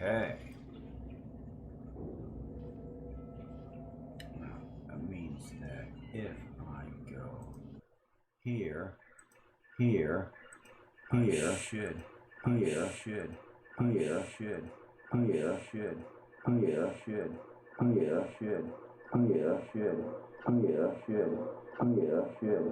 Okay. Now, that means that if I go here, here, here, should, here, should, here, should, here, should, here, should, here, should, here, should, here, should, here, should.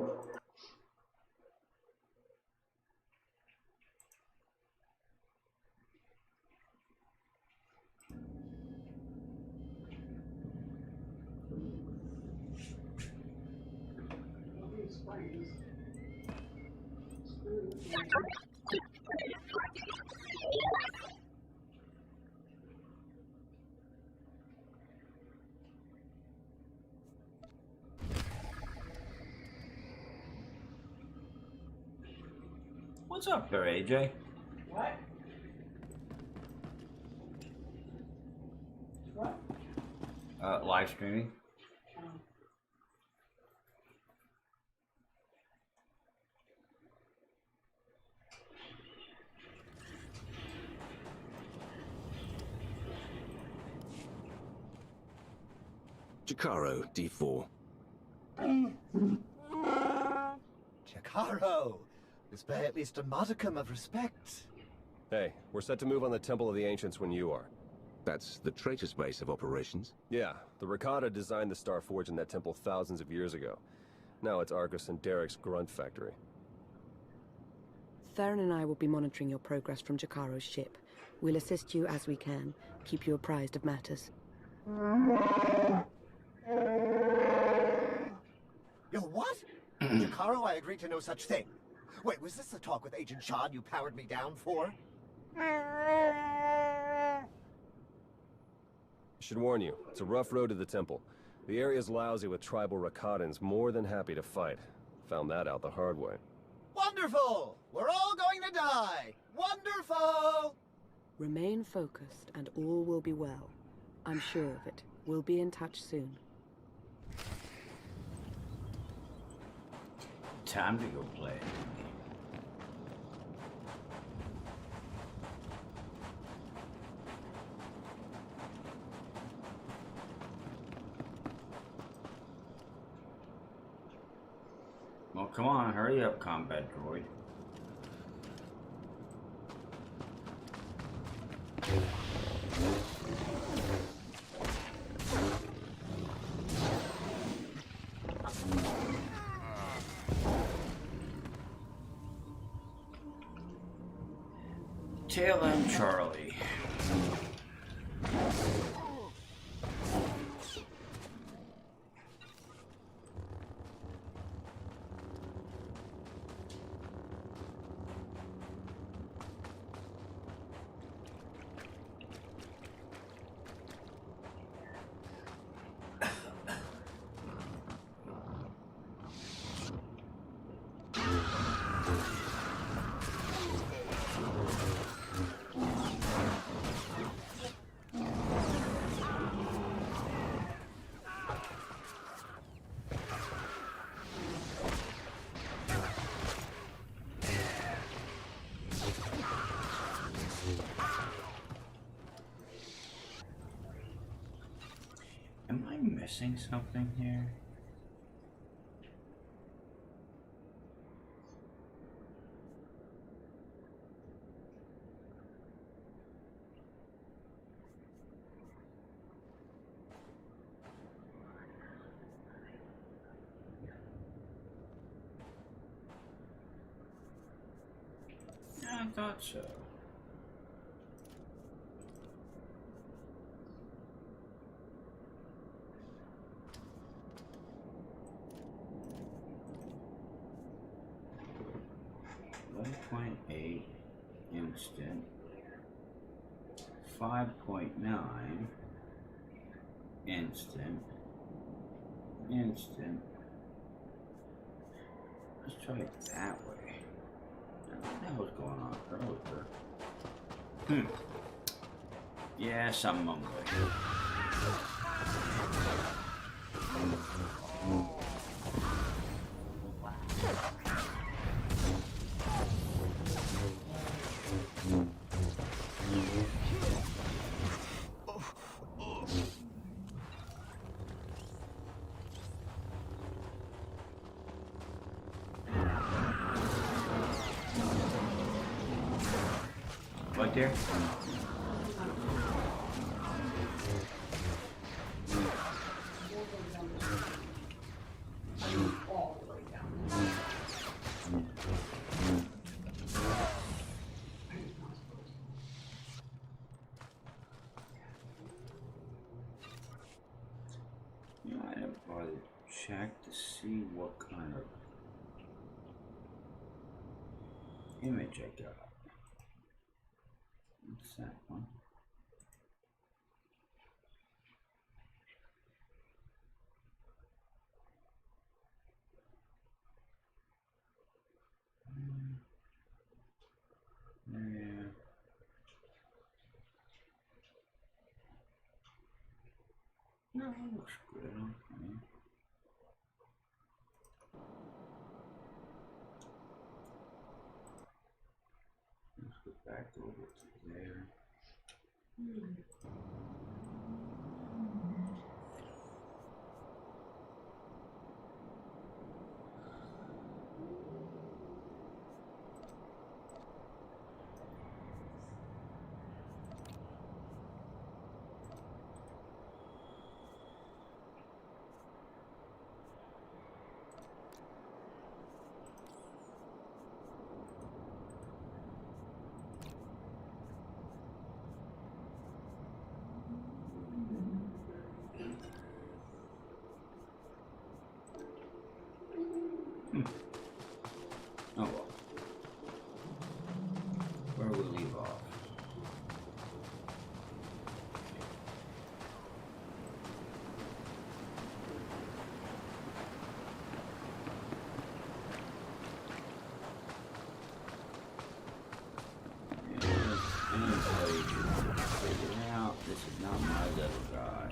What's up there, AJ? What? What? Live streaming. Jacaro, D4. Jacaro! Display at least a modicum of respect. Hey, we're set to move on the Temple of the Ancients when you are. That's the traitor's base of operations? Yeah, the Rakata designed the Star Forge in that temple thousands of years ago. Now it's Argus and Derek's grunt factory. Theron and I will be monitoring your progress from Jacaro's ship. We'll assist you as we can, keep you apprised of matters. Yo, what? Jacaro, I agreed to no such thing. Wait, was this the talk with Agent Shad you powered me down for? I should warn you, it's a rough road to the temple. The area's lousy with tribal Rakatans more than happy to fight. Found that out the hard way. Wonderful! We're all going to die! Wonderful! Remain focused and all will be well. I'm sure of it. We'll be in touch soon. Time to go play. Well, come on, hurry up, combat droid. Tail end Charlie. Am I missing something here? thought so. .8 instant. 5.9 instant. Let's try it that way. What the hell's going on earlier? Yeah, some mumbling. Right there. You know, I never bothered to check to see what kind of image I got. What's that one? Yeah. No, it looks good. Okay. Let's go back over to there. Oh well. Where will we leave off? Anybody can figure it out. This is not my little guy.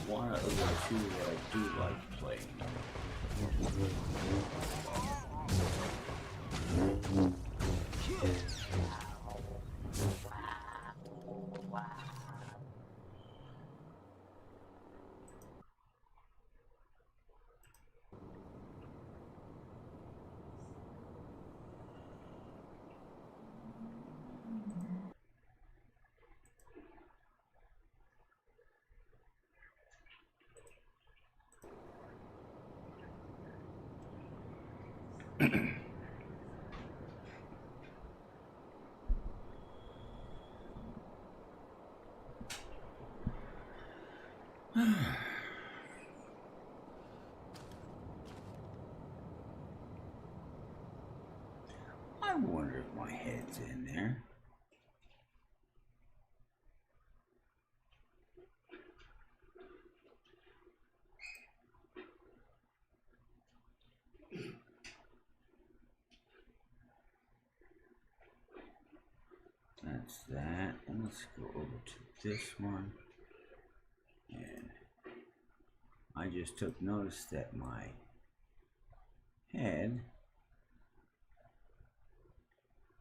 One of the two that I do like playing. I wonder if my head's in there. That's that. And let's go over to this one. And I just took notice that my head,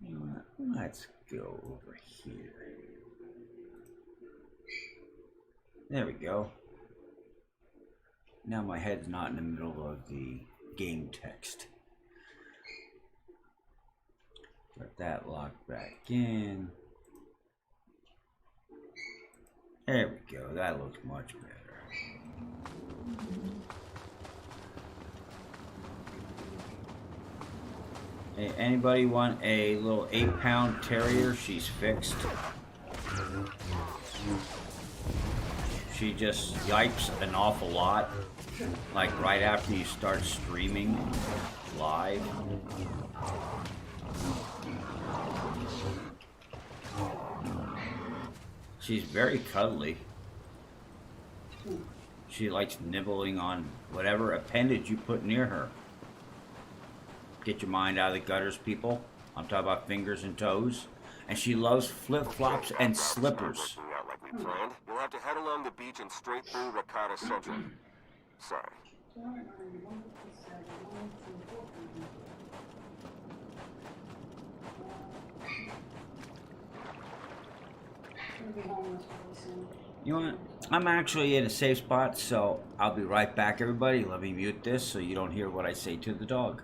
you know what, let's go over here. There we go. Now my head's not in the middle of the game text. Got that locked back in. There we go. That looks much better. Hey, anybody want a little 8-pound terrier? She's fixed. She just yipes an awful lot. Like right after you start streaming live. She's very cuddly. She likes nibbling on whatever appendage you put near her. Get your mind out of the gutters, people. I'm talking about fingers and toes. And she loves flip-flops and slippers. Out like we planned. You'll have to head along the beach and straight through Ricotta Central. Sorry. You know what? I'm actually in a safe spot, so I'll be right back, everybody. Let me mute this so you don't hear what I say to the dog.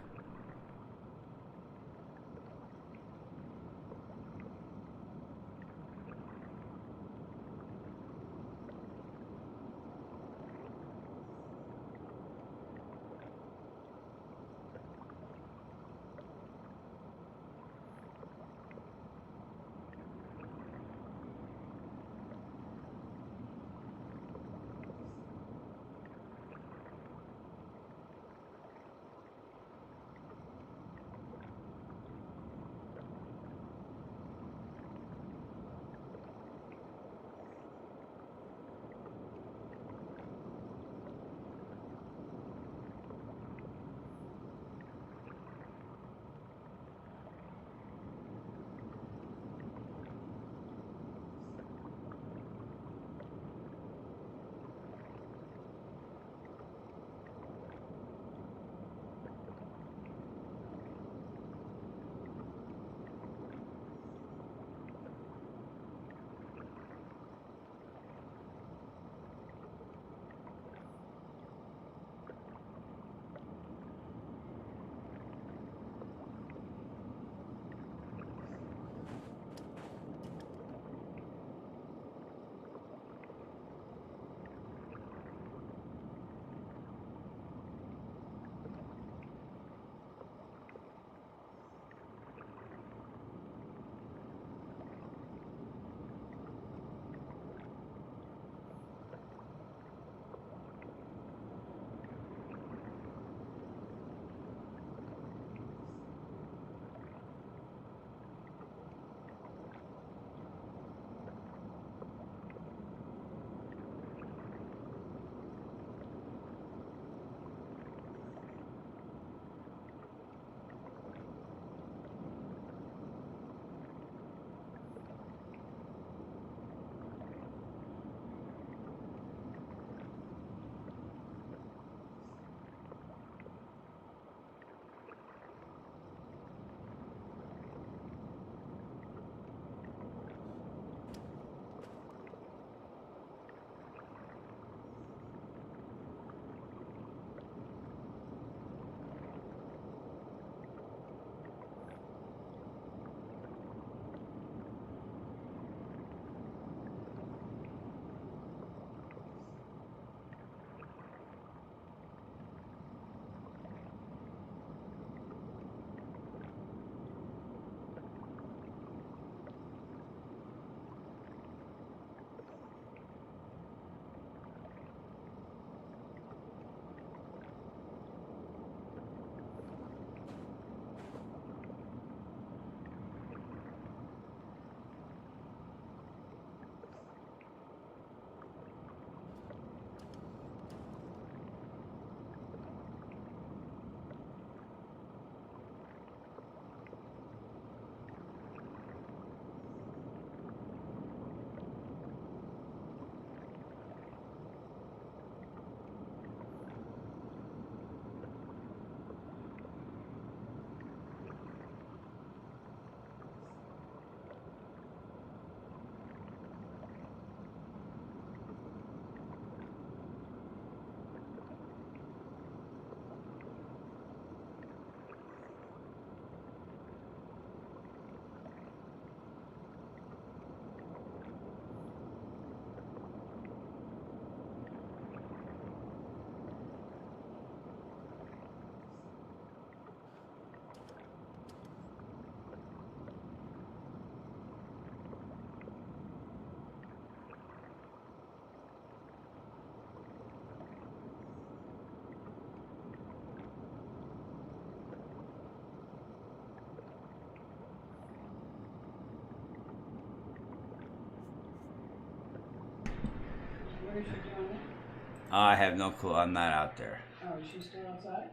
Where's she doing that? I have no clue. I'm not out there. Oh, is she still outside?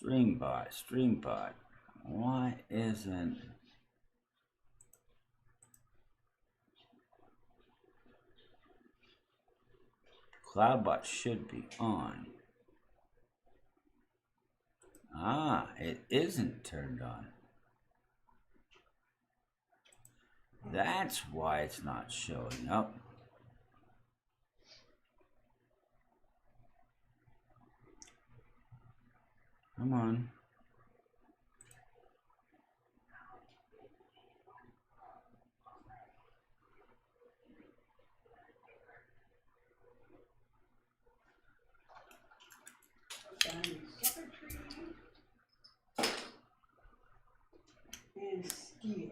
Streambot. Why isn't... Cloudbot should be on. Ah, it isn't turned on. That's why it's not showing up. Come on. And steel.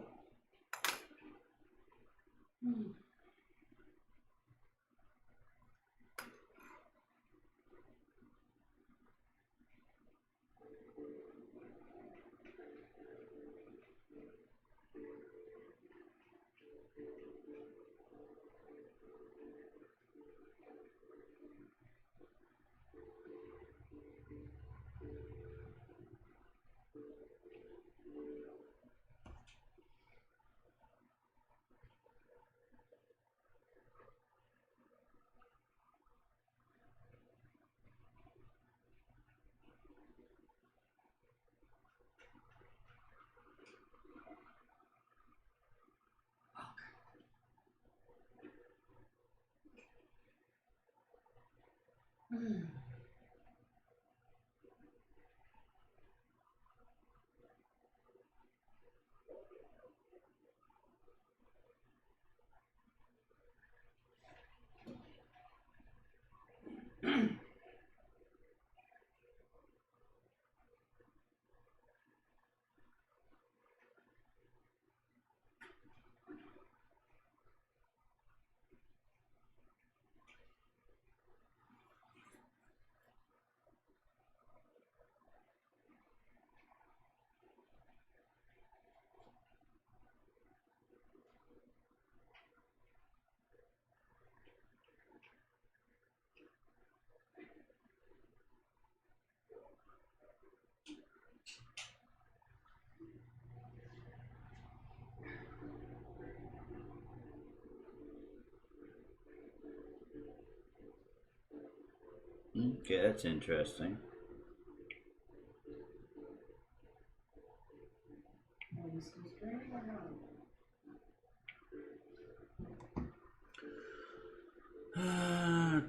Okay, that's interesting.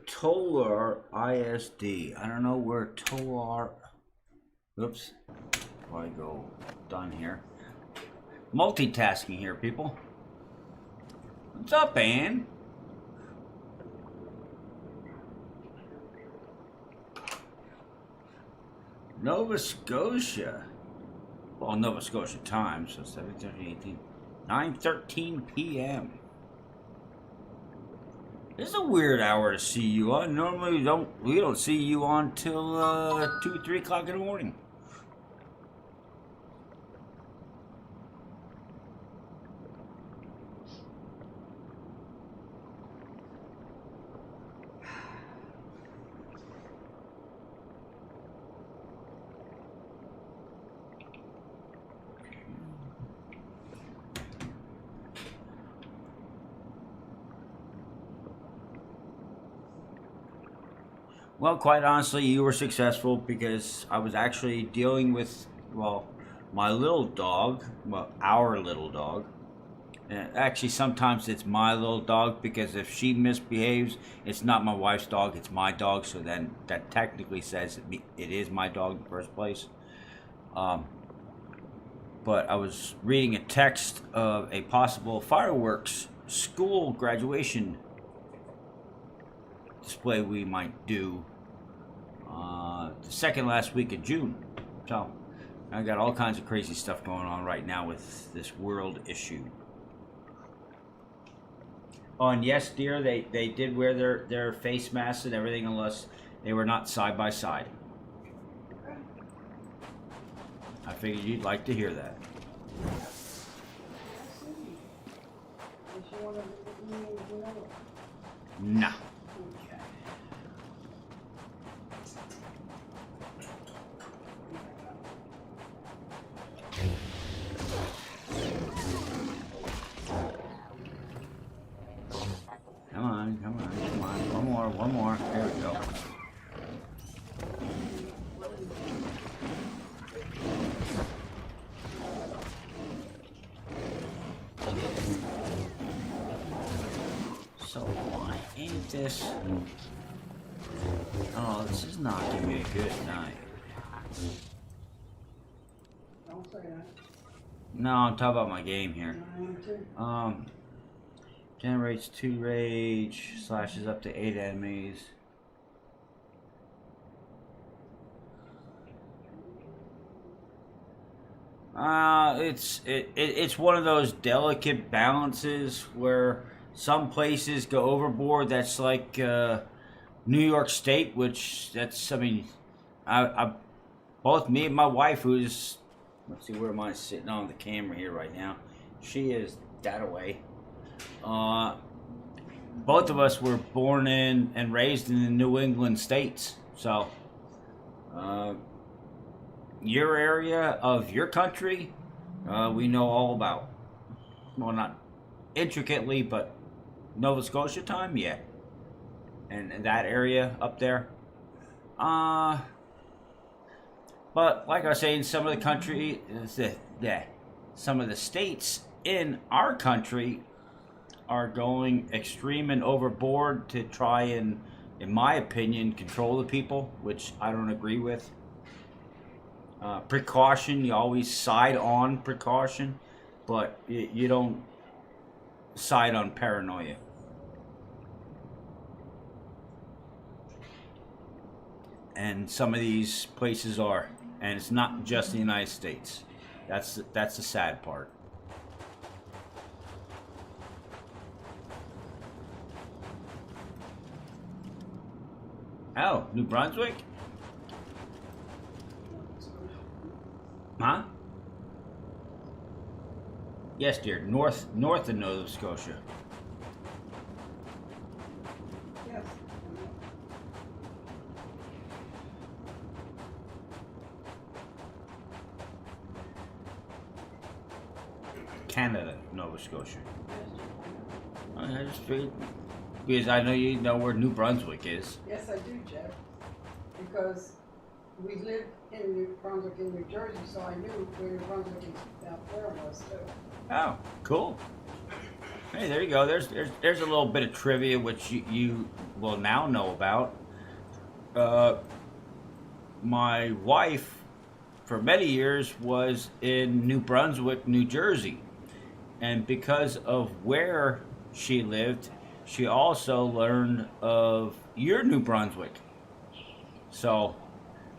TOR ISD. I don't know where TOR. Oops. Before I go done here. Multitasking here, people. What's up, Ann? Nova Scotia. Well, Nova Scotia time, so 7:30, 9:13 p.m. This is a weird hour to see you on. Normally we don't see you on till 2, 3 o'clock in the morning. Well, quite honestly, you were successful because I was actually dealing with, well, my little dog, well, our little dog. And actually, sometimes it's my little dog because if she misbehaves, it's not my wife's dog, it's my dog. So then that technically says it is my dog in the first place. But I was reading a text of a possible fireworks school graduation display we might do the second last week of June. So I got all kinds of crazy stuff going on right now with this world issue. Oh, and yes, dear, they did wear their face masks and everything unless they were not side by side. I figured you'd like to hear that. Nah. Okay. Come on, come on, come on. One more, one more. There we go. So why ain't this? Oh, this is not giving me a good night. Don't say that. No, I'm talking about my game here. I am too. Generates 2 rage, slashes up to 8 enemies. It's one of those delicate balances where some places go overboard. That's like New York State, which that's I mean, I both me and my wife, who's let's see, where am I sitting on the camera here right now? She is that away. Both of us were born in and raised in the New England states, so your area of your country, we know all about. Well, not intricately, but Nova Scotia time, yeah, and that area up there. But like I was saying, some of the country, some of the states in our country are going extreme and overboard to try and, in my opinion, control the people, which I don't agree with. Precaution, you always side on precaution, but you don't side on paranoia. And some of these places are, and it's not just the United States. That's the sad part. Oh, New Brunswick? Huh? Yes, dear. North of Nova Scotia. Yes. Canada, Nova Scotia. I just figured, because I know you know where New Brunswick is. Yes, I do, Jeff. Because we lived in New Brunswick in New Jersey, so I knew where New Brunswick out there was too. Oh, cool. Hey, there you go. There's a little bit of trivia which you will now know about. My wife, for many years, was in New Brunswick, New Jersey. And because of where she lived, she also learned of your New Brunswick. So,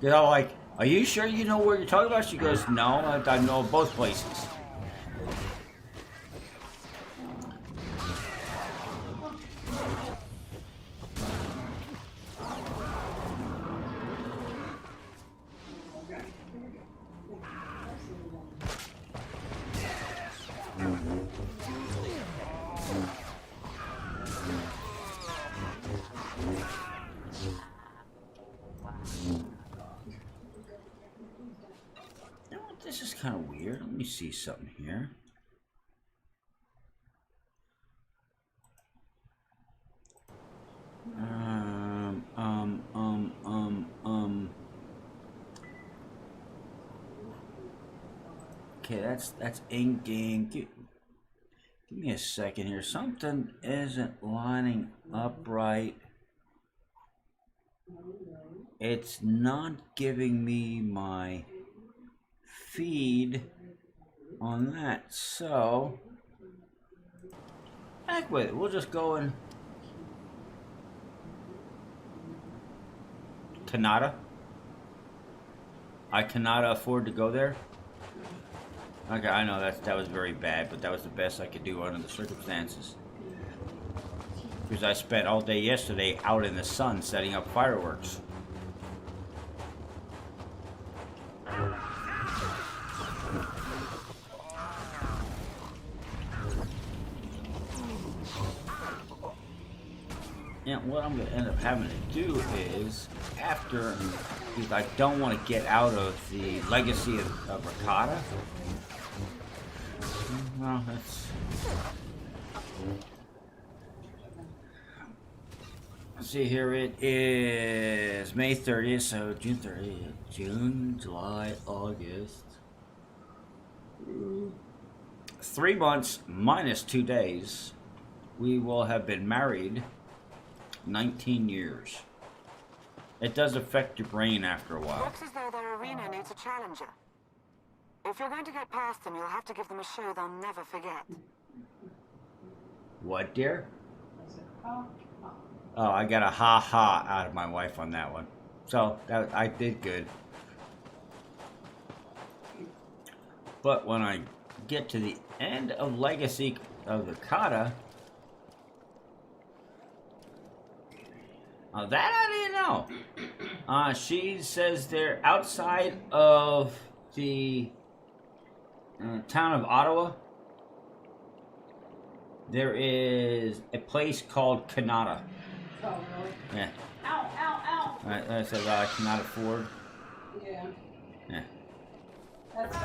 they're all like, are you sure you know where you're talking about? She goes, no, I know both places. You know what, this is kind of weird. Let me see something here. Okay, that's in game. Give me a second here. Something isn't lining up right. It's not giving me my feed on that. So, heck with it. We'll just go in Canada. I cannot afford to go there. Okay, I know that was very bad, but that was the best I could do under the circumstances. Because I spent all day yesterday out in the sun setting up fireworks. And what I'm going to end up having to do is, after, because I don't want to get out of the legacy of Ricotta. Well, that's... Let's see here, it is May 30th, so June 30th, June, July, August. 3 months minus 2 days, we will have been married 19 years. It does affect your brain after a while. Looks as though their arena needs a challenger. If you're going to get past them, you'll have to give them a show they'll never forget. What, dear? I said, oh, oh. Oh, I got a ha-ha out of my wife on that one. So, I did good. But when I get to the end of Legacy of the Kata, that I didn't know. She says they're outside of the town of Ottawa. There is a place called Kanata. Oh, really? Yeah. Ow, ow, ow. Right, that says Kanata Ford. Yeah, Yeah. that's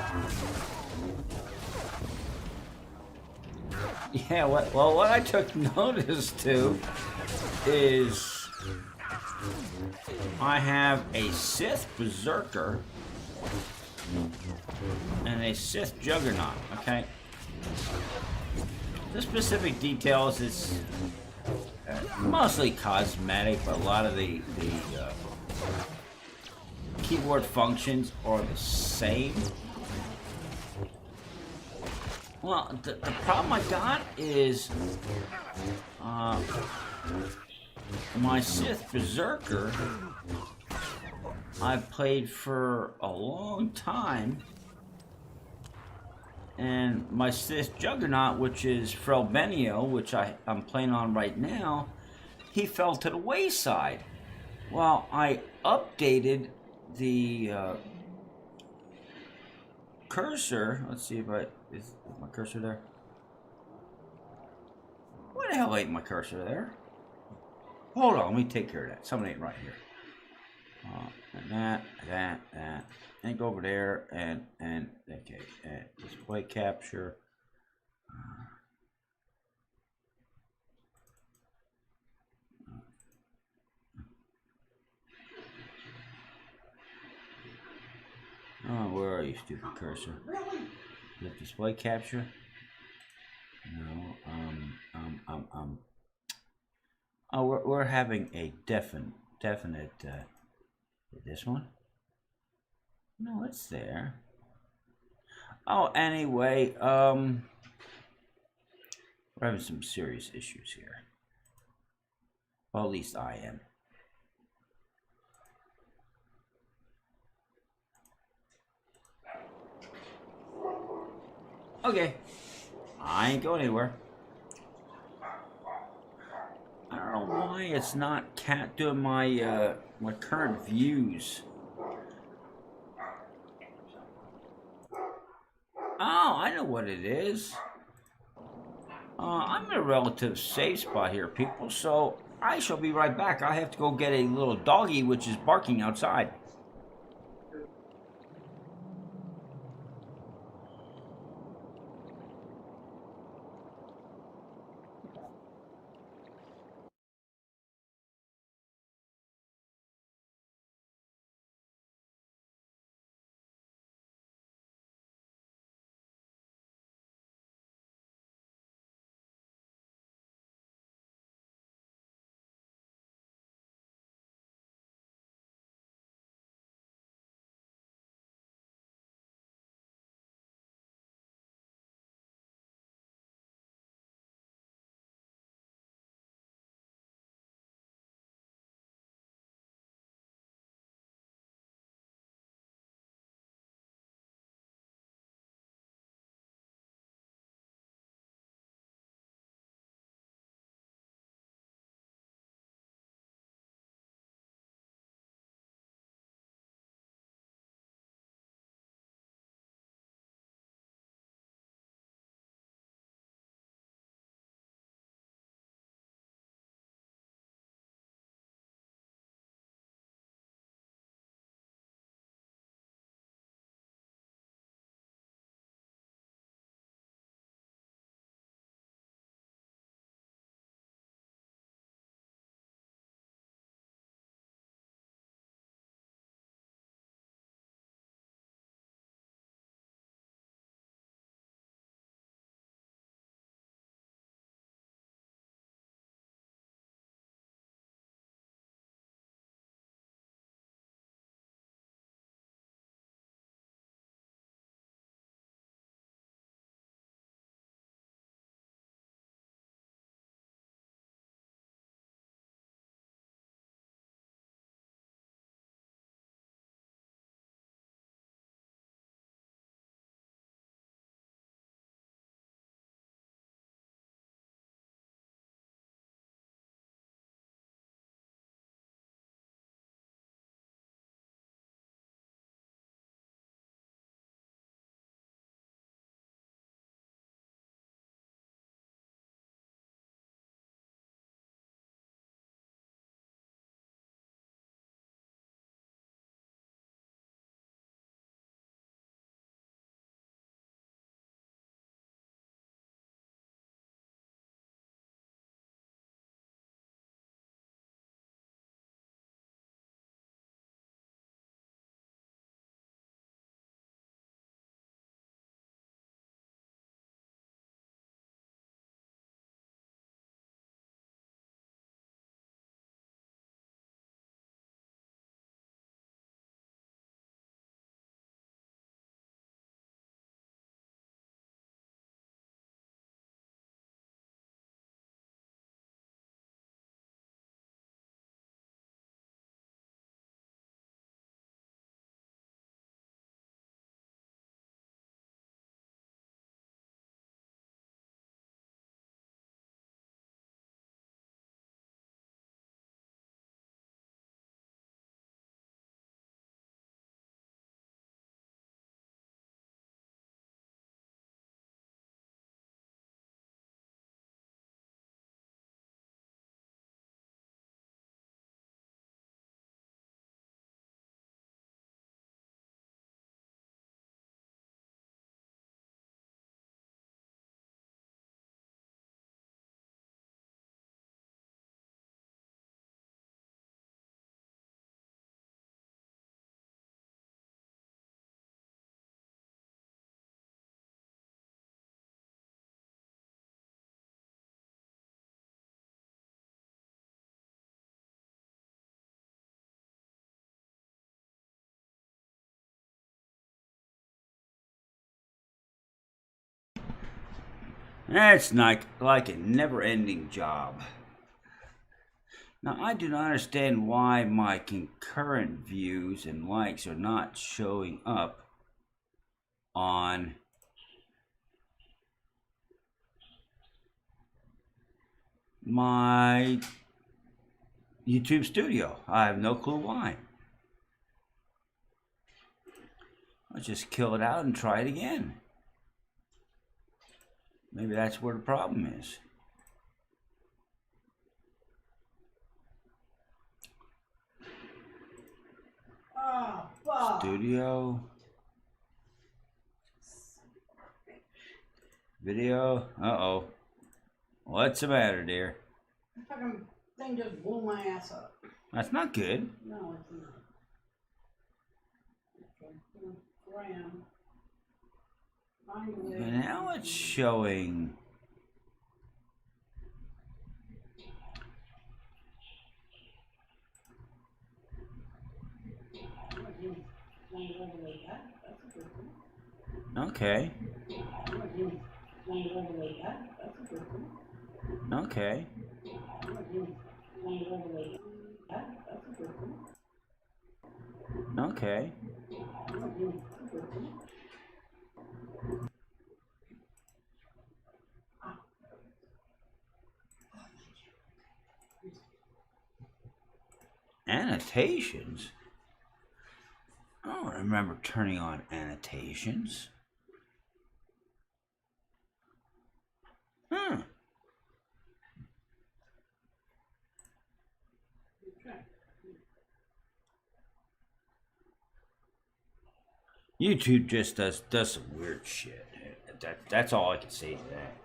Yeah, what I took notice to is I have a Sith Berserker and a Sith Juggernaut, okay? The specific details is mostly cosmetic, but a lot of the keyboard functions are the same. Well, the problem I got is my Sith Berserker I've played for a long time, and my Sith Juggernaut, which is Frelbenio, which I'm playing on right now, he fell to the wayside. Well, I updated the cursor. Let's see if is my cursor there? Why the hell ain't my cursor there? Hold on, let me take care of that. Something ain't right here. And that, and go over there, and okay, display capture. Oh, where are you, stupid cursor? really. The display capture? No, Oh, we're having a definite. This one? No, it's there. Oh, anyway, we're having some serious issues here. Well, at least I am. Okay, I ain't going anywhere. I don't know why it's not doing my my current views. Oh, I know what it is. I'm in a relative safe spot here, people, so I shall be right back. I have to go get a little doggy which is barking outside. That's like a never-ending job. Now, I do not understand why my concurrent views and likes are not showing up on my YouTube studio. I have no clue why. Let's just kill it out and try it again. Maybe that's where the problem is. Oh, fuck. Studio. Video. Uh-oh. What's the matter, dear? The fucking thing just blew my ass up. That's not good. No, it's not. Okay, gram. And now it's showing. Okay. Okay. Okay. Annotations? I don't remember turning on annotations. YouTube just does some weird shit. That's all I can say to that.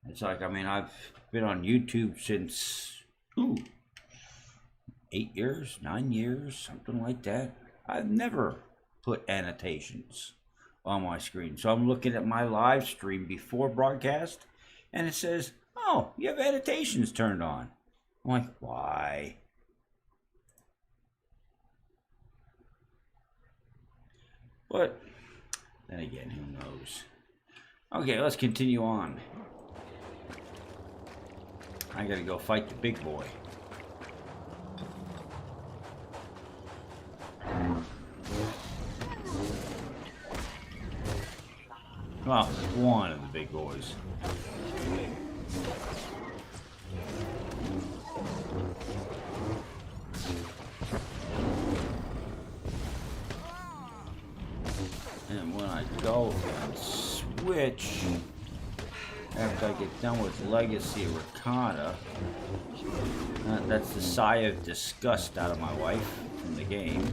It's like, I mean, I've been on YouTube since 8 years, 9 years, something like that. I've never put annotations on my screen. So I'm looking at my live stream before broadcast, and it says, oh, you have annotations turned on. I'm like, why? But then again, who knows? Okay, let's continue on. I gotta go fight the big boy. Well, one of the big boys. And when I go and switch, after I get done with Legacy of Ricotta, that's the sigh of disgust out of my wife from the game.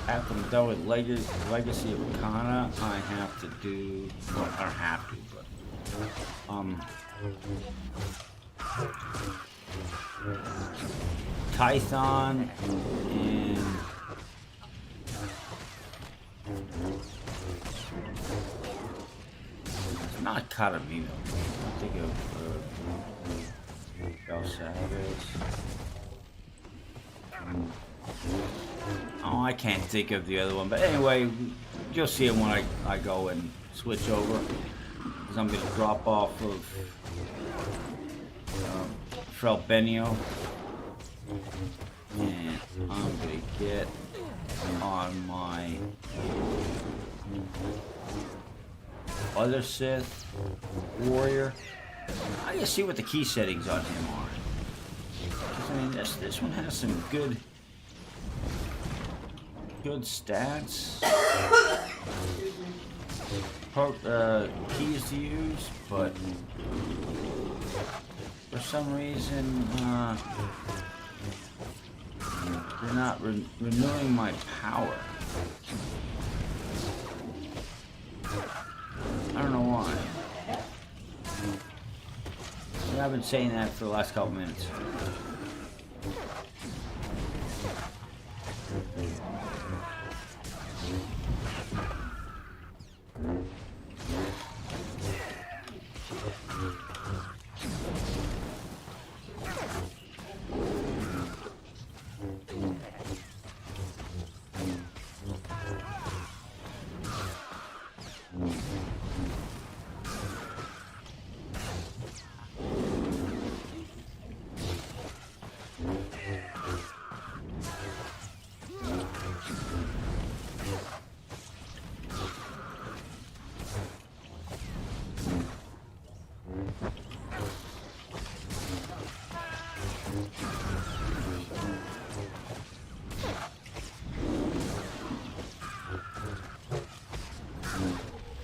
After I'm done with Legacy of Ricotta, I have to do, well, I don't have to, but, Tython and it's not Katamino. I think of Belsavis. Oh, I can't think of the other one, but anyway, you'll see it when I go and switch over, because I'm going to drop off of Frelbenio, and I'm going to get on my other Sith warrior. I gotta see what the key settings on him are. I mean, this one has some good stats, keys to use, but for some reason they're not renewing my power. I've been saying that for the last couple minutes.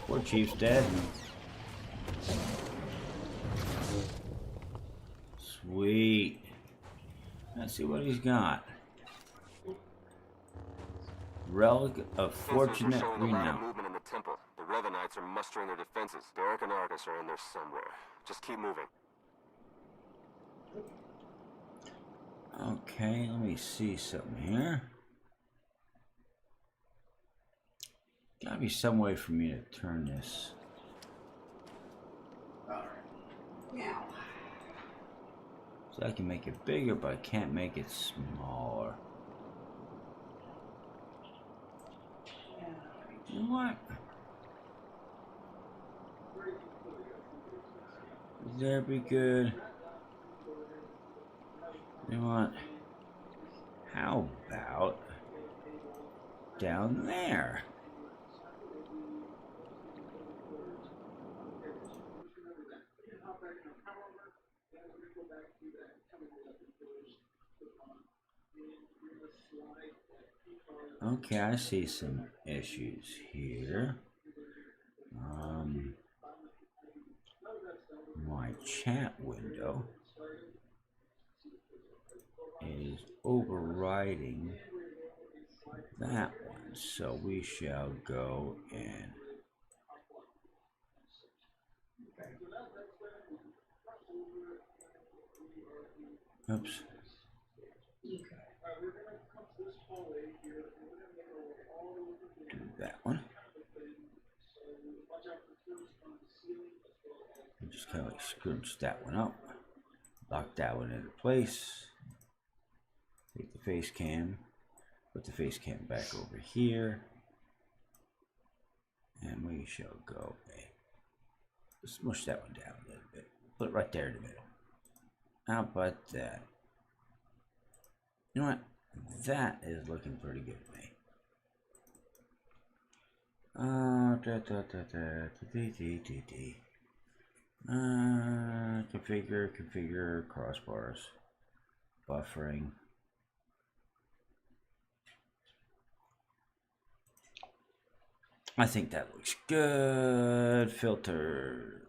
Poor Chief's dead. Sweet. Let's see what he's got. Relic of fortunate renown. Movement in the temple. The Revenites are mustering their defenses. Derek and Argus are in there somewhere. Just keep moving. Okay, let me see something here. Gotta be some way for me to turn this. Alright. Now. So I can make it bigger, but I can't make it smaller. You know what? Would there be good? You know what? How about down there? Okay, I see some issues here. My chat window is overriding that one, so we shall go and oops. Do that one. And just kind of like scrunch that one up. Lock that one into place. Take the face cam. Put the face cam back over here. And we shall go and smush that one down a little bit. Put it right there in the middle. How about that? You know what? That is looking pretty good to me. Configure crossbars, buffering. I think that looks good. Filters,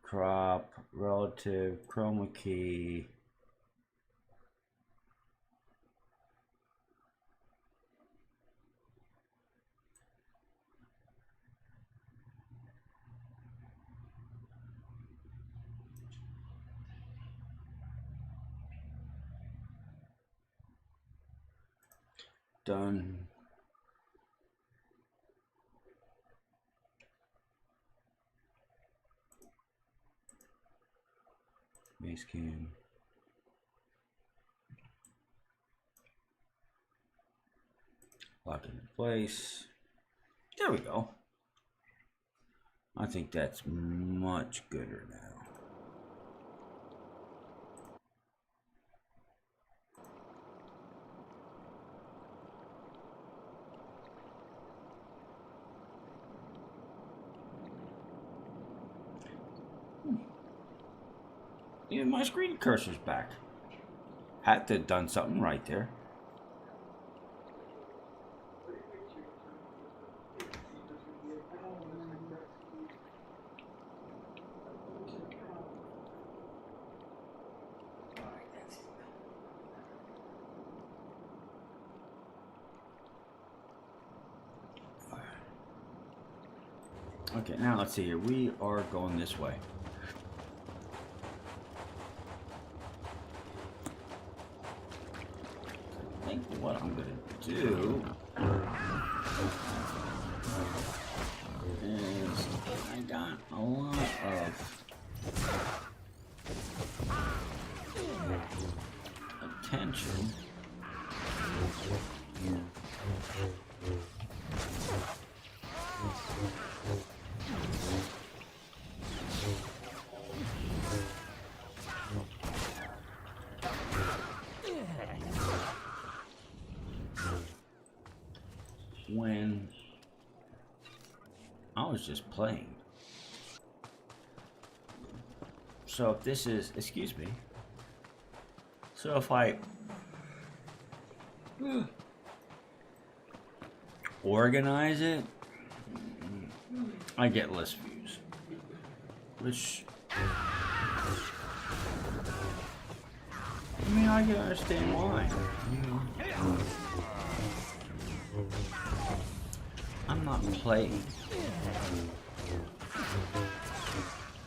crop, relative, chroma key. Done. Base cam. Lock it in place. There we go. I think that's much gooder now. Even my screen cursor's back. Had to have done something right there. Okay, now let's see here. We are going this way. think what I'm gonna do is I got a lot of attention. When I was just playing. So if this is, excuse me. So if I organize it, I get less views. Which, I mean, I can understand why. I'm not playing.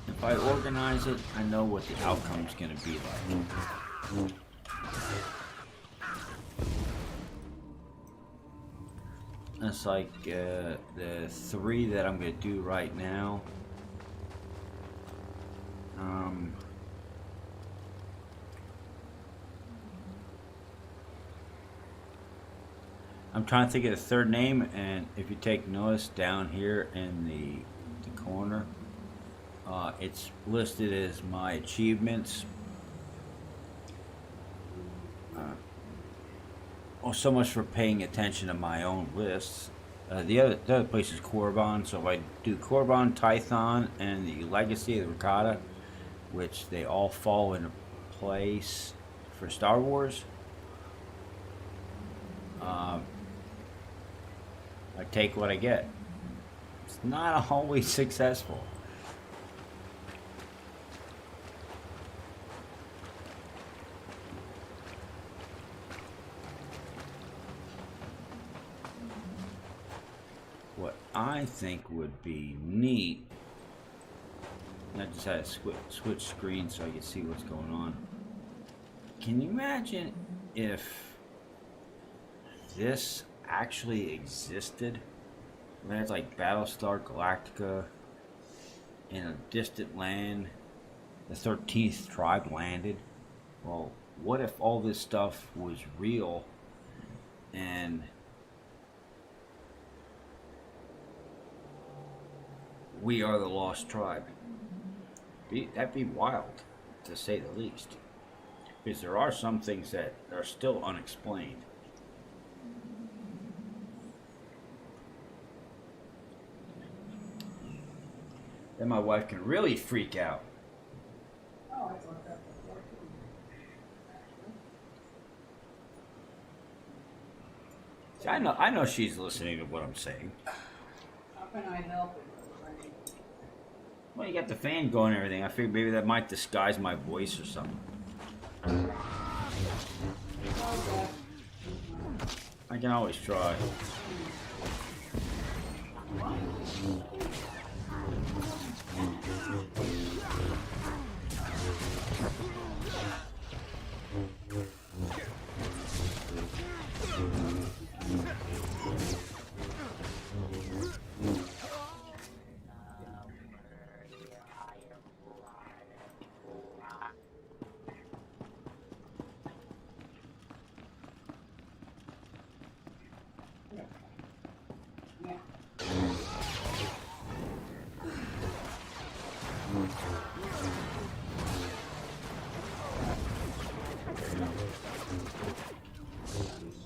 If I organize it, I know what the outcome's gonna be like. It's like the 3 that I'm gonna do right now. I'm trying to think of the third name, and if you take notice down here in the corner, it's listed as my achievements. Well, so much for paying attention to my own lists. The other place is Korban, so if I do Korban, Tython, and the Legacy of the Ricotta, which they all fall into place for Star Wars. I take what I get. It's not always successful. What I think would be neat, and I just had to switch screens so I could see what's going on. Can you imagine if this actually existed? I mean, it's like Battlestar Galactica in a distant land. The 13th tribe landed. Well, what if all this stuff was real and we are the lost tribe? That'd be wild, to say the least. Because there are some things that are still unexplained. Then my wife can really freak out. Oh, I thought that before too. See, I know she's listening to what I'm saying. How can I help it? Well, you got the fan going and everything. I figured maybe that might disguise my voice or something. I can always try.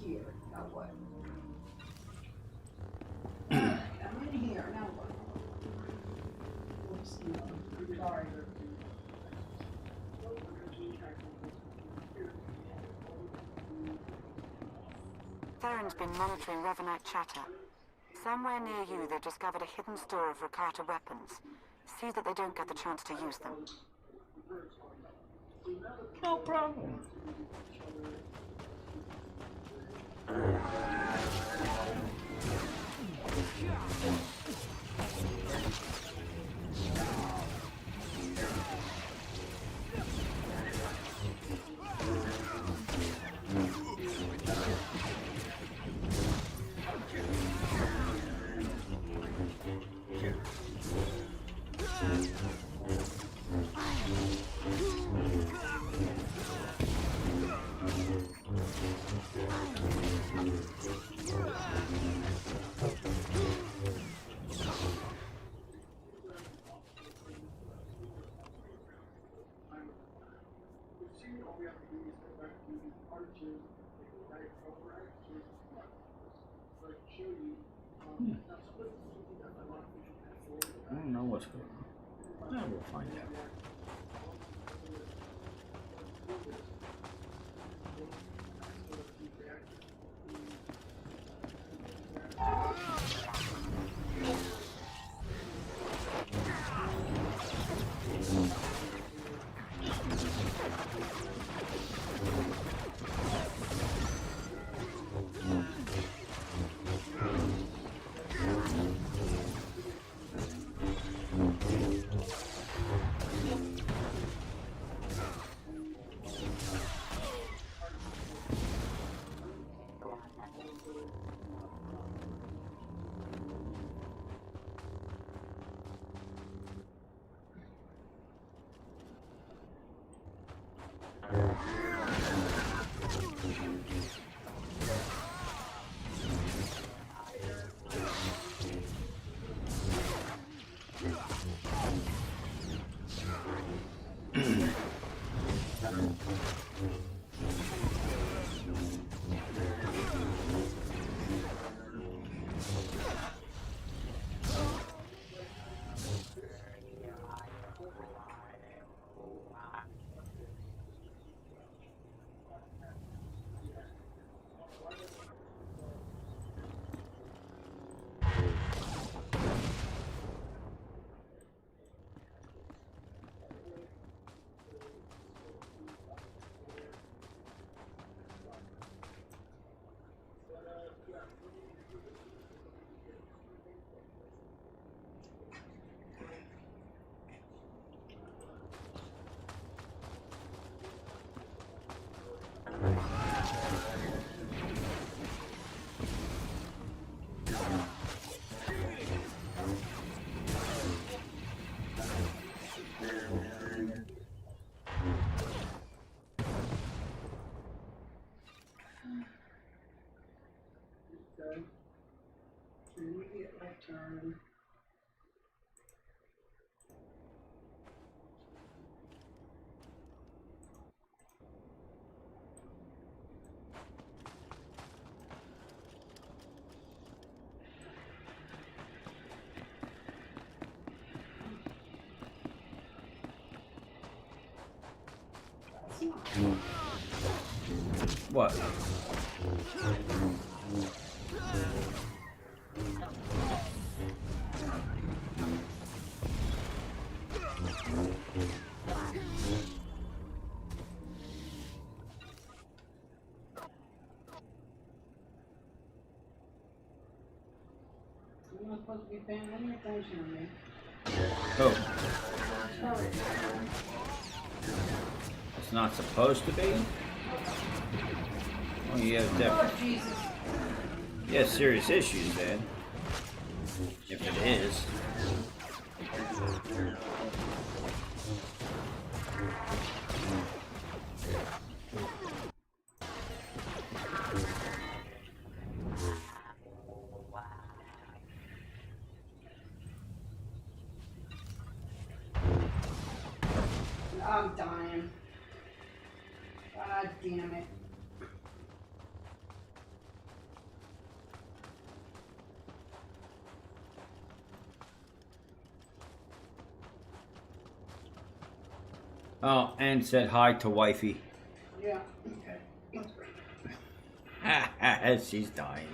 Here, now what? I'm in here, now what? Oops, no, I'm sorry. Theron's been monitoring Revenite chatter. Somewhere near you, they've discovered a hidden store of Rakata weapons. See that they don't get the chance to use them. No problem. I don't know what's going on. Yeah, we'll find out. Immediate left turn. What? You're not supposed to be paying any attention to me. Oh, Sorry. it's not supposed to be? Oh, you have Oh, Jesus. you have serious issues, then. If it is. I'm dying. God damn it. Oh, and said hi to wifey. Yeah. Okay. She's dying.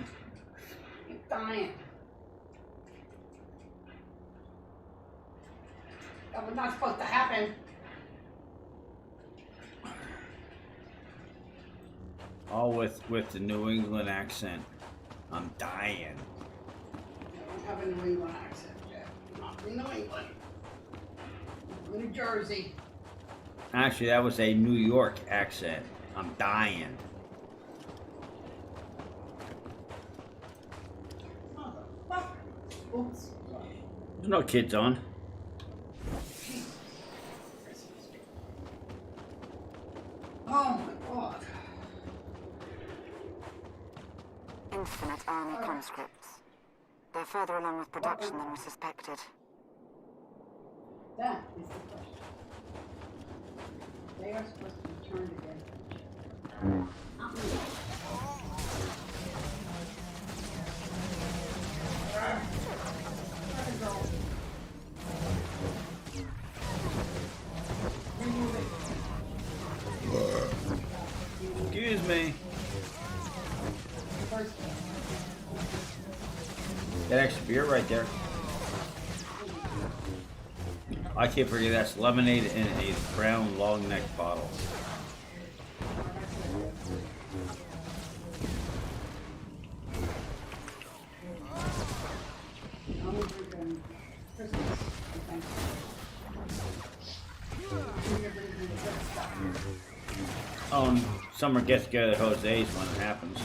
I'm dying. That was not supposed to happen. All with the New England accent. I'm dying. I don't have a New England accent yet. I'm not from New England. I'm from New Jersey. Actually, that was a New York accent. I'm dying. Motherfucker. Oops. There's no kids on. Oh my God. Infinite army conscripts. They're further along with production than we suspected. That is the question. They are supposed to be turned again. Excuse me. That extra beer right there. I can't forget that's lemonade in a brown long neck bottle. I'm drinking Christmas. Thank you. Oh, and summer gets together at Jose's when it happens.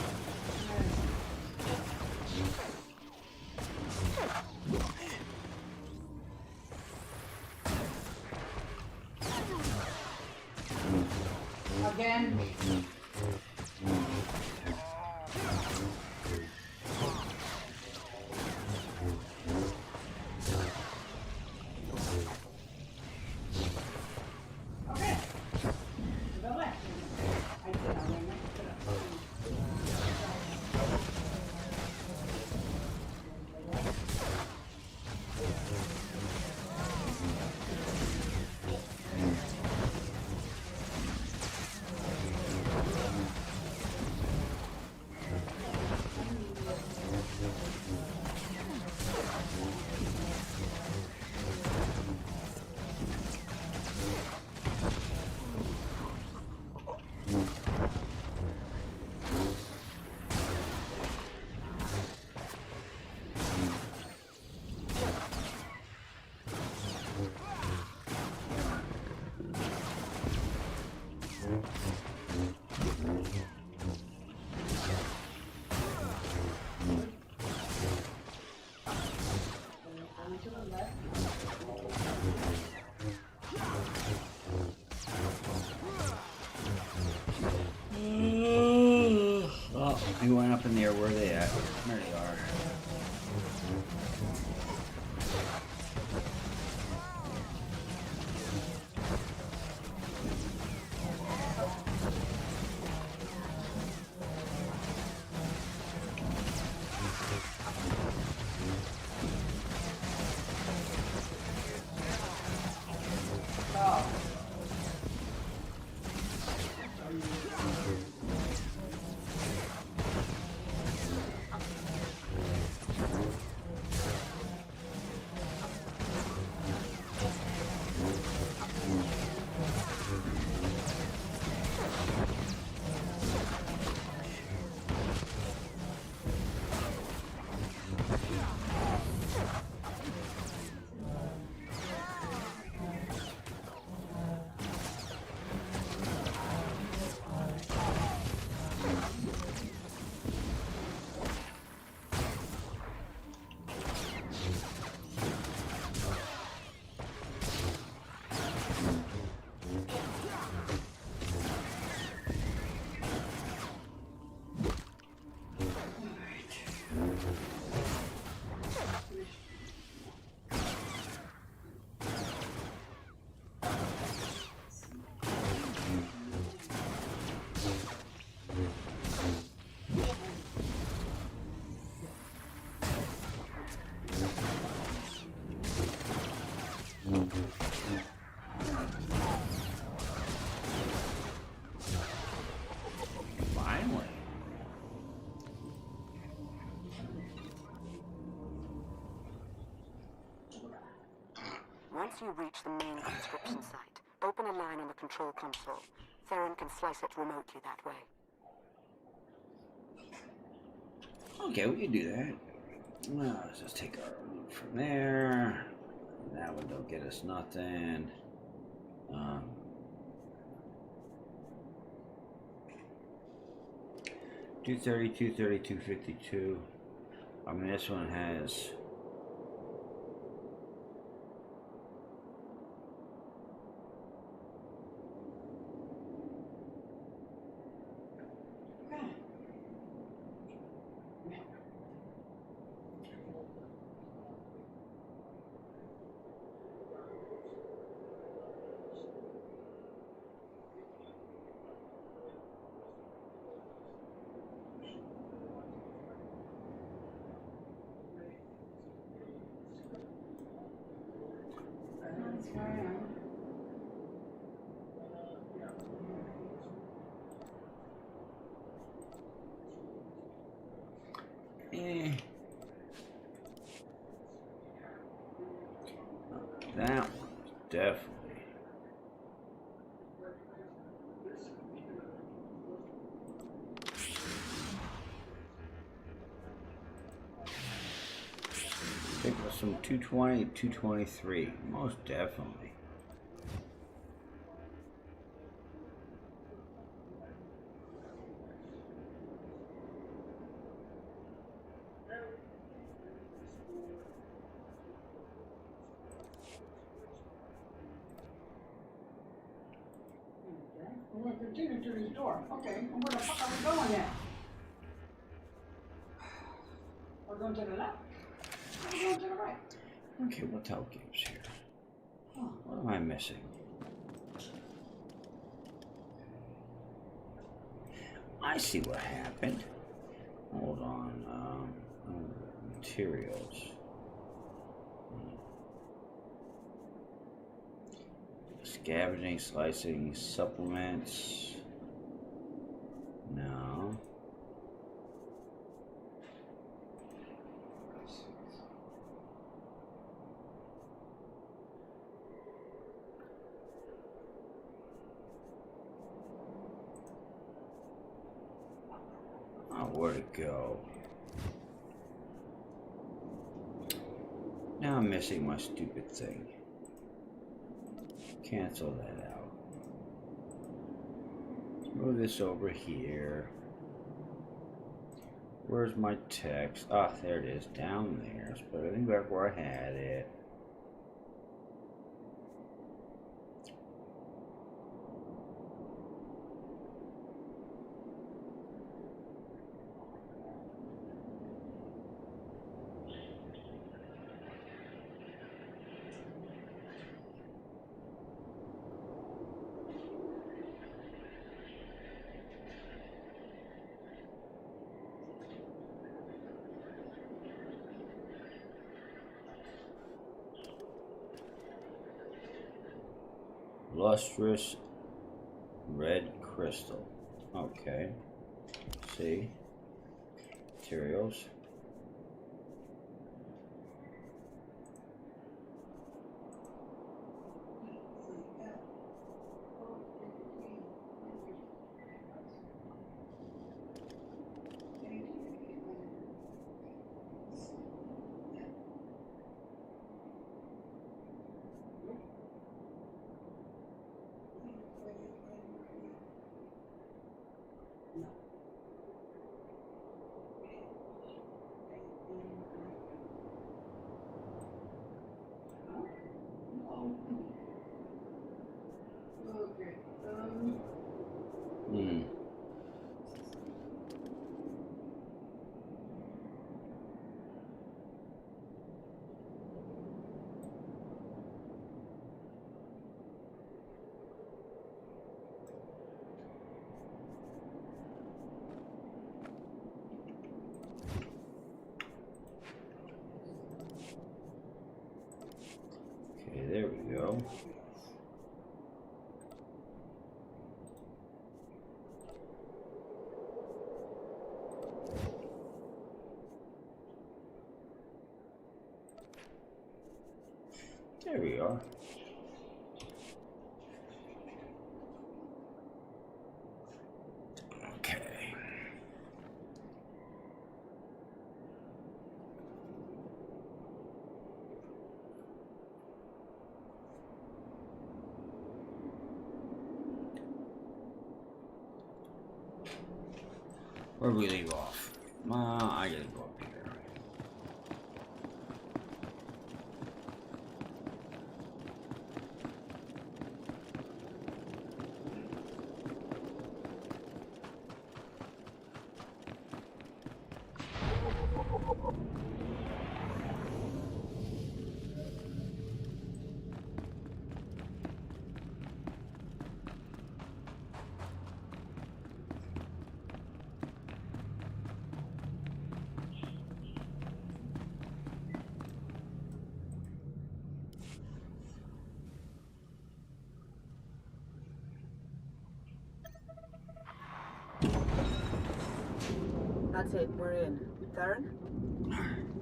Again. Okay. Go back. I did already. Oh, he went up in the air. Where are they at? There they are. Finally. Once you reach the main conscription site, open a line on the control console. Theron can slice it remotely that way. Okay, we can do that. Well, let's just take our loot from there. That one don't get us nothing. 230, 230, 252. I mean, this one has. definitely. Pick up some 220, 223. Most definitely. Okay, we're gonna continue to this door. Okay, and where the fuck are we going now? We're going to the left? Or we're going to the right? Okay, what the hell game's here? Huh. What am I missing? I see what happened. Hold on. Materials. Scavenging, slicing, supplements. No. Oh, where to go? Now I'm missing my stupid thing. Cancel that out. Let's move this over here. Where's my text? Ah, there it is, down there. Let's put everything back where I had it. Lustrous red crystal. Okay. See. Materials. Okay. Hmm. Okay, there we go. There we are. Okay. Where do we leave off? I gotta go up here. That's it, we're in. Theron?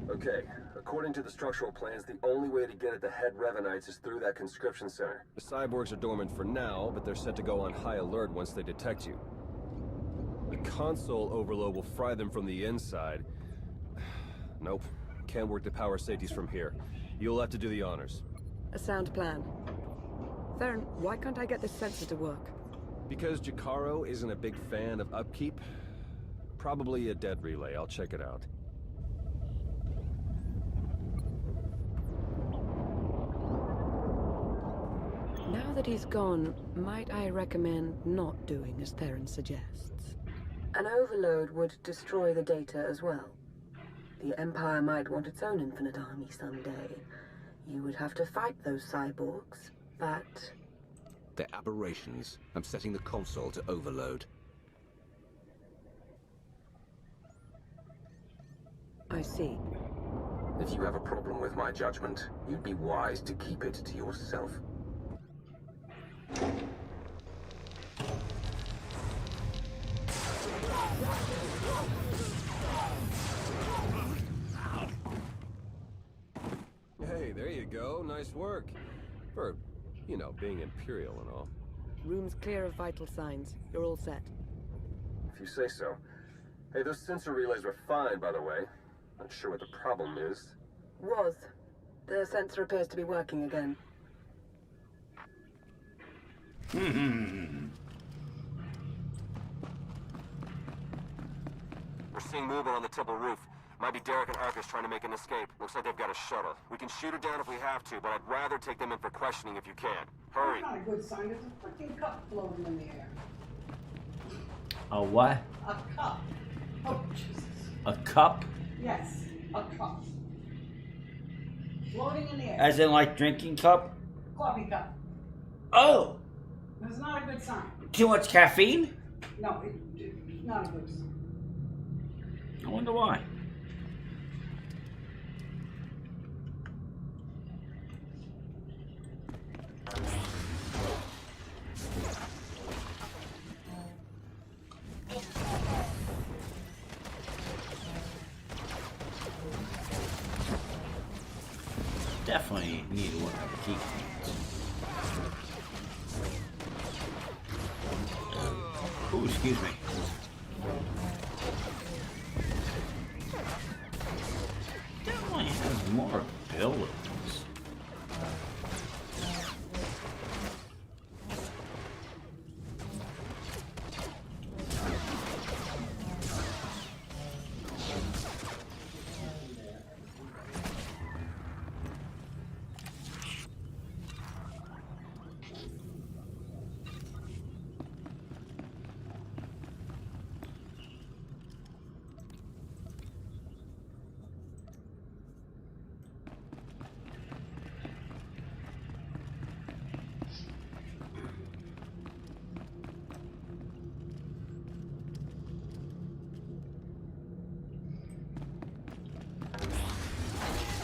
Okay, according to the structural plans, the only way to get at the head Revenites is through that conscription center. The cyborgs are dormant for now, but they're set to go on high alert once they detect you. The console overload will fry them from the inside. Nope, can't work the power safeties from here. You'll have to do the honors. A sound plan. Theron, why can't I get this sensor to work? Because Jacaro isn't a big fan of upkeep? Probably a dead relay, I'll check it out. Now that he's gone, might I recommend not doing as Theron suggests? An overload would destroy the data as well. The Empire might want its own infinite army someday. You would have to fight those cyborgs, but... They're aberrations. I'm setting the console to overload. I see. If you have a problem with my judgment, you'd be wise to keep it to yourself. Hey, there you go. Nice work. For, you know, being Imperial and all. Room's clear of vital signs. You're all set. If you say so. Hey, those sensor relays were fine, by the way. Not sure what the problem is. Was. The sensor appears to be working again. We're seeing movement on the temple roof. Might be Derek and Arcus trying to make an escape. Looks like they've got a shuttle. We can shoot her down if we have to, but I'd rather take them in for questioning if you can. Hurry. That's not a good sign. There's a freaking cup floating in the air. A what? A cup. Oh, Jesus. A cup? Yes, a cup. Floating in the air. As in like drinking cup? Coffee cup. Oh! That's not a good sign. Too much caffeine? No, it's not a good sign. I wonder why. Definitely need to work on the key commands. Ooh, excuse me. Definitely has more abilities.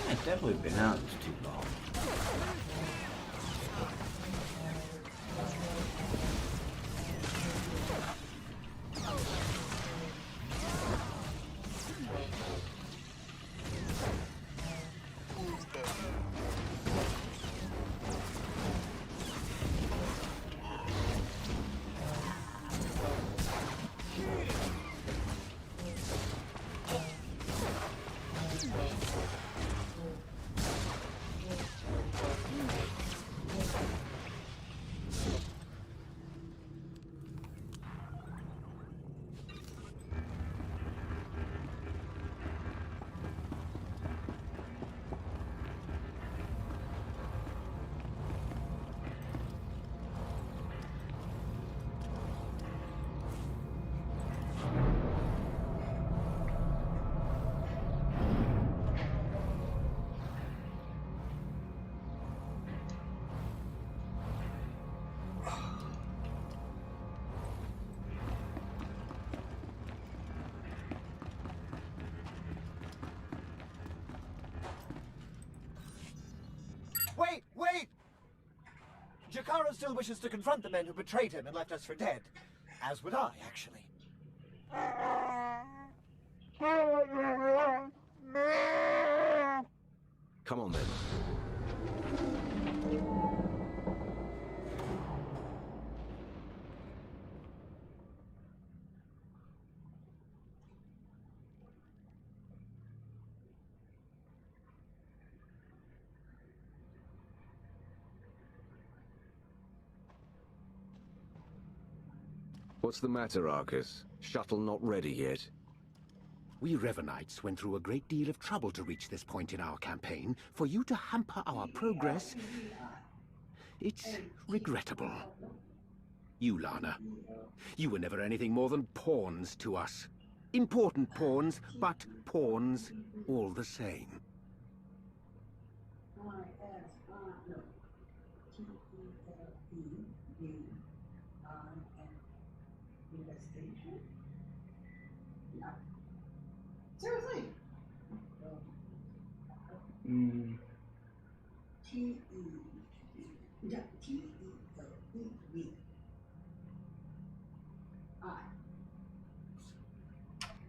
It's definitely been out too long. Wait, wait! Jacaro still wishes to confront the men who betrayed him and left us for dead. As would I, actually. Come on then. What's the matter, Arcus? Shuttle not ready yet? We Revenites went through a great deal of trouble to reach this point in our campaign. For you to hamper our progress, it's regrettable. You, Lana, you were never anything more than pawns to us. Important pawns, but pawns all the same. Investigation? No. Seriously? T-E. Yeah, T-E-O-E-V. I.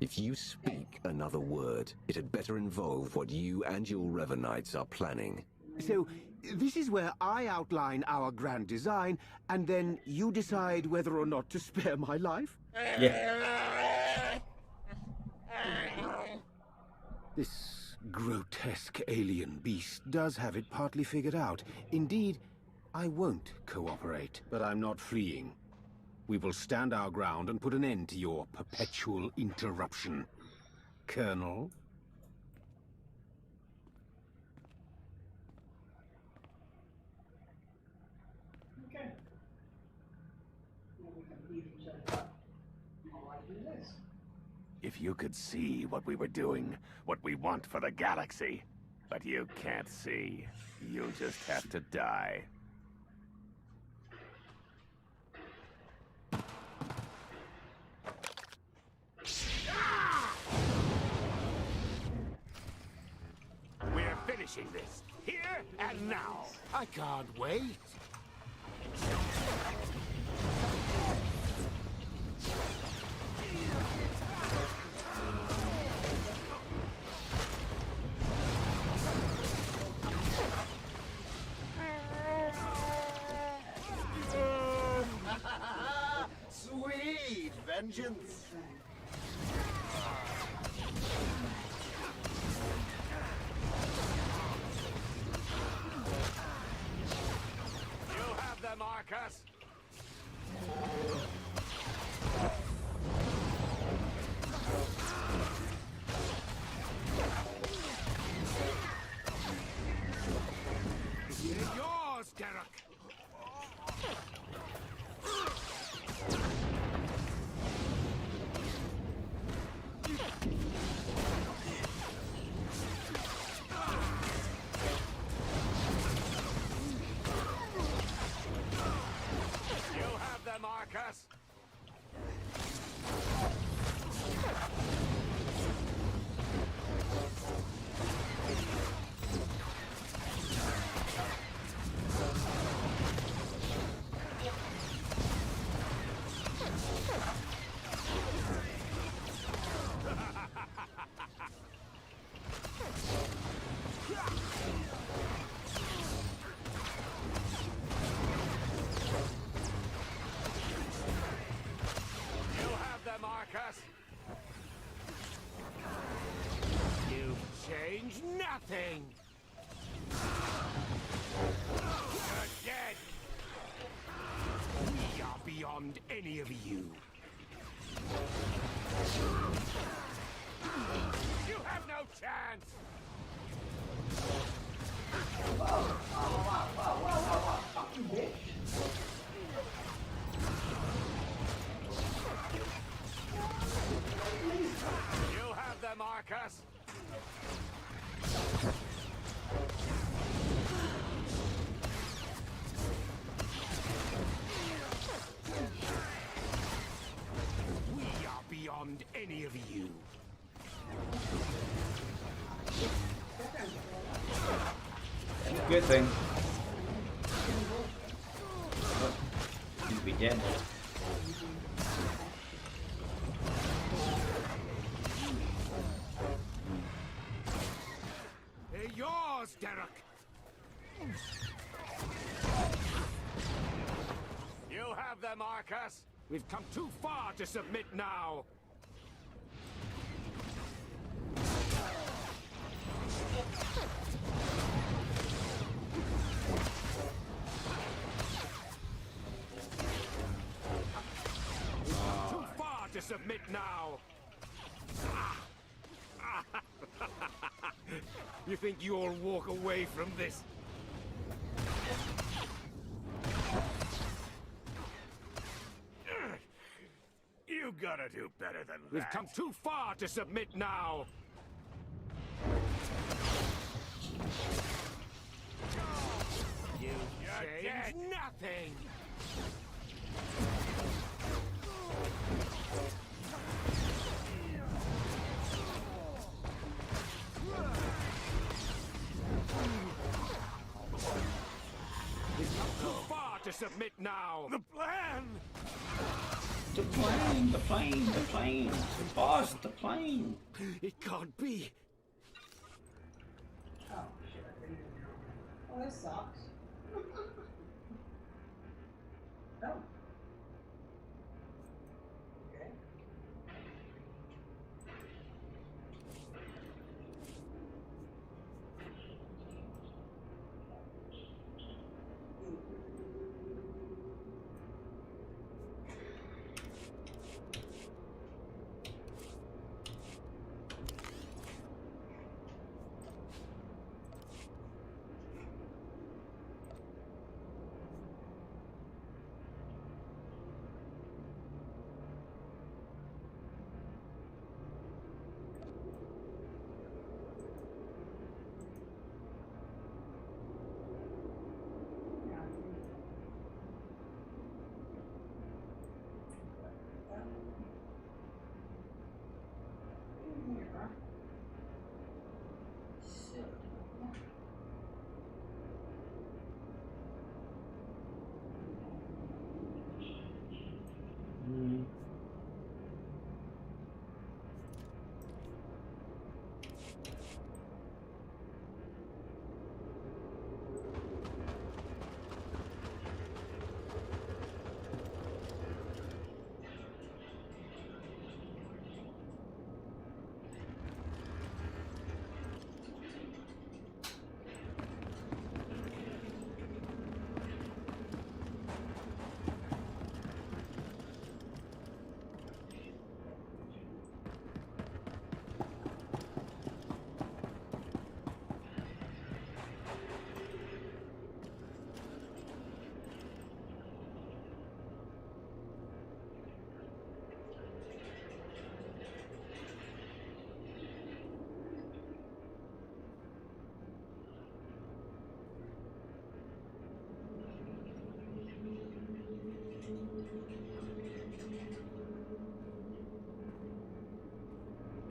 If you speak another word, it had better involve what you and your Revenites are planning. So, this is where I outline our grand design, and then you decide whether or not to spare my life? Yeah. This grotesque alien beast does have it partly figured out. Indeed, I won't cooperate, but I'm not fleeing. We will stand our ground and put an end to your perpetual interruption. Colonel? Okay. Now we can beat each other up. All I do this. If you could see what we were doing, what we want for the galaxy. But you can't see. You'll just have to die. We're finishing this, here and now. I can't wait. Sweet vengeance. You have them, Arcus. It's yours, Derek. You have them, Arcus. You have them, Arcus. You've changed nothing. You're dead. We are beyond any of you. You have no chance. You have them, Arcus. We are beyond any of you. Good thing. You'd be dead. yours, Derek. You have them, Arcus. We've come too far to submit now. Too far to submit now. You think you'll walk away from this? You gotta do better than that. We've come too far to submit now. You're dead. Nothing. We've come too far to submit now. The plan. The plane, the plane, the plane. The boss, the plane. It can't be. Oh, shit, I didn't even know. Oh, this sucks. Oh. Okay.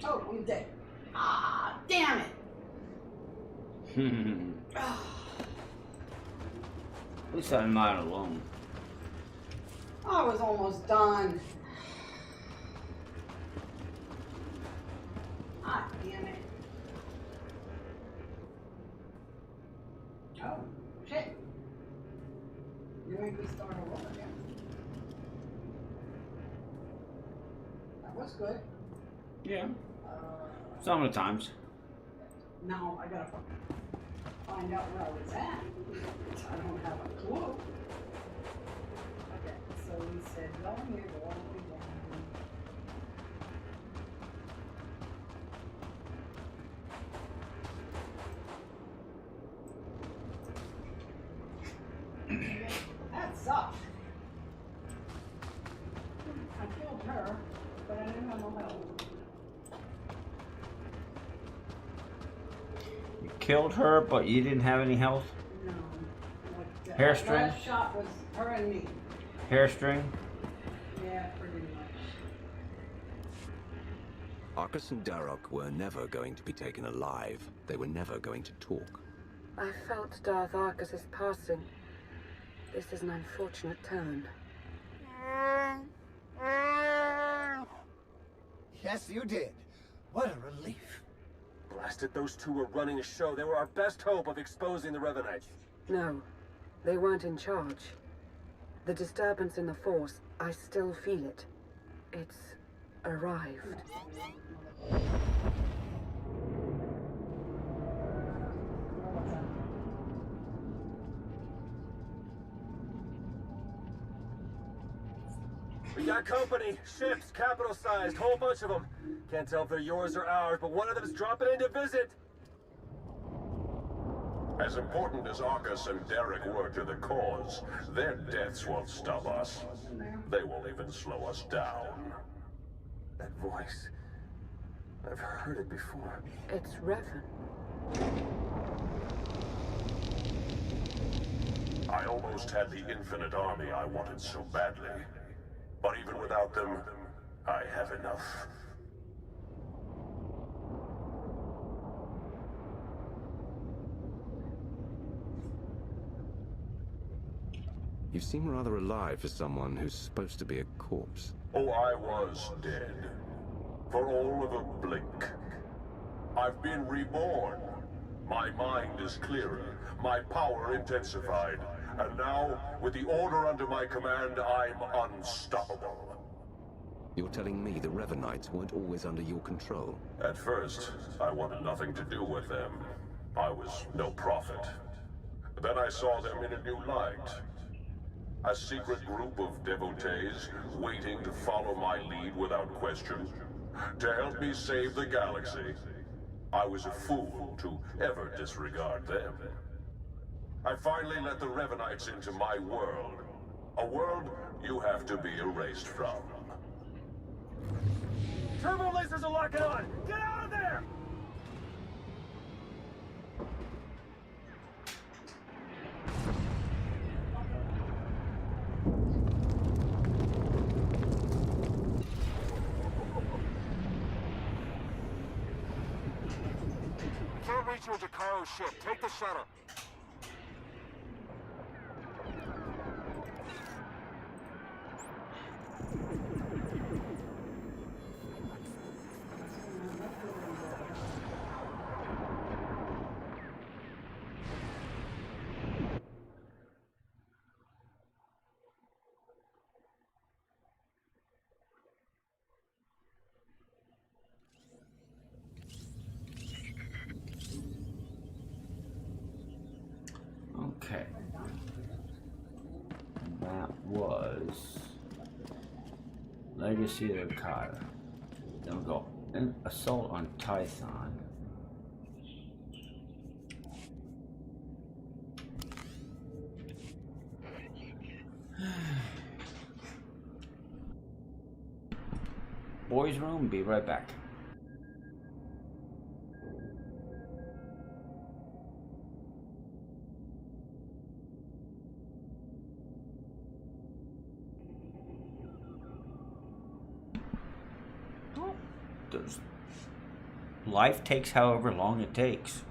Oh, I'm dead. Ah, damn it. At least I'm not alone. I was almost done. Ah, damn it. Oh, shit. You make me start all over again. That was good. Yeah. Some of the times. Now I gotta find out where I was at. I don't have a clue. Okay, so he said, go here, go all the way down. That sucked. I killed her, but I didn't have no help. Killed her, but you didn't have any health? No. Like, Hairstring? last shot was her and me. Hairstring? Yeah, pretty much. Arcus and Darok were never going to be taken alive. They were never going to talk. I felt Darth Arcus's passing. This is an unfortunate turn. Yes, you did. What a relief. blasted, those two were running a show. They were our best hope of exposing the Revenites. No, they weren't in charge. The disturbance in the Force, I still feel it. It's arrived. We got company. Ships, capital-sized, whole bunch of them. Can't tell if they're yours or ours, but one of them's dropping in to visit. As important as Arcus and Derek were to the cause, their deaths won't stop us. They won't even slow us down. That voice. I've heard it before. It's Revan. I almost had the infinite army I wanted so badly. But even without them, I have enough. You seem rather alive for someone who's supposed to be a corpse. Oh, I was dead. For all of a blink. I've been reborn. My mind is clearer, my power intensified. And now, with the order under my command, I'm unstoppable. You're telling me the Revenites weren't always under your control? At first, I wanted nothing to do with them. I was no prophet. Then I saw them in a new light. A secret group of devotees waiting to follow my lead without question. To help me save the galaxy. I was a fool to ever disregard them. I finally let the Revenites into my world. A world you have to be erased from. Turbo lasers are locking on! Get out of there! Can't reach your Jakaro ship. Take the shuttle. Okay. That was Legacy of the Kata. Then we go Assault on Tython. Boys' room, be right back. Life takes however long it takes.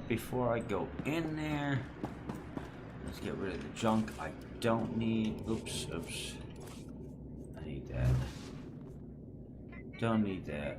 Before I go in there, let's get rid of the junk I don't need. Oops. I need that. Don't need that.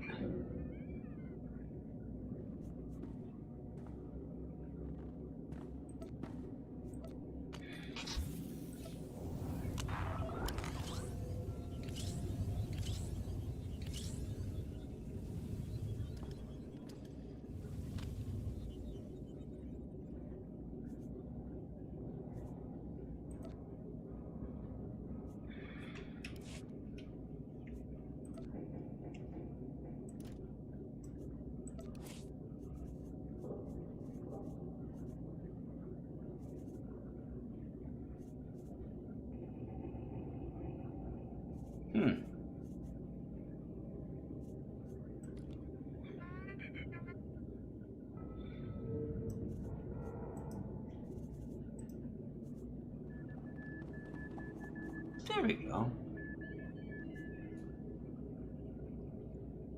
There we go.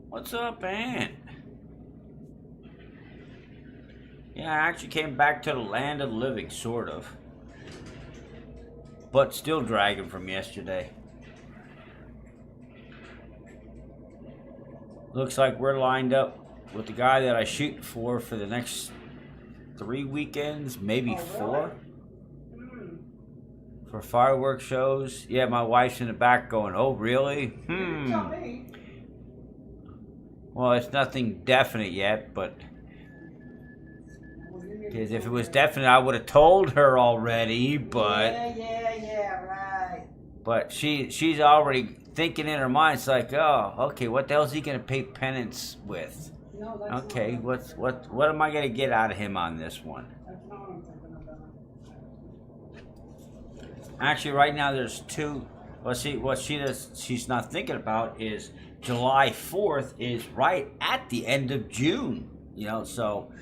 What's up, Aunt? Yeah, I actually came back to the land of the living, sort of. But still dragging from yesterday. Looks like we're lined up with the guy that I shoot for the next 3 weekends, maybe 4. For fireworks shows. Yeah, my wife's in the back going, oh, really? Well, it's nothing definite yet, but... Because if it was definite, I would have told her already, but... Yeah, right. But she's already thinking in her mind, it's like, oh, okay, what the hell is he going to pay penance with? No, that's okay, not what am I going to get out of him on this one? That's not what I'm thinking about. Actually, right now there's 2. Well, see, what she's not thinking about is July 4th is right at the end of June. You know, so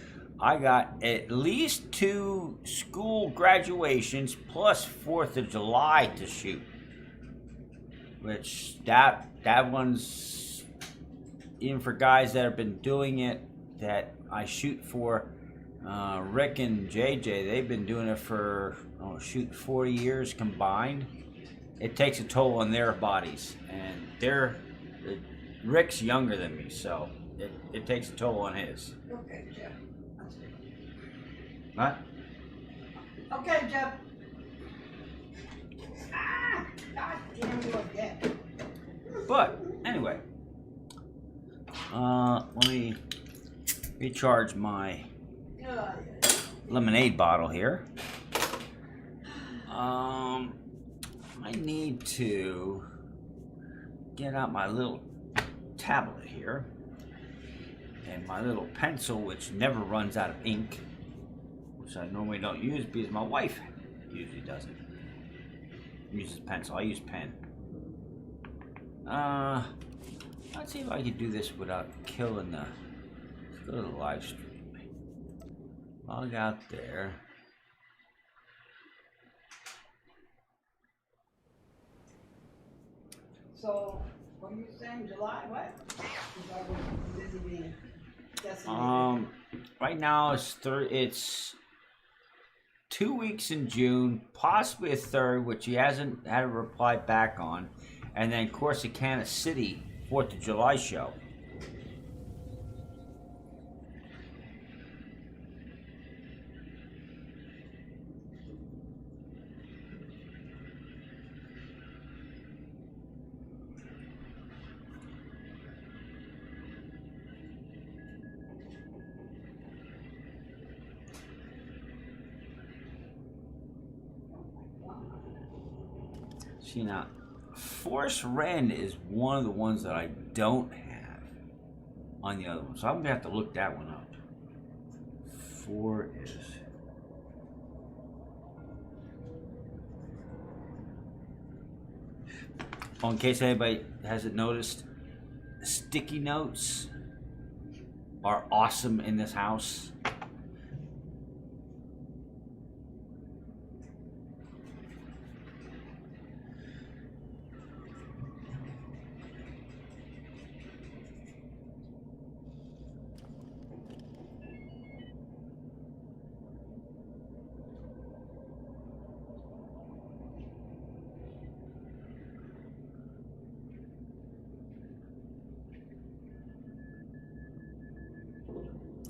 I got at least 2 school graduations plus 4th of July to shoot. Which that one's, even for guys that have been doing it that I shoot for, Rick and JJ, they've been doing it for 40 years combined. It takes a toll on their bodies, and Rick's younger than me, so it takes a toll on his. Okay, Jeff. What? Okay, Jeff. God damn you again. But anyway, let me recharge my lemonade bottle here. I need to get out my little tablet here and my little pencil, which never runs out of ink, which I normally don't use because my wife usually doesn't. Uses pencil. I use pen. Let's see if I can do this without killing the... Let's go to the live stream. Log out there. So, what are you saying, July, what? Because I was busy being decimated. Right now it's 2 weeks in June, possibly a 3rd, which he hasn't had a reply back on, and then Corsicana City 4th of July show. See now, Force Ren is one of the ones that I don't have on the other one, so I'm gonna have to look that one up. 4 is. Oh, in case anybody hasn't noticed, sticky notes are awesome in this house.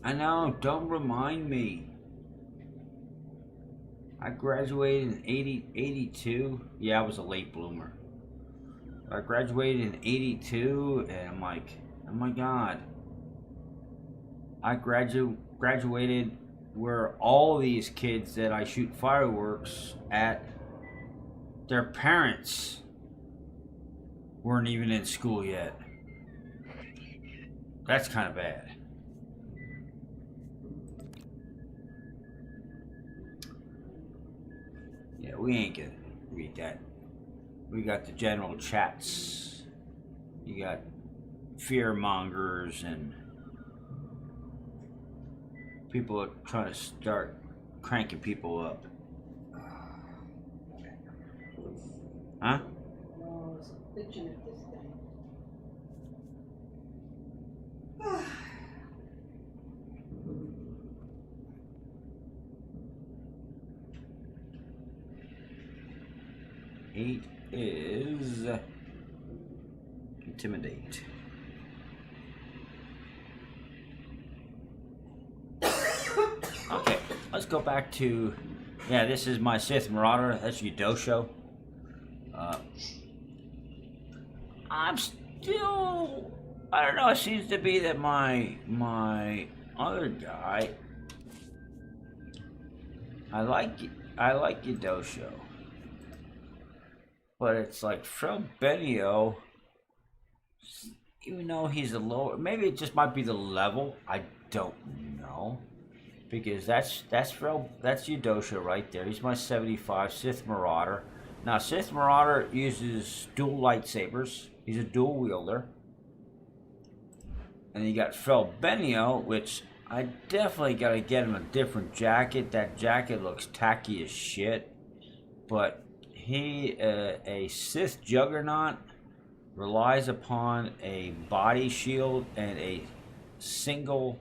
I know, don't remind me. I graduated in 82. Yeah, I was a late bloomer. I graduated in 82 and I'm like, oh my God. I graduated where all these kids that I shoot fireworks at, their parents weren't even in school yet. That's kind of bad. Yeah, we ain't gonna read that. We got the general chats. You got fear mongers and people are trying to start cranking people up. Huh? No, I was bitching at this thing. Eight is intimidate. Okay, let's go back to, yeah, this is my Sith Marauder. That's Yudosho. I'm still, I don't know, it seems to be that my other guy, I like Yudosho. But it's like from Benio, even though he's a lower, maybe it just might be the level. I don't know, because that's Yudosha right there. He's my 75 Sith Marauder. Now Sith Marauder uses dual lightsabers. He's a dual wielder. And you got Benio, which I definitely gotta get him a different jacket. That jacket looks tacky as shit, but he, a Sith Juggernaut, relies upon a body shield and a single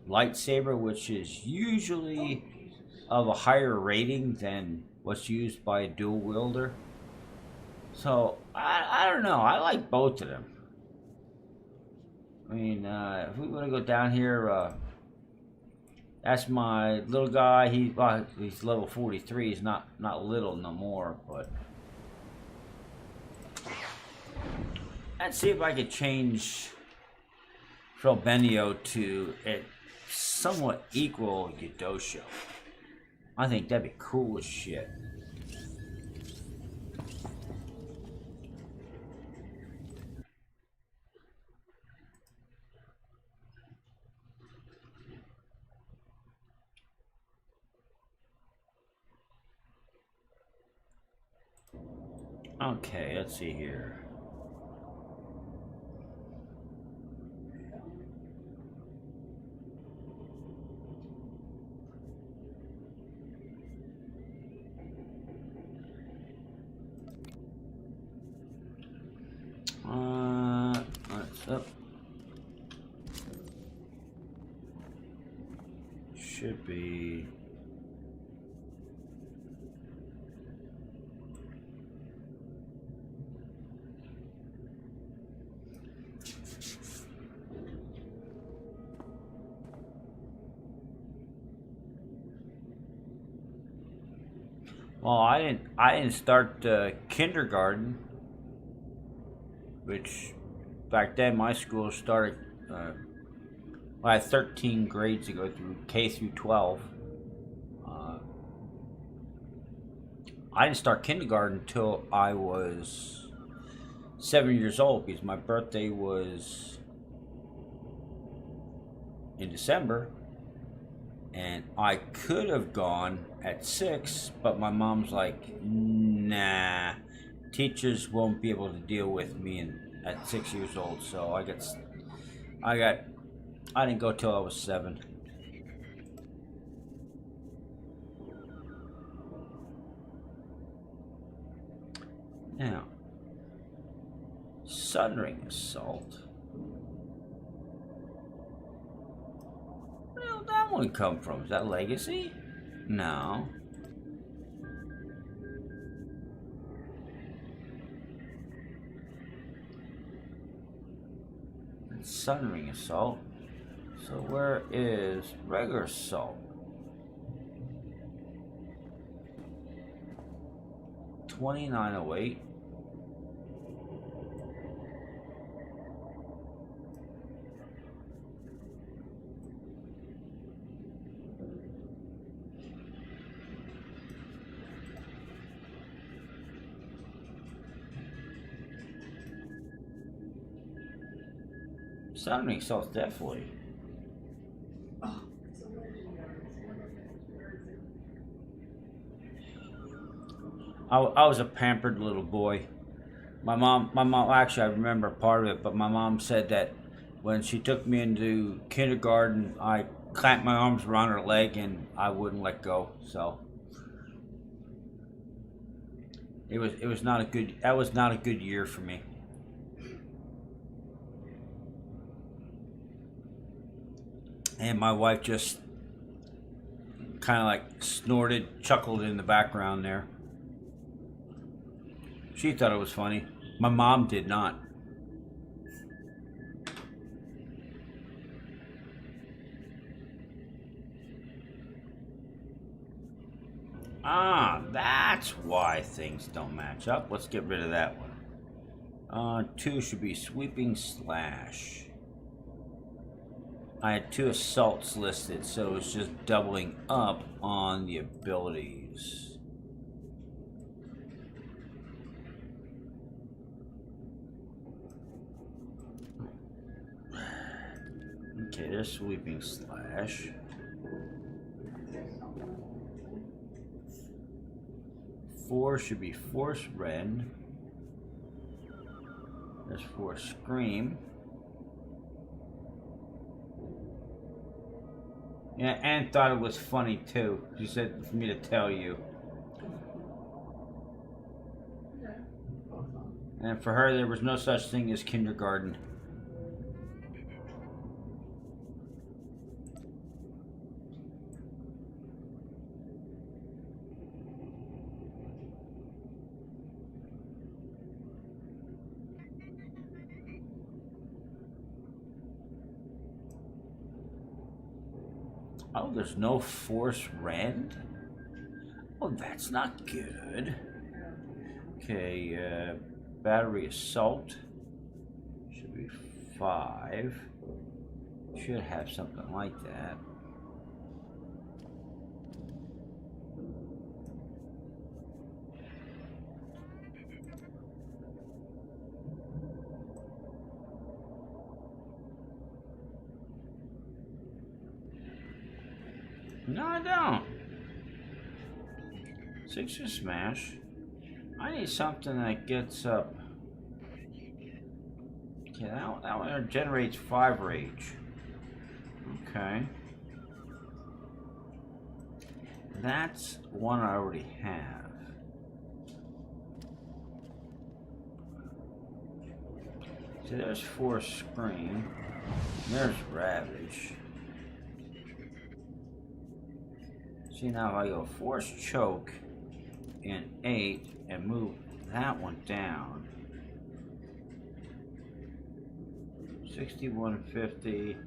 lightsaber, which is usually of a higher rating than what's used by a dual wielder. So, I don't know. I like both of them. I mean, if we want to go down here, that's my little guy. He's level 43. He's not little no more, but let's see if I could change Benio to a somewhat equal Yudosho. I think that'd be cool as shit. Okay, let's see here. What's up? Should be. Well, I didn't start kindergarten, which back then my school started. I had 13 grades to go through, K through 12. I didn't start kindergarten until I was 7 years old because my birthday was in December, and I could have gone at 6, but my mom's like, nah, teachers won't be able to deal with me at 6 years old, so I didn't go till I was 7. Now, Sunring Assault. Where did that one come from? Is that Legacy? No. It's Sunring Assault. So where is regular Assault? 2908. Sunring Assault's definitely. Oh, it's a legendary. Where is it? I was a pampered little boy. My mom, actually I remember part of it, but my mom said that when she took me into kindergarten, I clamped my arms around her leg and I wouldn't let go. So it was not a good, that was not a good year for me. And my wife just kind of like snorted, chuckled in the background there. She thought it was funny. My mom did not. Ah, that's why things don't match up. Let's get rid of that one. 2 should be Sweeping Slash. I had 2 assaults listed, so it's just doubling up on the abilities. Okay, there's Sweeping Slash. Four should be Force Rend. There's Force Scream. Yeah, Anne thought it was funny too. She said for me to tell you. And for her, there was no such thing as kindergarten. Oh, there's no Force Rend? Oh, that's not good. Okay, Battery Assault should be 5. Should have something like that. No, I don't. 6 is Smash. I need something that gets up. Okay, that one generates 5 Rage. Okay. That's one I already have. So there's Force Scream. There's Ravage. See, now if I go Force Choke in 8 and move that one down. 6150.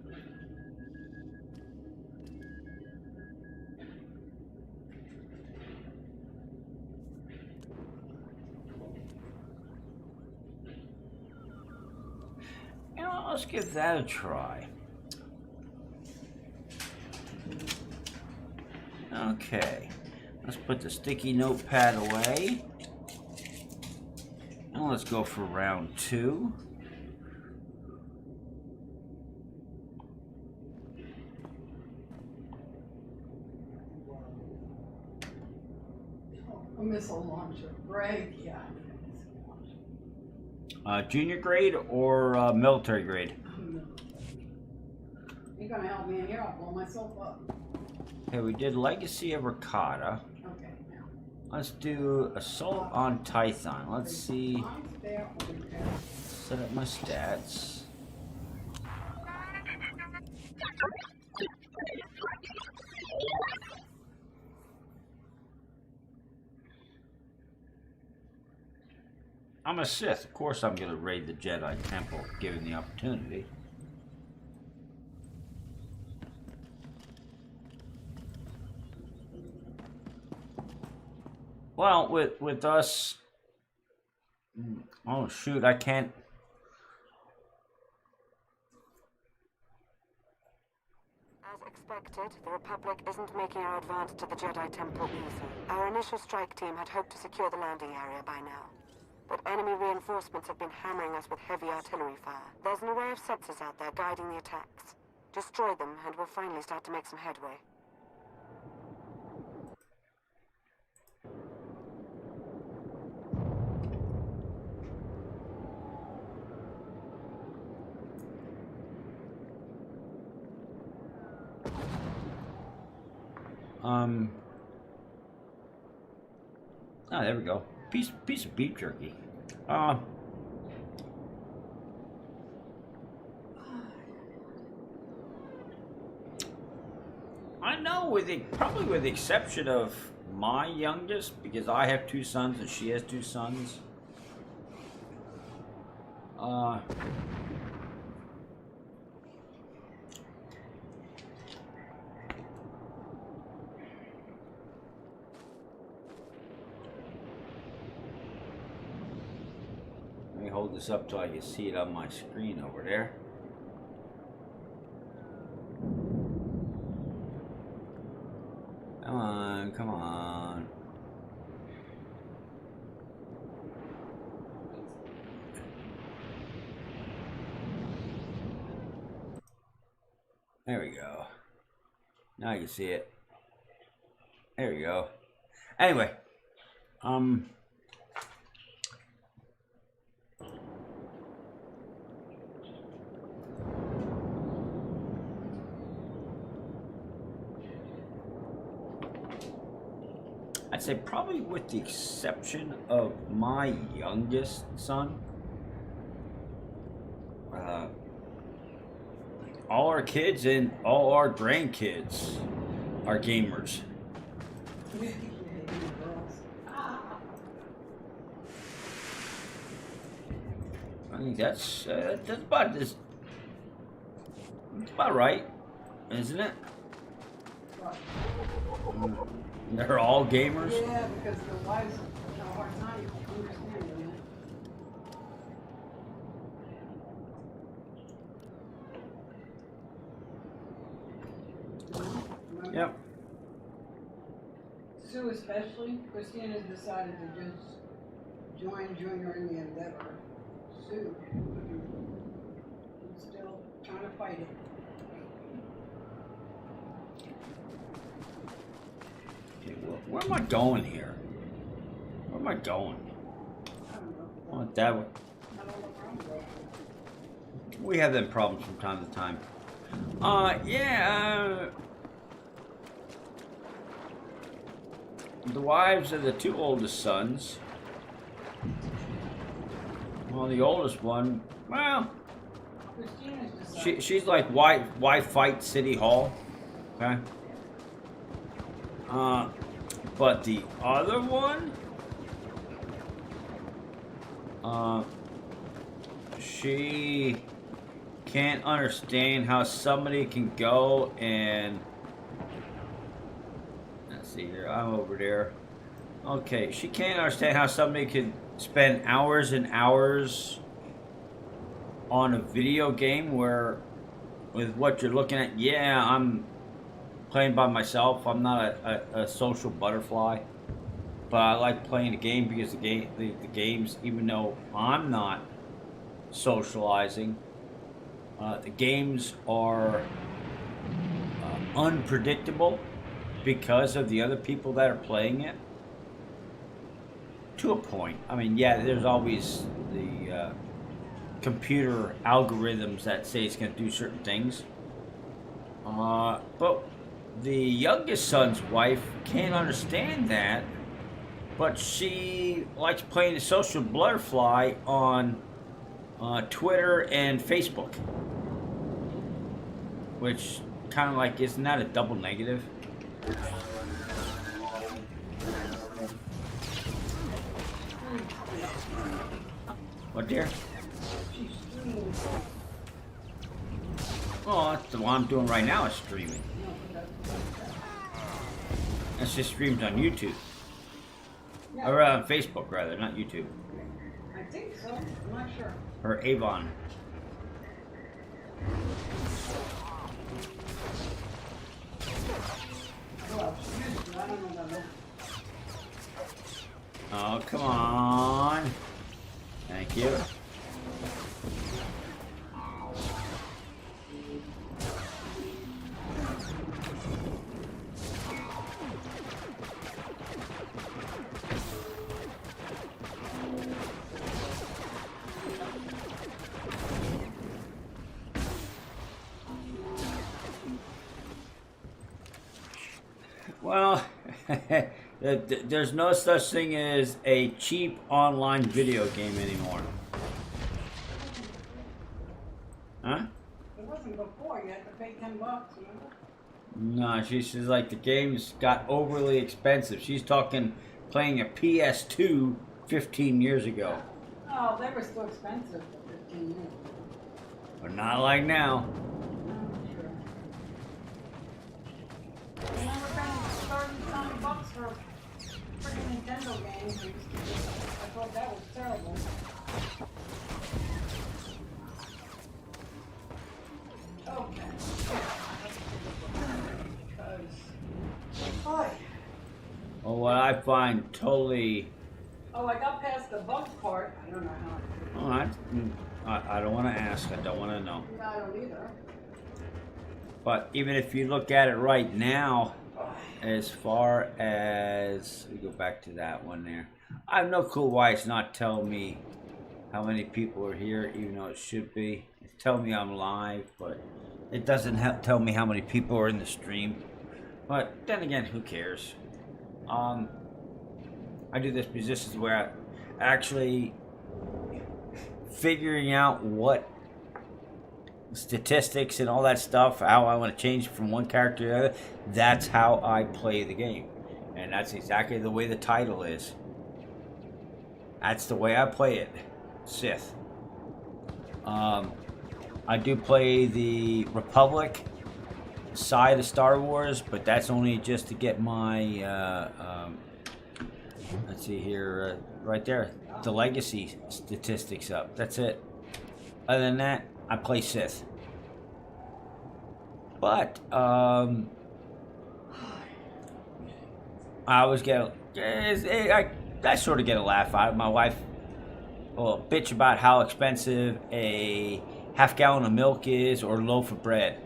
You know, let's give that a try. Okay, Let's put the sticky notepad away. And let's go for round 2. A missile launcher. Right, yeah. Junior grade or military grade? You're gonna help me in here, I'll blow myself up. Okay, we did Legacy of Ricotta. Okay, now. Let's do Assault on Tython. Let's see. Set up my stats. I'm a Sith. Of course I'm going to raid the Jedi Temple, given the opportunity. Well, with us... Oh, shoot, I can't... As expected, the Republic isn't making our advance to the Jedi Temple easy. Our initial strike team had hoped to secure the landing area by now. But enemy reinforcements have been hammering us with heavy artillery fire. There's an array of sensors out there guiding the attacks. Destroy them, and we'll finally start to make some headway. Oh, there we go. Piece of beef jerky. I know, probably with the exception of my youngest, because I have 2 sons and she has 2 sons. Let me hold this up till I can see it on my screen over there. Come on, come on. There we go. Now you can see it. There we go. Anyway, I'd say probably with the exception of my youngest son, all our kids and all our grandkids are gamers. I think that's about this. It's about right, isn't it? They're all gamers? Yeah, because the wives have a hard time understanding it. Yep. Sue especially, Christina's decided to just join Junior in the endeavor. Sue is still trying to fight it. Okay, where am I going here? Where am I going? I don't know. I want that one. I don't know what problem. We have them problems from time to time. The wives of the 2 oldest sons. Well, the oldest one, well, Christina's decided. she's like, why fight City Hall? Okay. But the other one, she can't understand how somebody can go and, let's see here, I'm over there. Okay, she can't understand how somebody could spend hours and hours on a video game where, with what you're looking at, yeah, playing by myself. I'm not a social butterfly, but I like playing the game because the games, even though I'm not socializing, the games are unpredictable because of the other people that are playing it. To a point. I mean, yeah, there's always the computer algorithms that say it's going to do certain things. But the youngest son's wife can't understand that, but she likes playing the social butterfly on Twitter and Facebook, which kind of like, isn't that a double negative? What, dear? Oh, that's the one I'm doing right now is streaming. That's just streams on YouTube. Or on Facebook, rather, not YouTube. I think so. I'm not sure. Or Avon. Well, excuse me, I don't know that. Oh, come on. Thank you. Well, there's no such thing as a cheap online video game anymore. Huh? It wasn't before. You had to pay $10, remember? No, she's like the games got overly expensive. She's talking playing a PS2 15 years ago. Oh, they were still expensive for 15 years. But not like now. Remember paying $30 for freaking Nintendo games? I thought that was terrible. Okay. Because... Well, what I find totally... Oh, I got past the bug part. I don't know how. All right. I don't want to ask. I don't want to know. I don't either. But even if you look at it right now, as far as... We go back to that one there. I have no clue why it's not telling me how many people are here, even though it should be. It's telling me I'm live, but it doesn't tell me how many people are in the stream. But then again, who cares? I do this because this is where I actually figuring out what statistics and all that stuff, how I want to change from one character to the other. That's how I play the game, and that's exactly the way the title is. That's the way I play it, Sith. I do play the Republic side of Star Wars, but that's only just to get my let's see here, right there, the legacy statistics up. That's it. Other than that, I play Sith. But I always get I sort of get a laugh out of my wife. Well, bitch about how expensive a half gallon of milk is or a loaf of bread.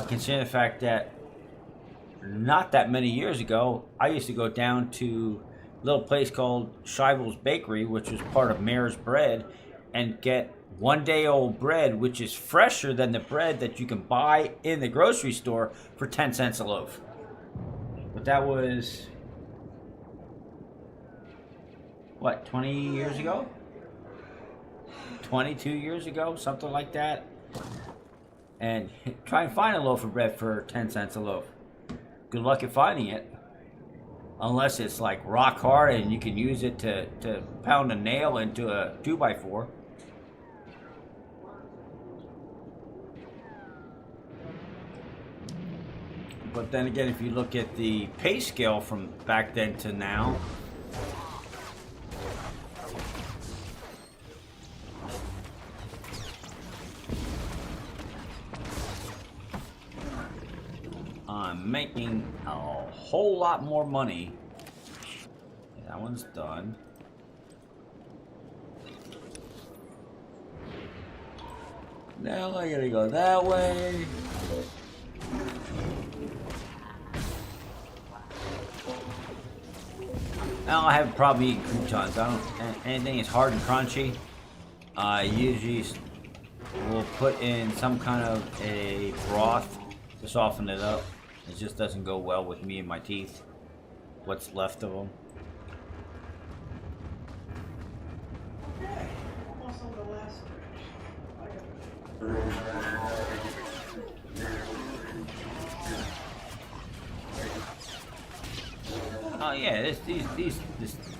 Considering the fact that not that many years ago, I used to go down to a little place called Scheivel's Bakery, which was part of Mayor's Bread, and get one-day-old bread, which is fresher than the bread that you can buy in the grocery store for 10 cents a loaf. But that was, what, 20 years ago? 22 years ago, something like that. And try and find a loaf of bread for 10 cents a loaf. Good luck at finding it. Unless it's like rock hard and you can use it to pound a nail into a 2x4. But then again, if you look at the pay scale from back then to now, I'm making a whole lot more money. That one's done. Now I gotta go that way. Now I have probably eat croutons. I don't anything that's hard and crunchy. I usually will put in some kind of a broth to soften it up. It just doesn't go well with me and my teeth. What's left of them. Okay, almost on the last Oh yeah, this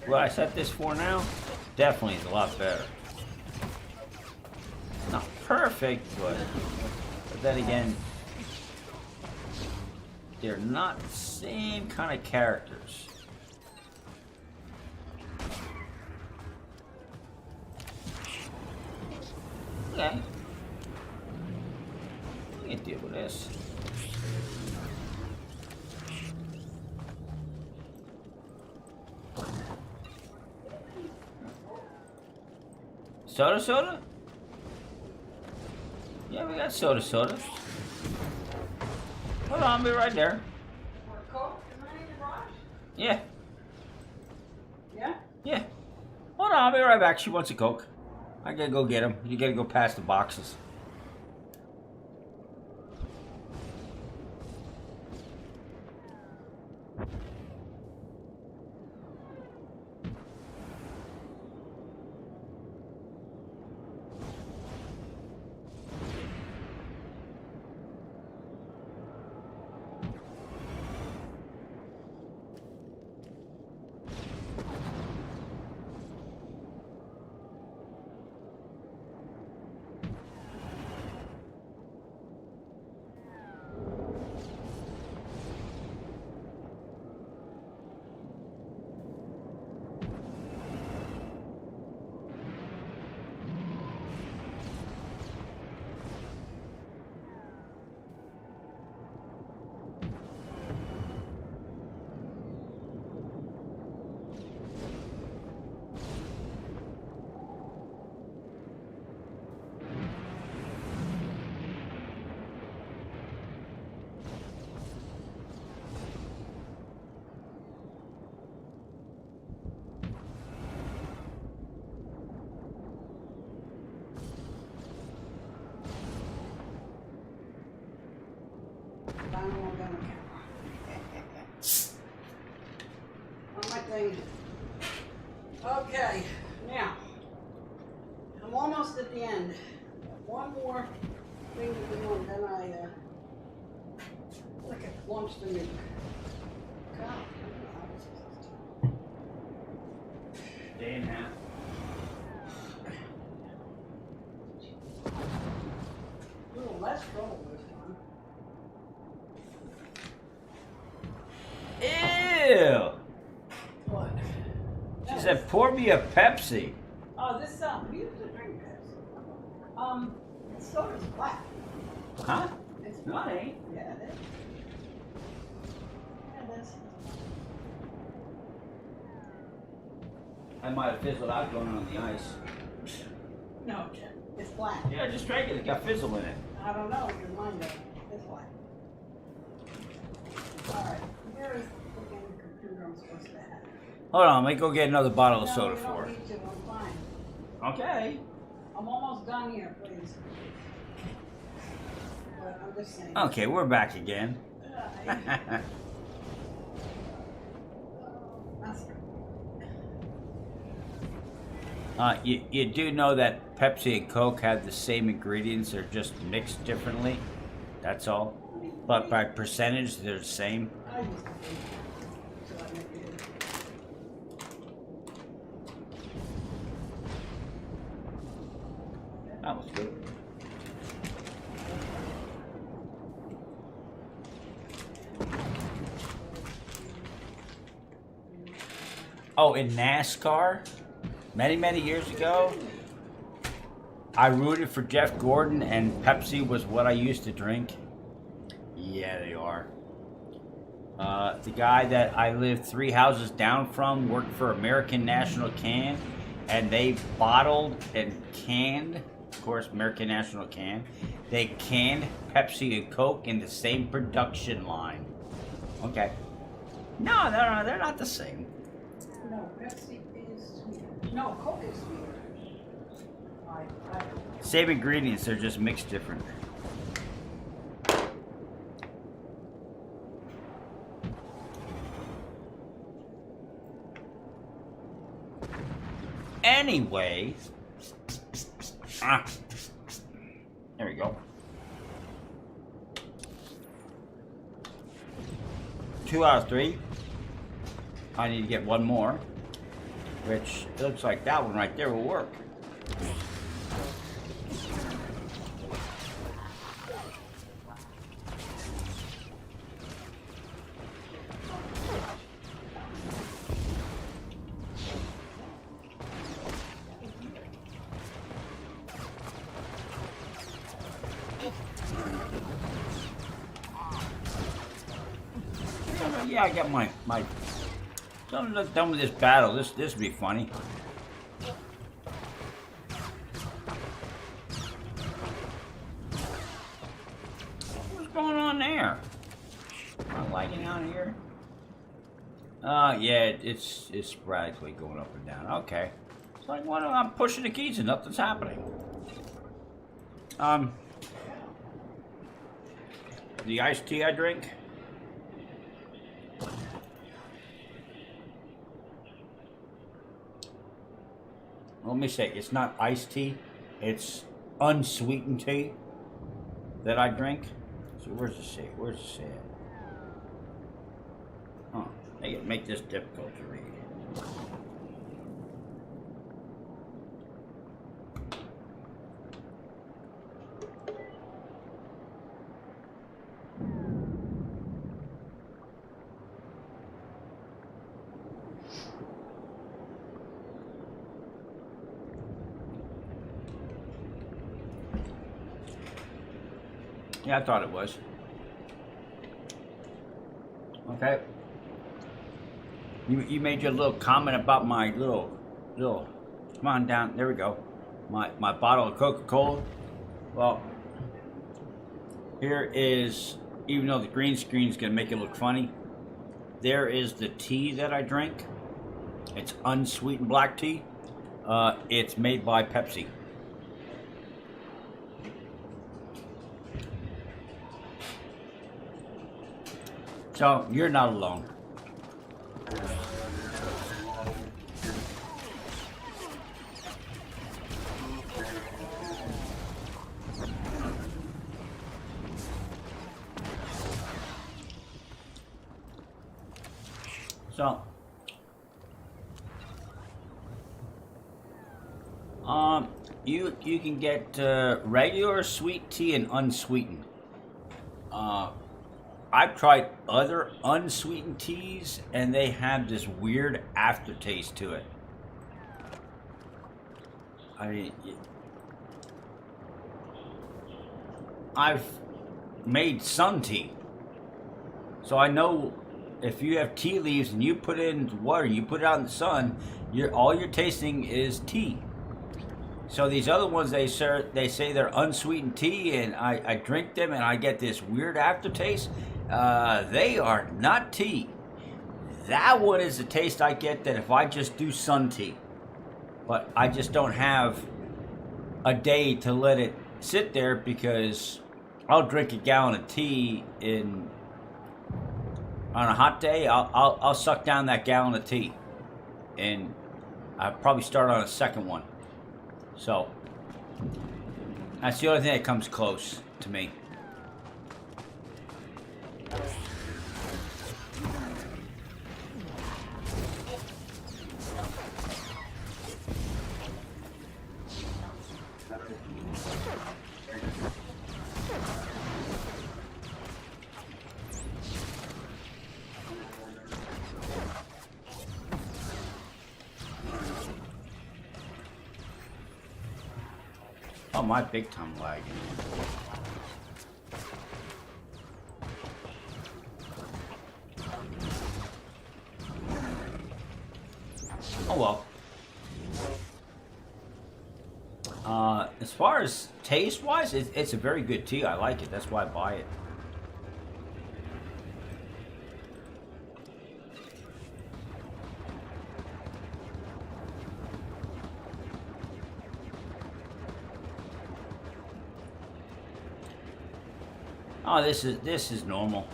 what I set this for now definitely is a lot better. Not perfect, but then again, they're not the same kind of characters. Okay. I can deal with this. Soda? Yeah, we got soda. Hold on, I'll be right there. More Coke? Is there any in the garage? Yeah. Yeah? Yeah. Hold on, I'll be right back. She wants a Coke. I gotta go get him. You gotta go past the boxes. On my thing. Okay, now I'm almost at the end. One more thing to do, and then I like a launch the nuke. Day and a half. A little less trouble this time. Ew! What? She said, pour me a Pepsi. Oh, this we used to drink Pepsi. Soda's black. Huh? It's No, it ain't. Yeah, it is. Yeah, that's. I might have fizzled out going on the ice. No, it's black. Yeah, just drank it. It got fizzle in it. I don't know. Your mind doesn't. It's black. All right. Where is the fucking computer I'm supposed to have? Hold on, let me go get another bottle of No, soda you for don't her. need to. I'm fine. Okay. I'm almost done here, please. But I'm just saying. Okay, we're back again. You do know that Pepsi and Coke have the same ingredients, they're just mixed differently. That's all. But by percentage, they're the same. I used to think so I make it. That was good. Oh, in NASCAR, many years ago, I rooted for Jeff Gordon, and Pepsi was what I used to drink. Yeah, they are. The guy that I lived 3 houses down from worked for American National Can, and they bottled and canned, of course, American National Can. They canned Pepsi and Coke in the same production line. Okay. No, they're not the same. No, Pepsi is sweeter. No, Coke is sweeter. Same ingredients, they're just mixed different. Anyway, there we go. 2 out of 3. I need to get 1 more, which looks like that one right there will work. Yeah, I got my I'm done with this battle. This will be funny. What's going on there? Am I lagging out here? Yeah, it's sporadically going up and down. Okay. It's like when I'm pushing the keys and nothing's happening. The iced tea I drink. Let me say, it's not iced tea, it's unsweetened tea that I drink. So where's the say? Where's the say? Huh, they make this difficult to read. Yeah, I thought it was. Okay. You made your little comment about my little, come on down, there we go. My bottle of Coca-Cola. Well, here is, even though the green screen is going to make it look funny, there is the tea that I drink. It's unsweetened black tea. It's made by Pepsi. So, you're not alone. So, you can get regular sweet tea and unsweetened. I've tried other unsweetened teas, and they have this weird aftertaste to it. I mean, I've made sun tea, so I know if you have tea leaves and you put it in water, you put it out in the sun, all you're tasting is tea. So these other ones, they say they're unsweetened tea, and I drink them and I get this weird aftertaste. They are not tea. That one is the taste I get that if I just do sun tea. But I just don't have a day to let it sit there, because I'll drink a gallon of tea on a hot day. I'll suck down that gallon of tea, and I'll probably start on a second one. So that's the only thing that comes close to me. Oh, my big time lagging. Oh well. As far as taste-wise, it's a very good tea. I like it. That's why I buy it. Oh, this is normal.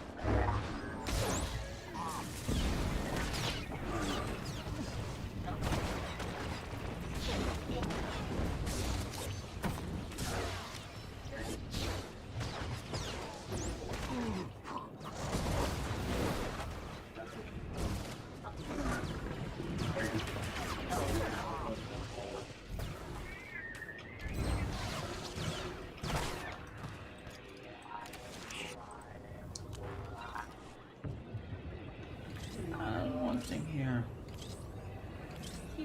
Thing here.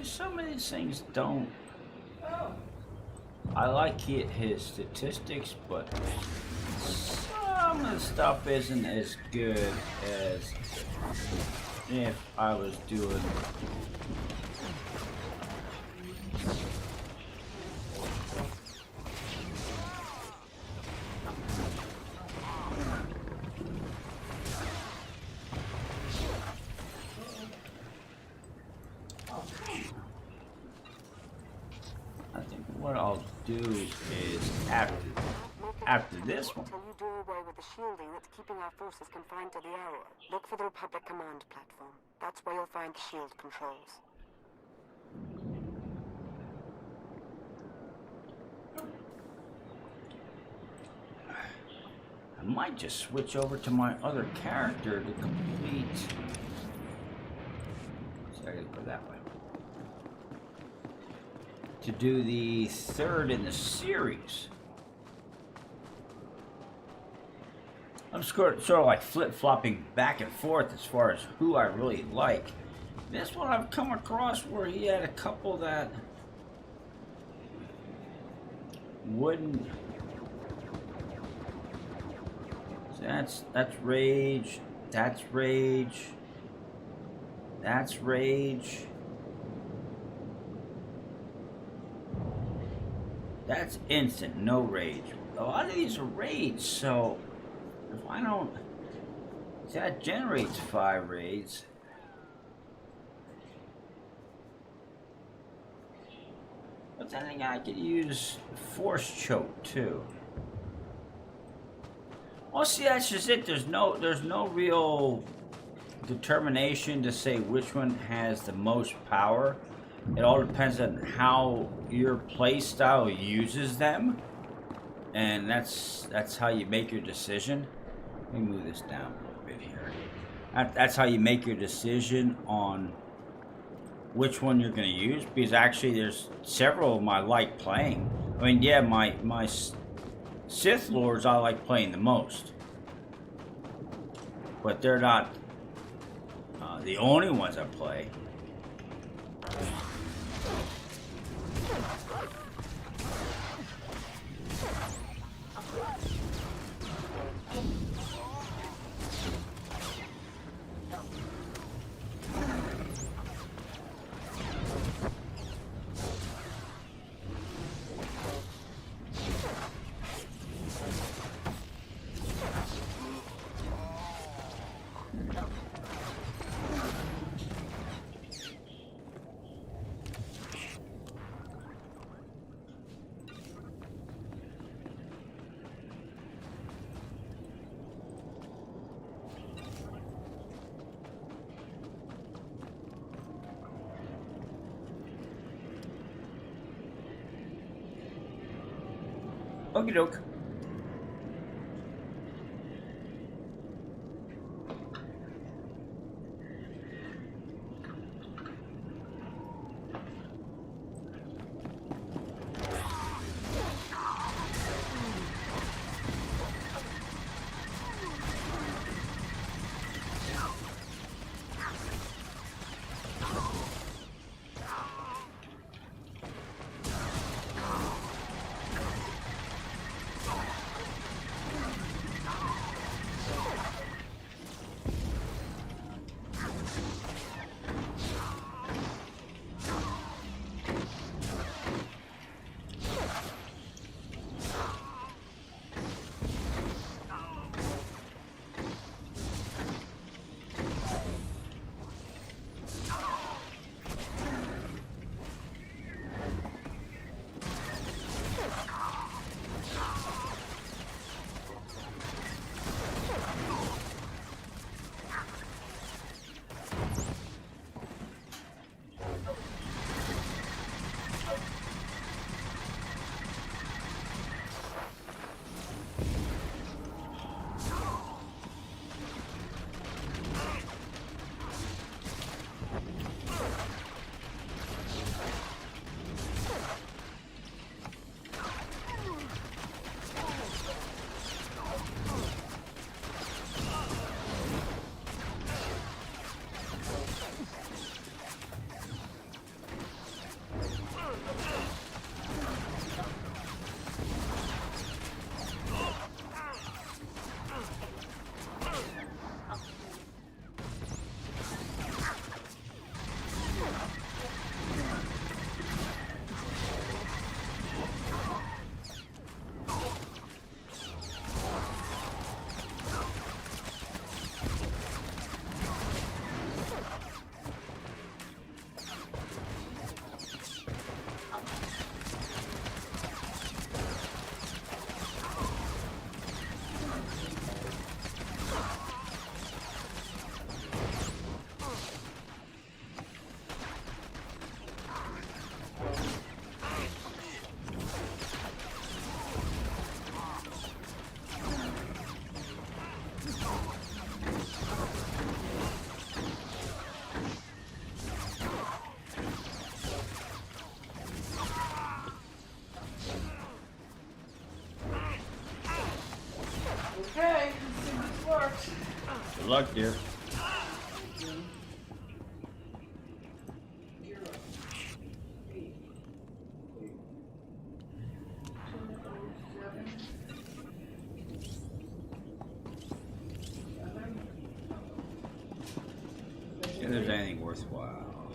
Some of these things don't. I like his statistics, but some of the stuff isn't as good as if I was doing. What I'll do is after this one. Until you do away with the shielding that's keeping our forces confined to the area. Look for the Republic command platform. That's where you'll find the shield controls. I might just switch over to my other character to complete. So I gotta go that way. To do the third in the series. I'm sort of like flip-flopping back and forth as far as who I really like. This one I've come across where he had a couple that wouldn't. So that's rage. That's rage. That's rage. That's instant, no rage. A lot of these are rage, so if I don't... See, that generates 5 raids. But then again, I could use Force Choke, too. Well, see, that's just it. There's no real determination to say which one has the most power. It all depends on how your play style uses them, and that's how you make your decision. Let me move this down a little bit here. That's how you make your decision on which one you're going to use, because actually there's several of them I like playing. I mean, yeah, my Sith Lords I like playing the most, but they're not the only ones I play. Okie doke. Good luck, dear. See if there's anything worthwhile.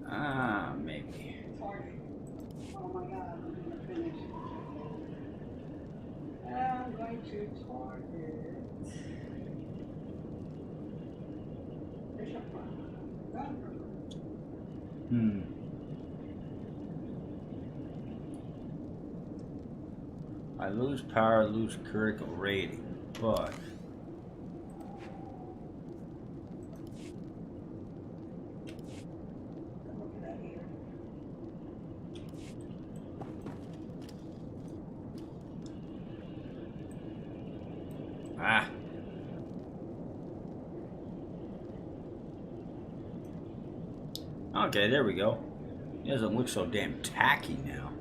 Ah, maybe. Oh my god, I'm gonna finish. I'm going to target. I lose power, lose critical rating, but ah. Okay, there we go. It doesn't look so damn tacky now.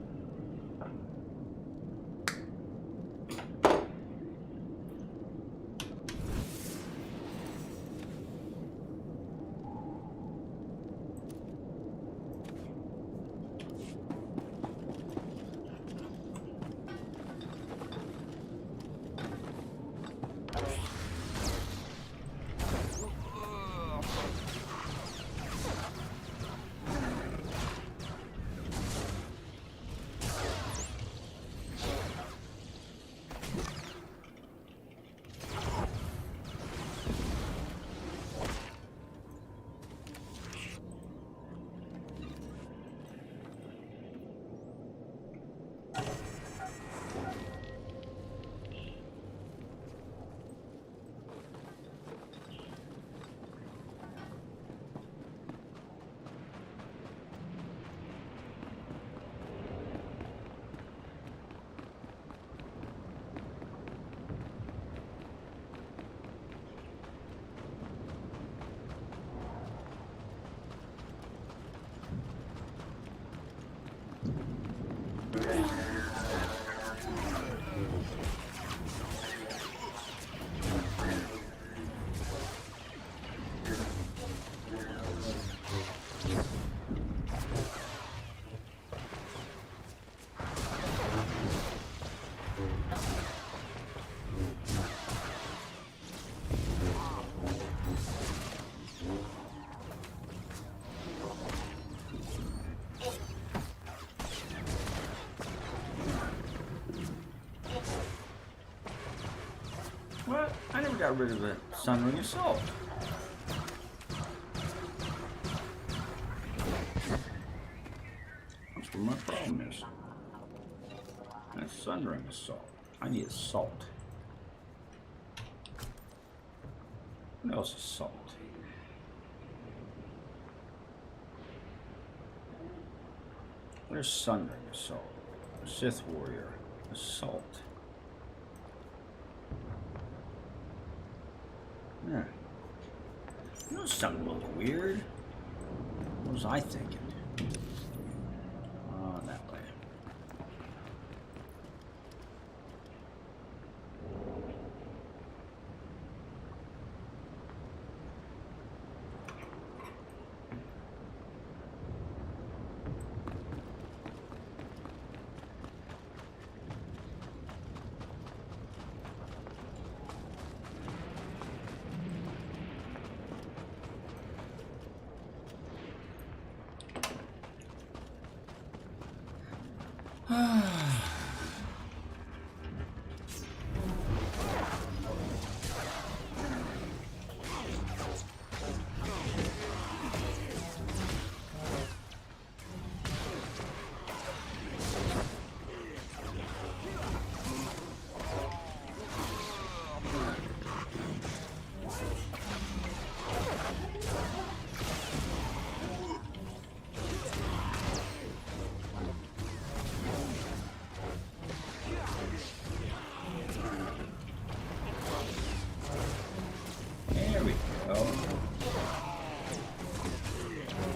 What? I never got rid of the Sunring Assault. That's what my problem is. That's Sunring Assault. I need Assault. What else is Assault? Where's Sunring Assault? Sith Warrior. Assault. Yeah. Those something look weird. What was I thinking? That way.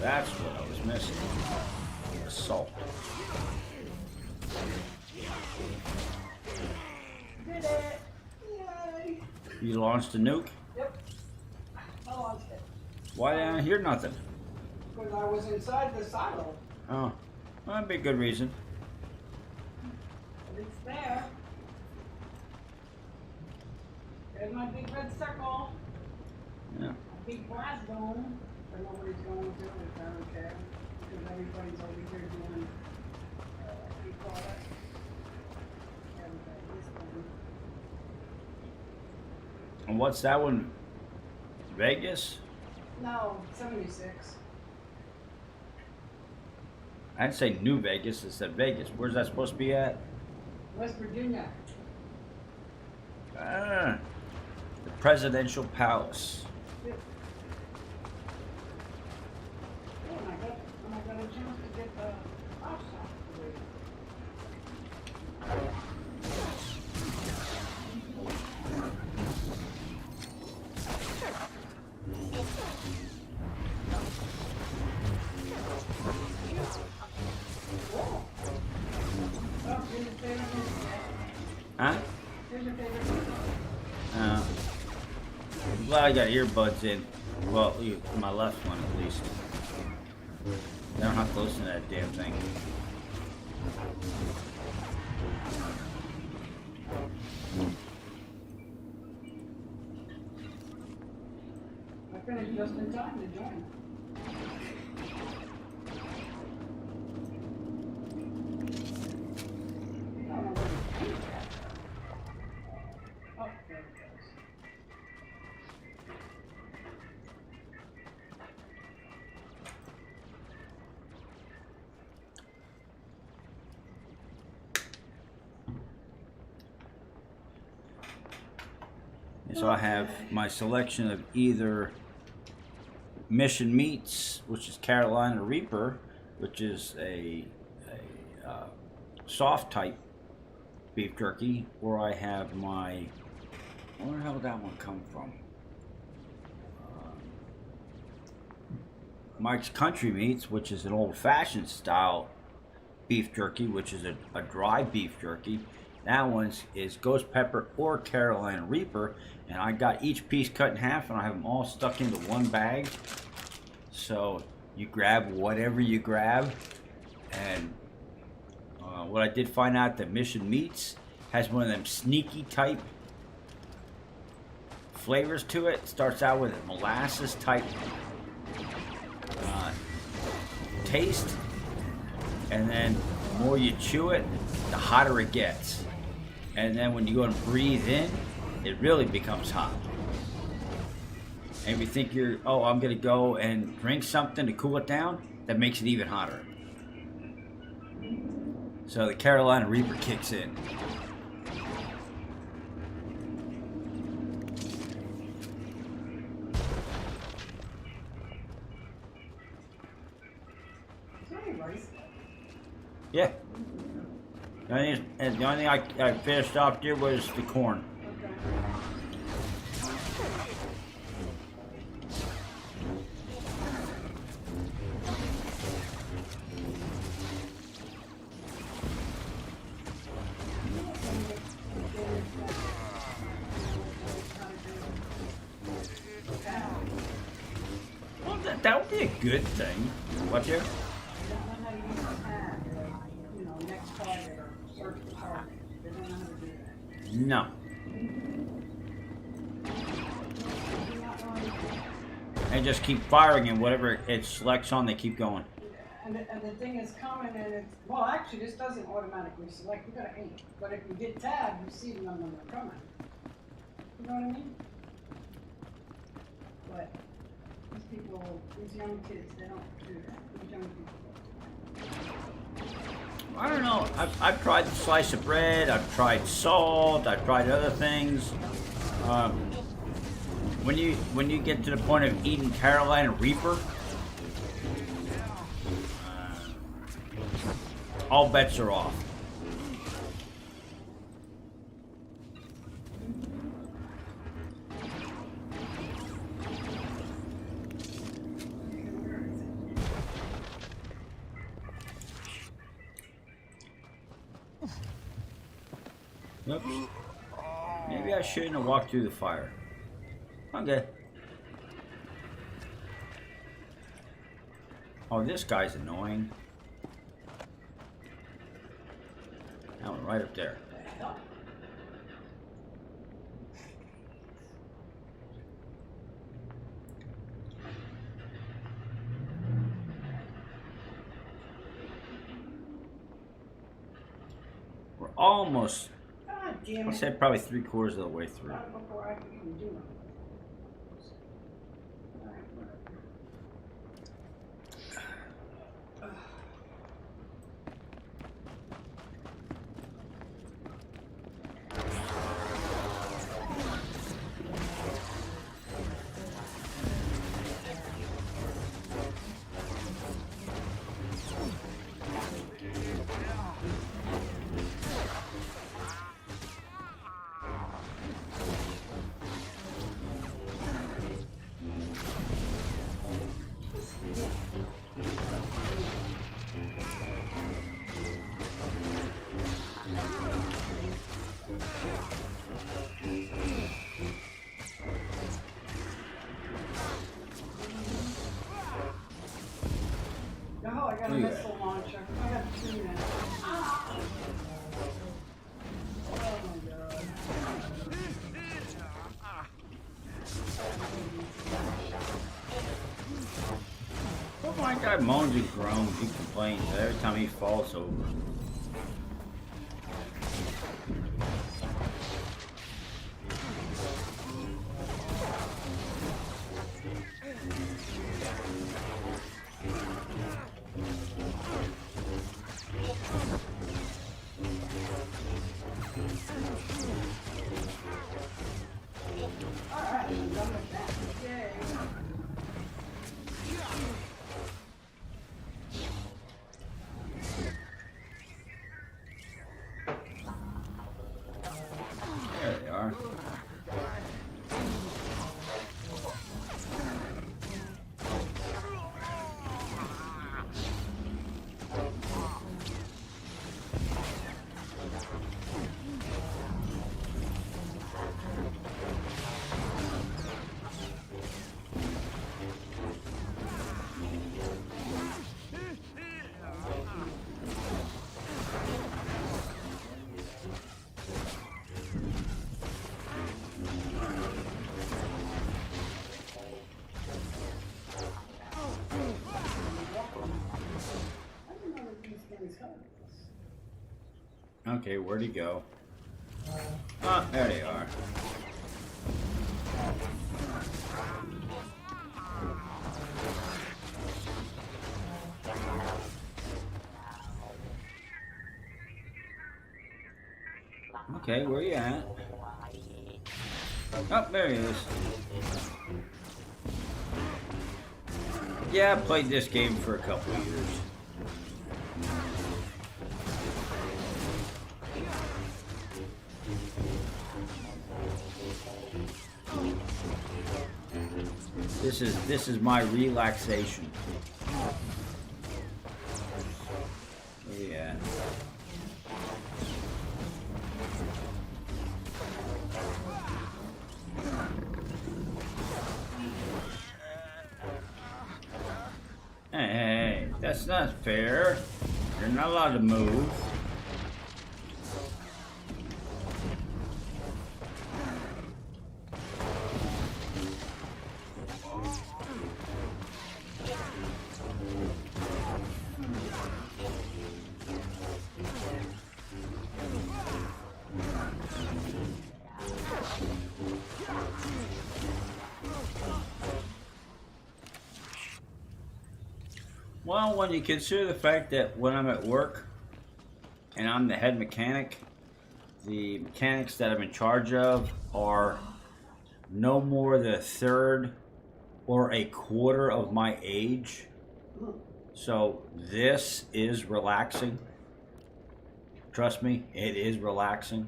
That's what I was missing. Assault. Did it! Yay! You launched a nuke? Yep. I launched it. Why didn't I hear nothing? Because I was inside the silo. Oh, well, that'd be a good reason. But it's there. There's my big red circle. Yeah. A big blast dome. But nobody's going to it. I don't care. Because everybody's over here doing, what do you call it? Everybody's doing. And what's that one? Vegas? No, 76. I didn't say New Vegas, it said Vegas. Where's that supposed to be at? West Virginia. Ah, the Presidential Palace. Yeah. Oh, and I got a chance to get the house out of the way. Huh? Here's your favorite. I'm glad I got earbuds in. Well, my left one at least. I don't have to listen to that damn thing. I finished just in time to join. Oh, there it goes. And so I have my selection of either Mission Meats, which is Carolina Reaper, which is a soft type beef jerky, or I have my, where the hell did that one come from? Mike's Country Meats, which is an old-fashioned style beef jerky, which is a dry beef jerky. That one is Ghost Pepper or Carolina Reaper, and I got each piece cut in half, and I have them all stuck into one bag. So you grab whatever you grab, and what I did find out that Mission Meats has one of them sneaky type flavors to it. It starts out with a molasses type taste, and then the more you chew it, the hotter it gets. And then when you go and breathe in, it really becomes hot. And if you think I'm gonna go and drink something to cool it down, that makes it even hotter. So the Carolina Reaper kicks in. Yeah. The only thing I finished off there was the corn. Well, that would be a good thing. What here? No. They just keep firing, and whatever it selects on, they keep going. And the thing is coming, and it's, well, actually, this doesn't automatically select. You gotta aim. But if you get tabbed, you see them when they're coming. You know what I mean? But these people, these young kids, they don't do that. These young people. I don't know. I've tried the slice of bread. I've tried salt. I've tried other things. When you get to the point of eating Carolina Reaper, all bets are off. Oops. Maybe I shouldn't have walked through the fire. Okay. Oh, this guy's annoying. That one right up there. We're almost, God damn I it. said probably 3/4 of the way through. Not before I could even do it. Alright, whatever. Oh, I got a missile launcher. I got 2 now. Ah! Oh my god. Oh my God, moans and groans, he complains every time he falls over. Alright, I'm done with that. Yay. There they are. I didn't know that these things had this. Okay, where'd he go? Ah, there they are. Okay, where you at? Oh, there he is. Yeah, I played this game for a couple of years. This is my relaxation. Yeah. Hey, that's not fair. You're not allowed to move. Well, when you consider the fact that when I'm at work and I'm the head mechanic, the mechanics that I'm in charge of are no more than a third or a quarter of my age. So this is relaxing. Trust me, it is relaxing.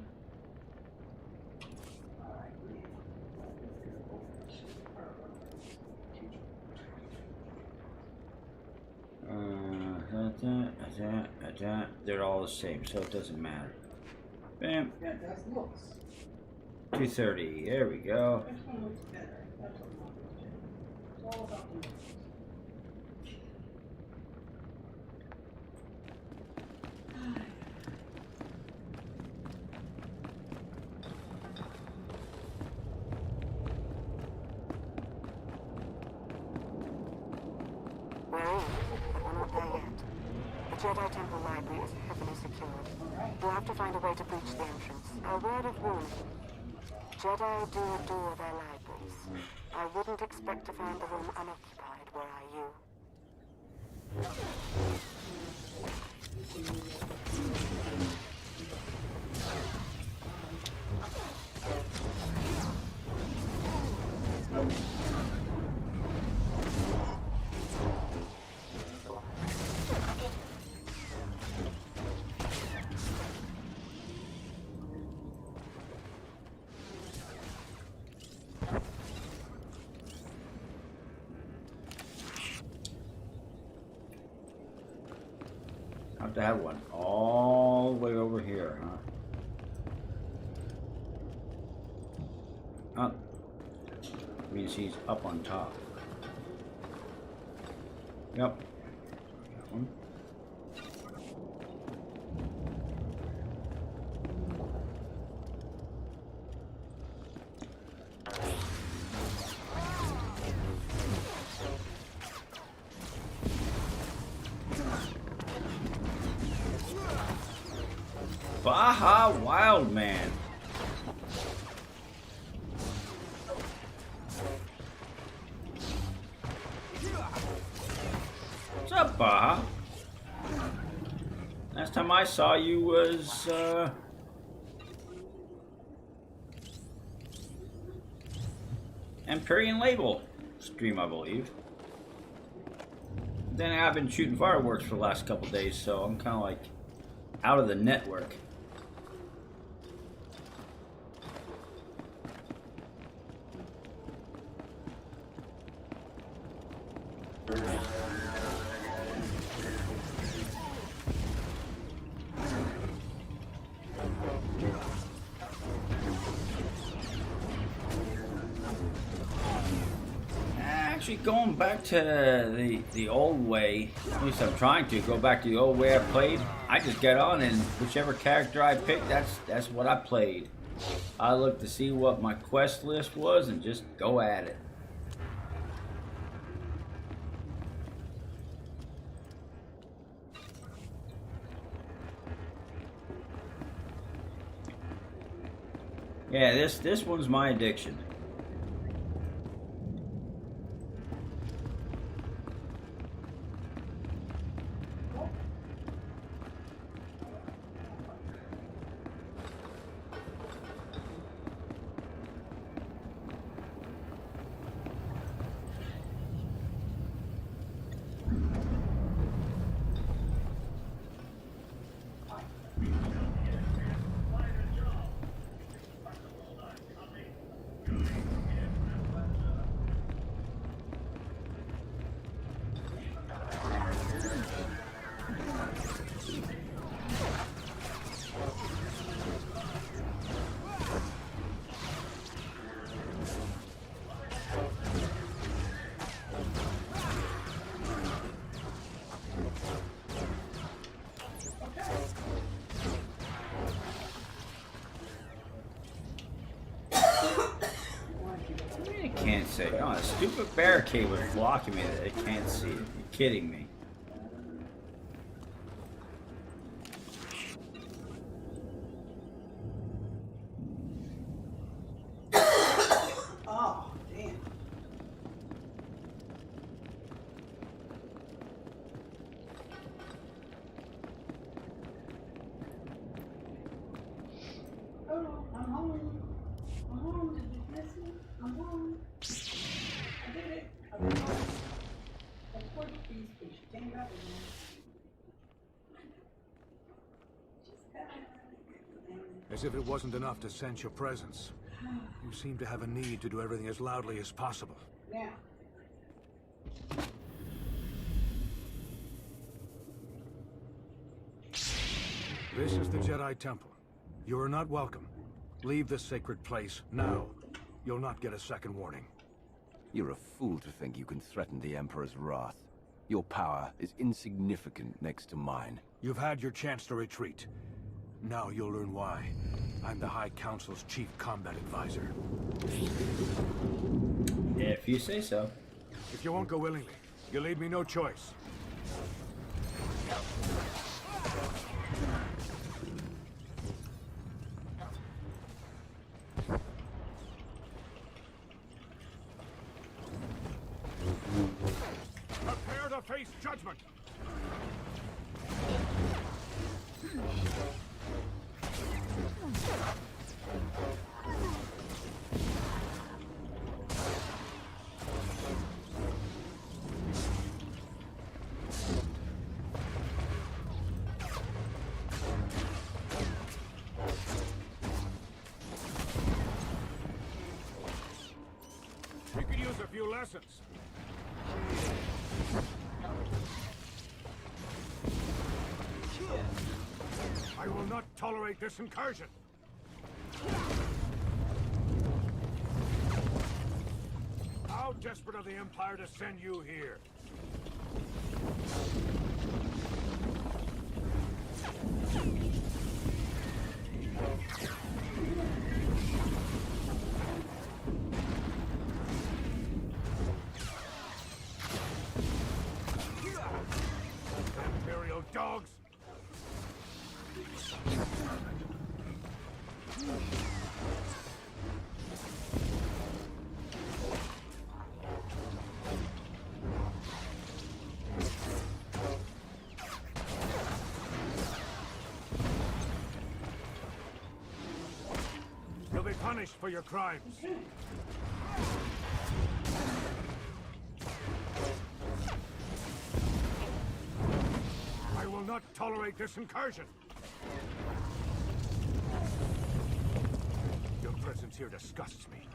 They're all the same, so it doesn't matter. Bam. Yeah, that looks. 230. There we go. Which one looks better? That's what I'm looking at. It's all about the looks. We're in, but we're not there yet. The Jedi Temple Library is heavily secured. We'll have to find a way to breach the entrance. A word of warning. Jedi do adore their libraries. I wouldn't expect to find the room unoccupied, were I you. Have to have one all the way over here, huh? Up. Means he's up on top. Yep. That one. Baja Wild Man. What's up, Baja? Last time I saw you was Empyrean Label stream, I believe. Then I've been shooting fireworks for the last couple days, so I'm kind of like out of the network. Actually, going back to the old way, at least I'm trying to go back to the old way I played. I just get on and whichever character I picked, that's what I played. I looked to see what my quest list was and just go at it. Yeah, this one's my addiction. Can't say. Oh, a stupid barricade was blocking me that I can't see it. You're kidding me. Oh, damn. Oh, I'm home. I'm home. Did you miss me? I'm home. I did it. I went home. Of course, please, but she came back again. As if it wasn't enough to sense your presence. You seem to have a need to do everything as loudly as possible. Now. This is the Jedi Temple. You are not welcome. Leave this sacred place now. You'll not get a second warning. You're a fool to think you can threaten the Emperor's wrath. Your power is insignificant next to mine. You've had your chance to retreat. Now you'll learn why. I'm the High Council's chief combat advisor. If you say so. If you won't go willingly, you leave me no choice. Prepare to face judgment! You could use a few lessons. I will not tolerate this incursion. How desperate of the Empire to send you here? Imperial dogs! You'll be punished for your crimes. I will not tolerate this incursion. Your presence here disgusts me.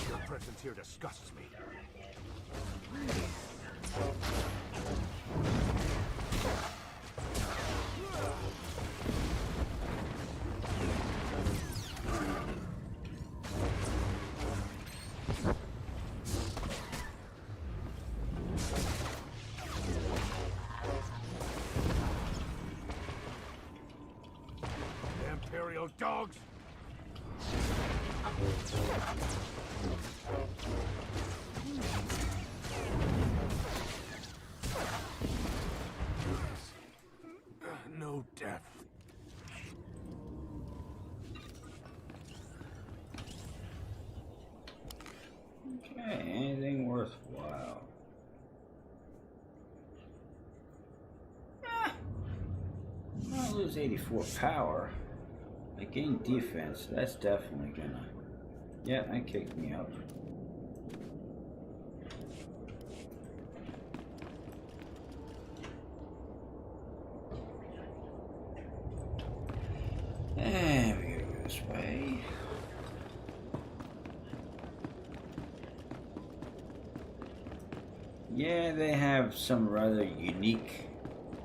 Your presence here disgusts me. Imperial dogs! No death. Okay, anything worthwhile. I'll lose 84 power. I gain defense. That's definitely gonna... Yeah, that kicked me up. And we gotta go this way. Yeah, they have some rather unique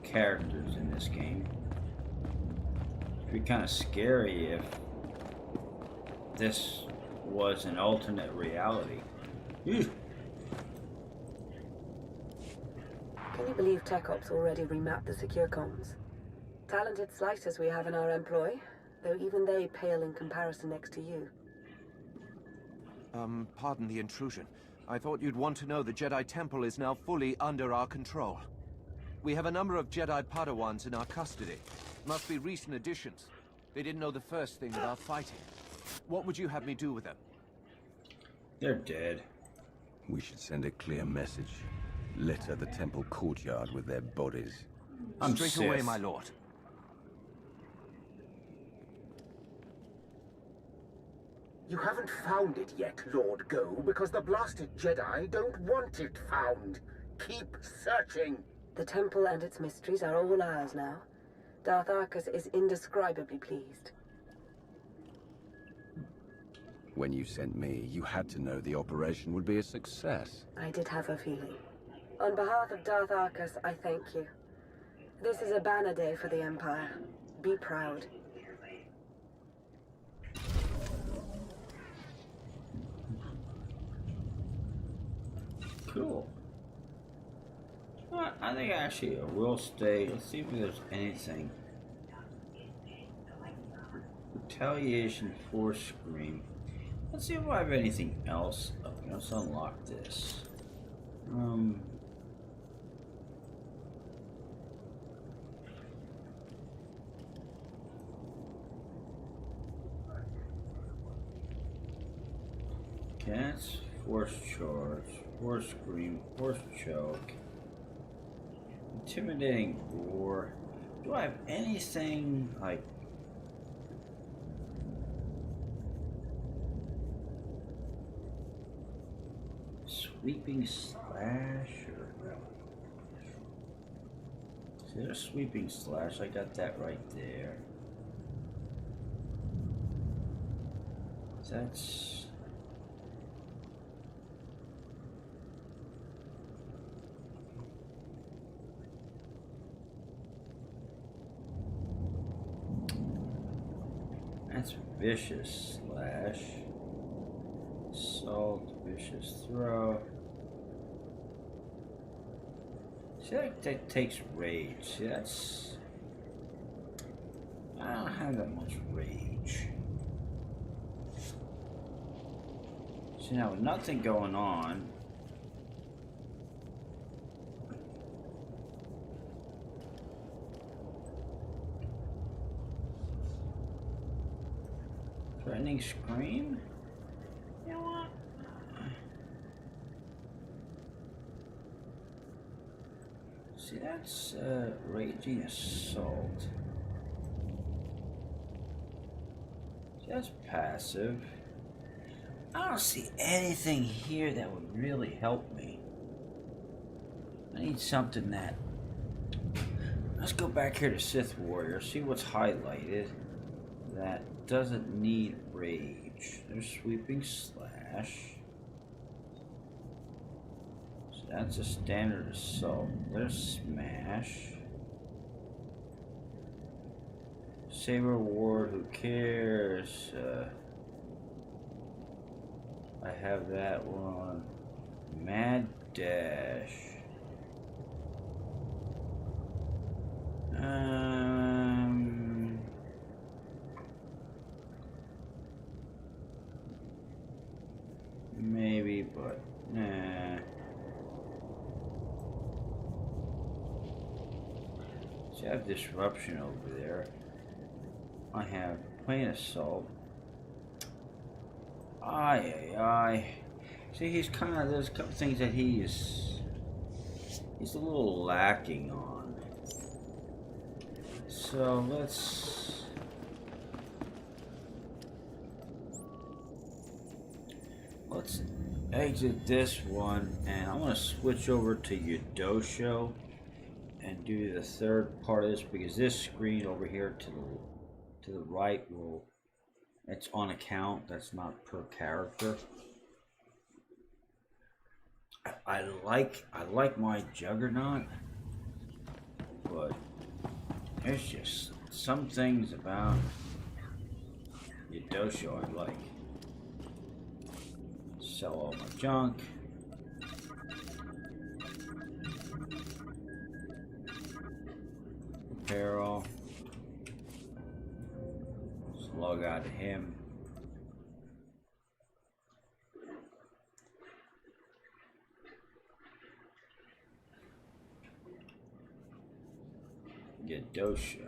characters in this game. It'd be kind of scary if this was an alternate reality. Ew. Can you believe Tech Ops already remapped the secure comms? Talented slicers we have in our employ, though even they pale in comparison next to you. Pardon the intrusion. I thought you'd want to know the Jedi Temple is now fully under our control. We have a number of Jedi Padawans in our custody. Must be recent additions. They didn't know the first thing about fighting. What would you have me do with them? They're dead. We should send a clear message. Litter the temple courtyard with their bodies. I'm Straight SITH. away, my lord. You haven't found it yet, Lord Go, because the blasted Jedi don't want it found. Keep searching. The temple and its mysteries are all ours now. Darth Arcus is indescribably pleased. When you sent me, you had to know the operation would be a success. I did have a feeling. On behalf of Darth Arcus, I thank you. This is a banner day for the Empire. Be proud. Cool. I think actually I will stay. Let's see if there's anything. Retaliation, force scream. Let's see if I have anything else. Okay, let's unlock this. Cats, force charge, force scream, force choke, intimidating roar. Do I have anything like sweeping slash or is there a sweeping slash? I got that right there. That's vicious slash, assault, vicious throw. See, that takes rage. See, that's... I don't have that much rage. See, now with nothing going on, threatening scream? You know what? See, that's raging assault. See, that's passive. I don't see anything here that would really help me. I need something that... Let's go back here to Sith Warrior, see what's highlighted that doesn't need rage. There's sweeping slash. So that's a standard assault. There's smash. Saber ward, who cares? I have that one. Mad dash. Maybe, but nah. See, I have disruption over there. I have plain assault. Aye. See, he's kind of, there's a couple things that he's a little lacking on. So let's exit this one, and I want to switch over to Yodosho and do the third part of this, because this screen over here to the right it's on account, that's not per character. I like my Juggernaut, but there's just some things about Yodosho I like. Sell all my junk. Apparel. Let's log out of him. Yodosho.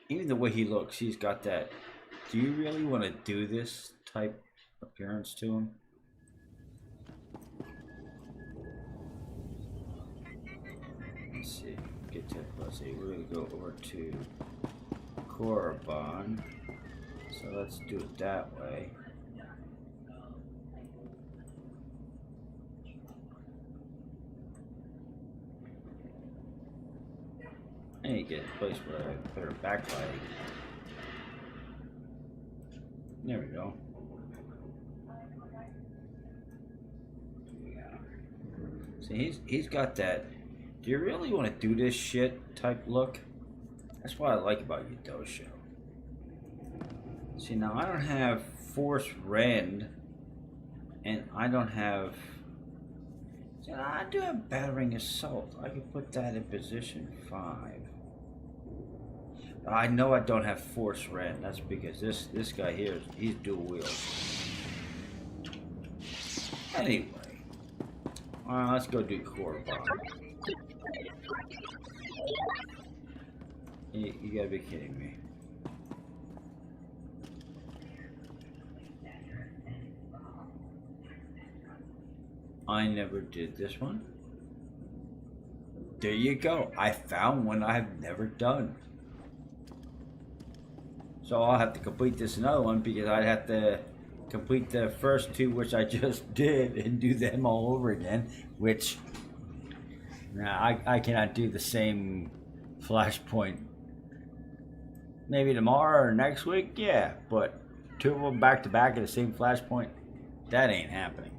Even the way he looks, he's got that, do you really want to do this type appearance to him? Let's see, get to +8. We're going to go over to Korriban. So let's do it that way. need to get a place where I put her backlight. There we go. Yeah. See, he's got that. Do you really want to do this shit type look? That's what I like about Yudosho. See, now I don't have Force Rend, and I don't have. See, I do have Battering Assault. I can put that in position 5. I know I don't have Force Rend. That's because this guy here, he's dual wield. Anyway, let's go do Core Bomb. You gotta be kidding me. I never did this one. There you go. I found one I've never done. So I'll have to complete this another one because I'd have to complete the first 2 which I just did and do them all over again, which I cannot do the same flashpoint. Maybe tomorrow or next week, yeah, but 2 of them back to back at the same flashpoint, that ain't happening.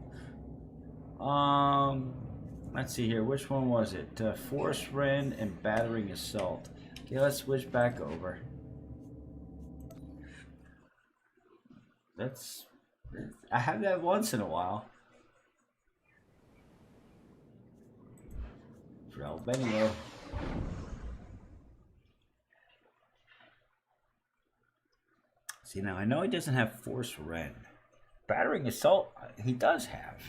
Let's see here, which one was it? Force Rend and Battering Assault. Okay, let's switch back over. I have that once in a while. But anyway. See, now I know he doesn't have Force Rend. Battering Assault, he does have.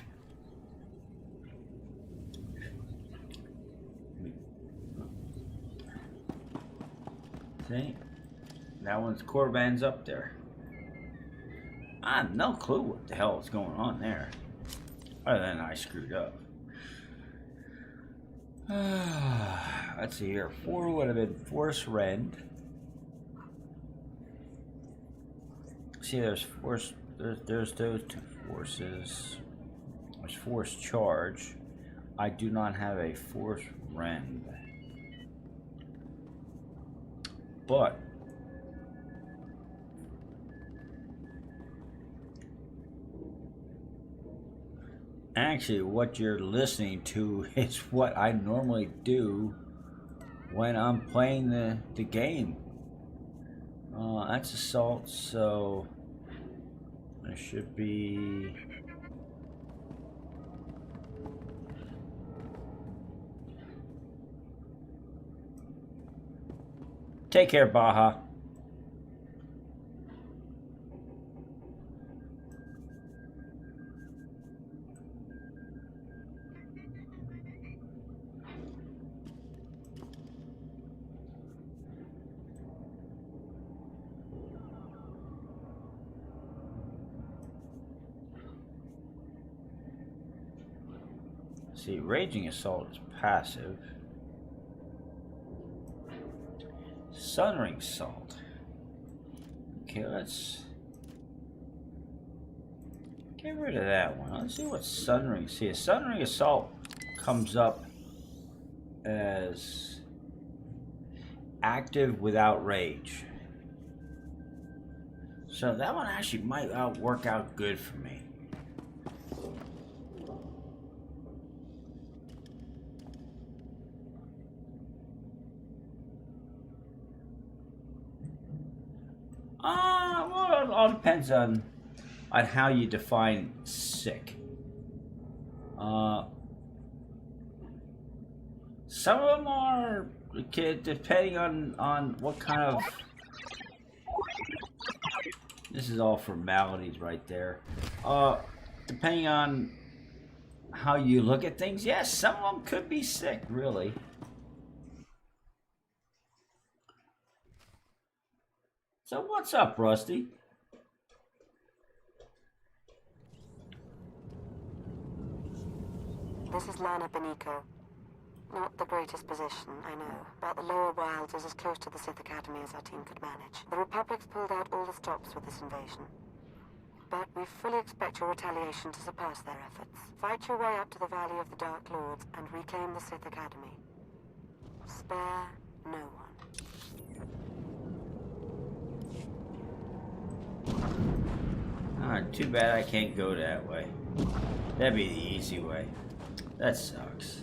See? That one's Corban's up there. I have no clue what the hell is going on there. Other than I screwed up. Let's see here. 4 would have been Force Rend. See, there's those 2 forces. There's Force Charge. I do not have a Force Rend. But actually, what you're listening to is what I normally do when I'm playing the game. That's Assault, so there should be. Take care, Baja. See, Raging Assault is passive. Sunring Assault. Okay, let's get rid of that one. Let's see what Sunring. See, a Sunring Assault comes up as active without rage. So that one actually might work out good for me. Well, it all depends on how you define sick. Some of them are, depending on what kind of. This is all formalities right there. Depending on how you look at things, yes, some of them could be sick, really. So what's up, Rusty? This is Lana Benico. Not the greatest position, I know, but the lower wilds is as close to the Sith Academy as our team could manage. The Republic's pulled out all the stops with this invasion. But we fully expect your retaliation to surpass their efforts. Fight your way up to the Valley of the Dark Lords and reclaim the Sith Academy. Spare no one. Ah, too bad I can't go that way. That'd be the easy way. That sucks.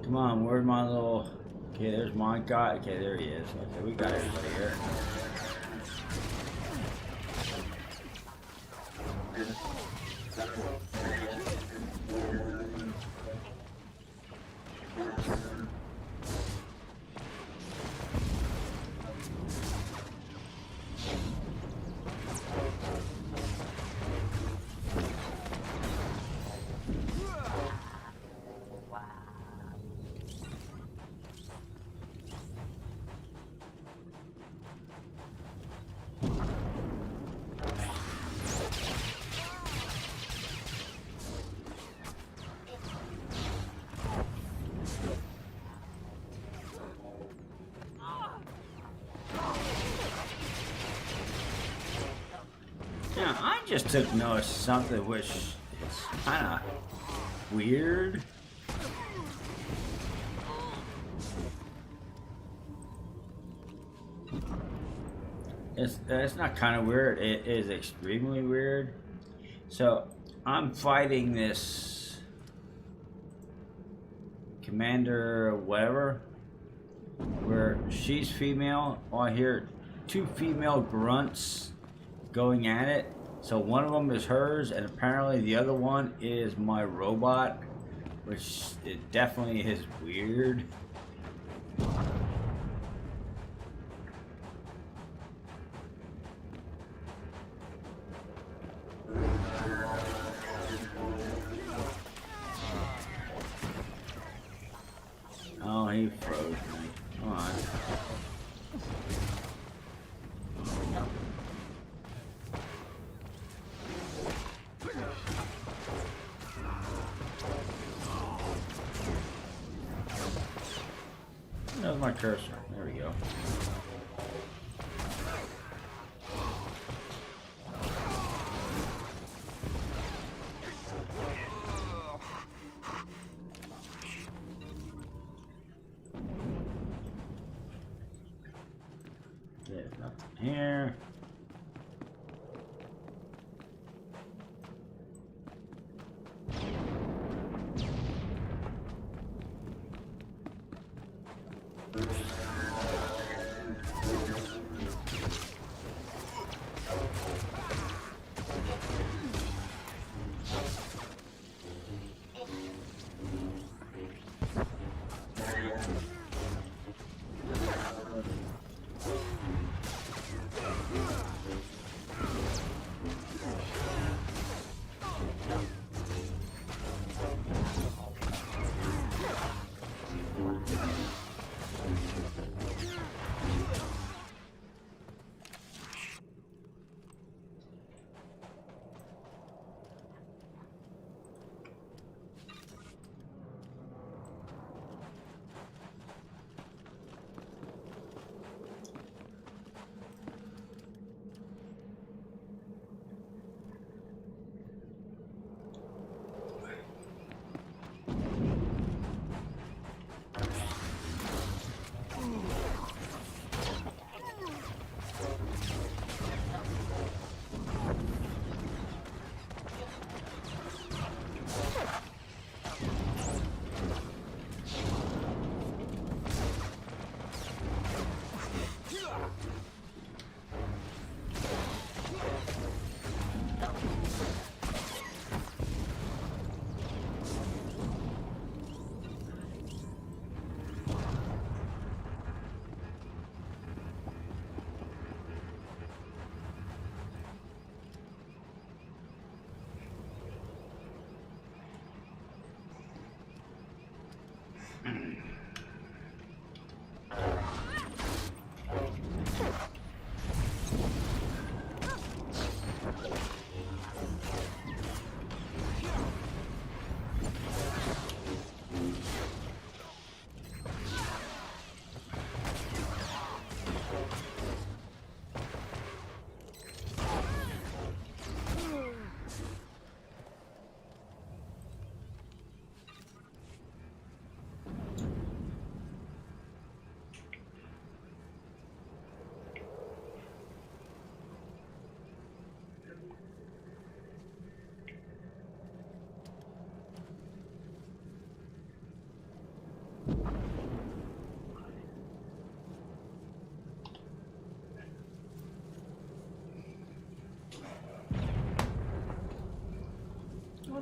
Come on, where's my little... Okay, there's my guy. Okay, there he is. Okay, we got everybody here. Now, I just took notice of something which is kind of weird. It's not kind of weird. It is extremely weird. So I'm fighting this commander, whatever, where she's female. Oh, I hear two female grunts going at it. So one of them is hers, and apparently the other one is my robot, which it definitely is weird. Oh, he froze me. Come on. There's my cursor. There we go. There's nothing here.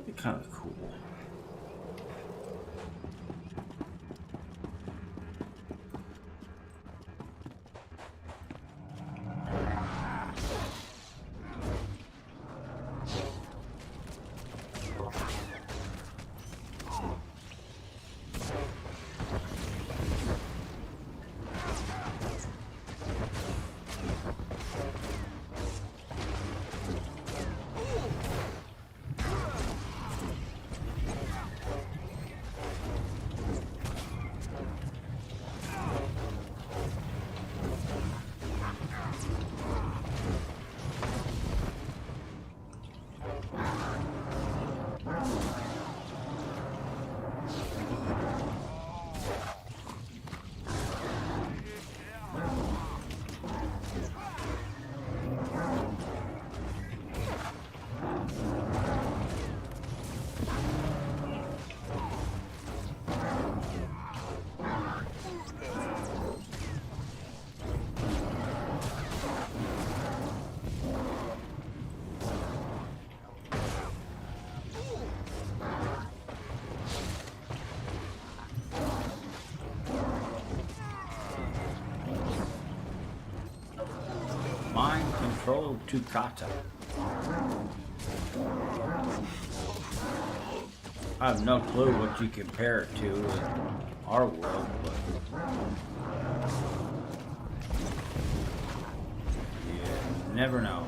That'd be kind of cool. Mind control Tukata. I have no clue what you compare it to in our world, but you never know.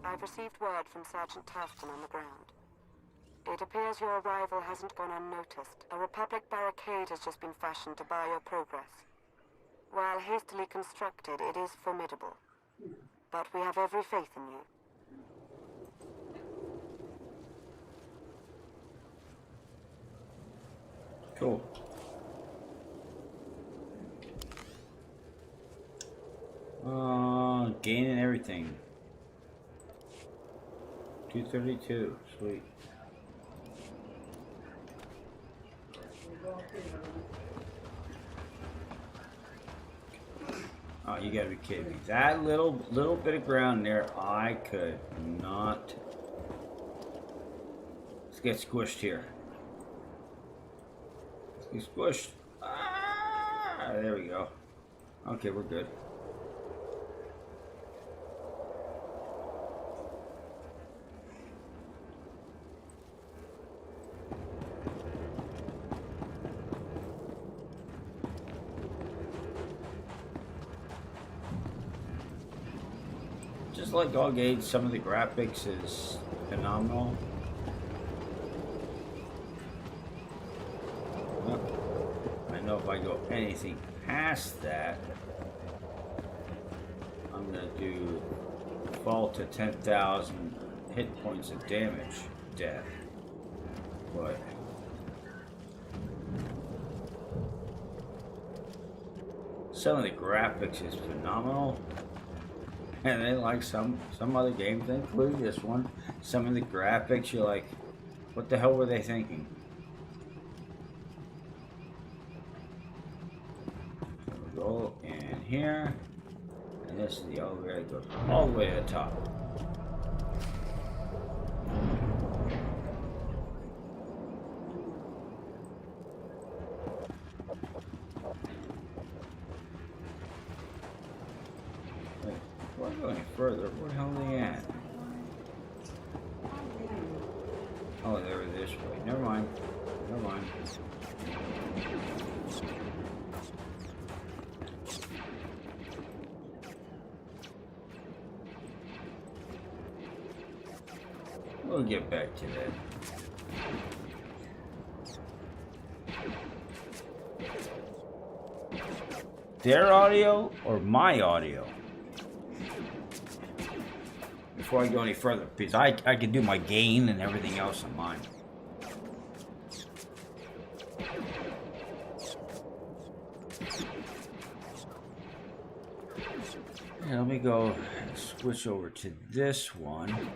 I've received word from Sergeant Tafton on the ground. It appears your arrival hasn't gone unnoticed. A Republic barricade has just been fashioned to bar your progress. While hastily constructed, it is formidable. But we have every faith in you. Cool. Gaining everything. 232, sweet. Oh, you gotta be kidding me. That little bit of ground there, I could not. Let's get squished here. Let's get squished. Ah, there we go. Okay, we're good. Just like Dog Age, some of the graphics is phenomenal. I know if I go anything past that, I'm gonna do fall to 10,000 hit points of damage, death. But some of the graphics is phenomenal. And then, like some other games, including this one, some of the graphics, you're like, what the hell were they thinking? So we'll go in here, and this is the elevator that goes all the way to the top. Further, where the hell are they at? Oh, they were this way. Never mind. Never mind. We'll get back to that. Their audio or my audio? before I go any further, because I can do my gain and everything else on mine. And let me go switch over to this one.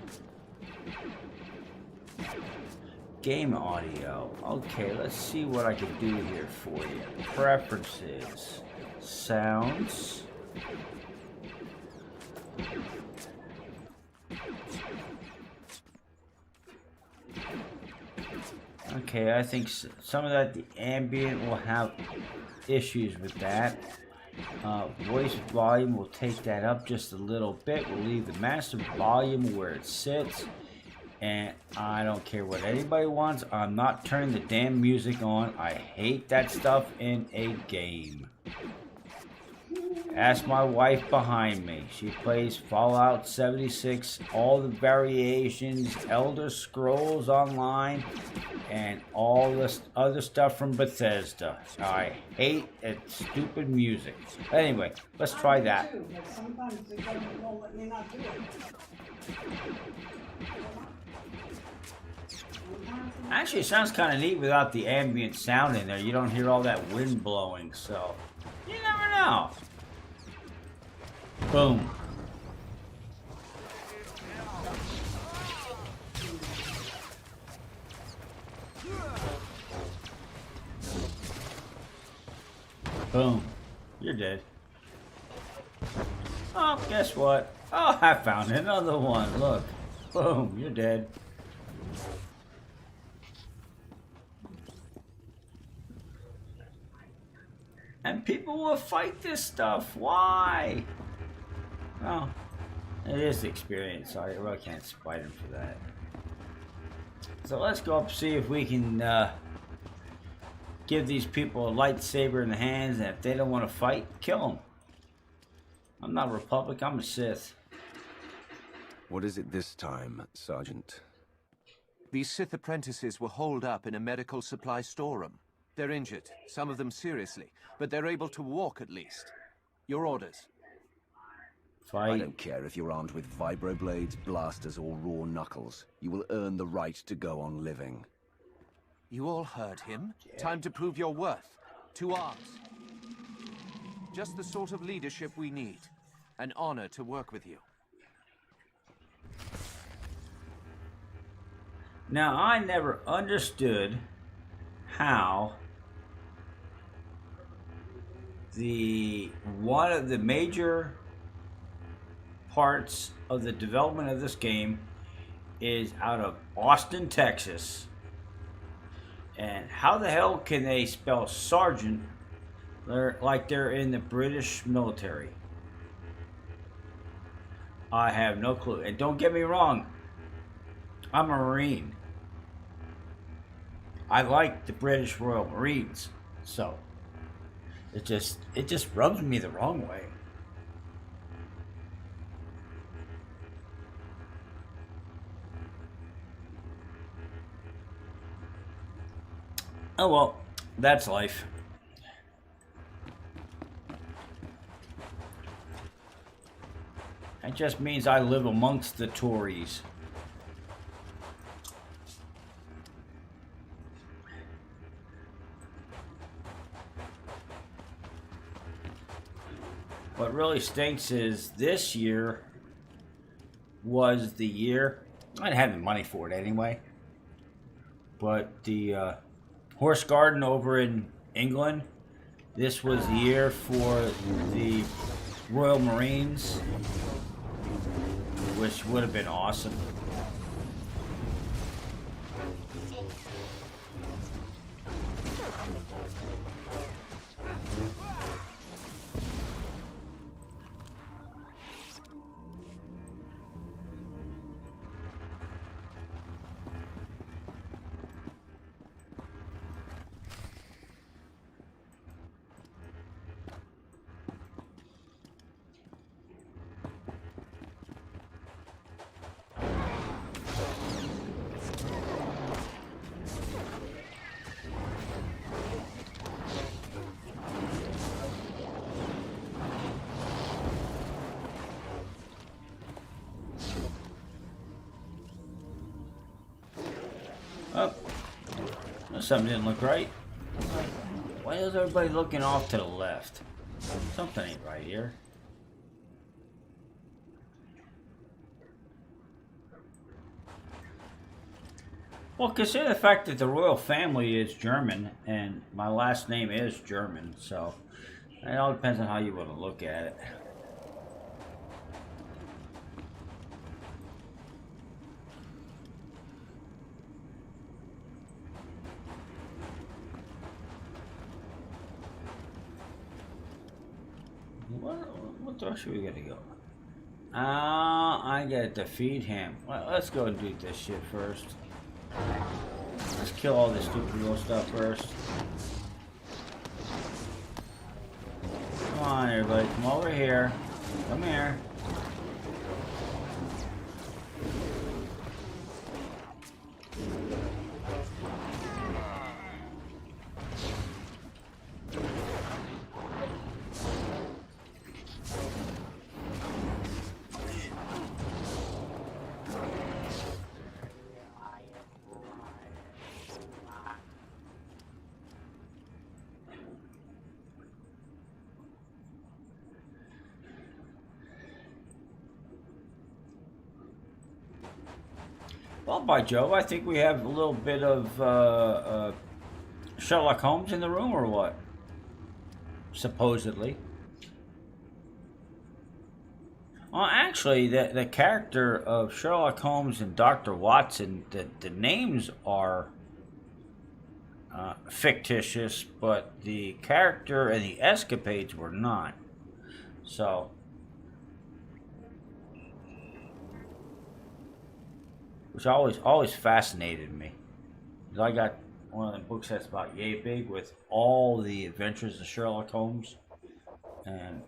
Game audio. Okay, let's see what I can do here for you. Preferences. Sounds. Okay, I think some of that, the ambient will have issues with that. Voice volume, will take that up just a little bit. We'll leave the master volume where it sits. And I don't care what anybody wants. I'm not turning the damn music on. I hate that stuff in a game. Ask my wife behind me. She plays Fallout 76, all the variations, Elder Scrolls Online, and all this other stuff from Bethesda. I hate that stupid music. Anyway, let's try that. I do too, but sometimes it won't let me not do it. Actually, it sounds kind of neat without the ambient sound in there. You don't hear all that wind blowing, so you never know. Boom. Boom. You're dead. Oh, guess what? Oh, I found another one. Look. Boom. You're dead. And people will fight this stuff. Why? Well, it is the experience, so I really can't spite them for that. So let's go up and see if we can give these people a lightsaber in the hands, and if they don't want to fight, kill them. I'm not a Republic, I'm a Sith. What is it this time, Sergeant? These Sith apprentices were holed up in a medical supply storeroom. They're injured, some of them seriously, but they're able to walk at least. Your orders? Fight. I don't care if you're armed with vibroblades, blasters, or raw knuckles. You will earn the right to go on living. You all heard him. Time to prove your worth. To arms. Just the sort of leadership we need. An honor to work with you. Now, I never understood how one of the major parts of the development of this game is out of Austin, Texas. And how the hell can they spell sergeant like they're in the British military? I have no clue. And don't get me wrong, I'm a Marine. I like the British Royal Marines, so it just rubs me the wrong way. Oh well, that's life. That just means I live amongst the Tories. What really stinks is this year was the year, I didn't have the money for it anyway, but the Horse Garden over in England, this was the year for the Royal Marines, which would have been awesome. Oh, something didn't look right. Why is everybody looking off to the left? Something ain't right here. Well, consider the fact that the royal family is German, and my last name is German, so it all depends on how you want to look at it. What direction are we gonna go? I gotta defeat him. Well, let's go and do this shit first. Let's kill all this stupid real stuff first. Come on, everybody, come over here. Come here. Well, by Jove, I think we have a little bit of Sherlock Holmes in the room, or what? Supposedly. Well, actually, the character of Sherlock Holmes and Dr. Watson, the names are fictitious, but the character and the escapades were not. So... which always fascinated me. I got one of the books that's about yay big with all the adventures of Sherlock Holmes, and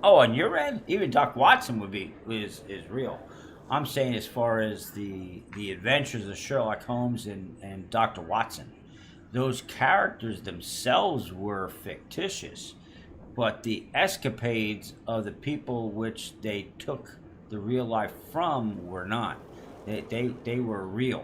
oh, on your end, even Doc Watson is real. I'm saying as far as the adventures of Sherlock Holmes and Dr. Watson, those characters themselves were fictitious. But the escapades of the people which they took the real life from were not. They were real.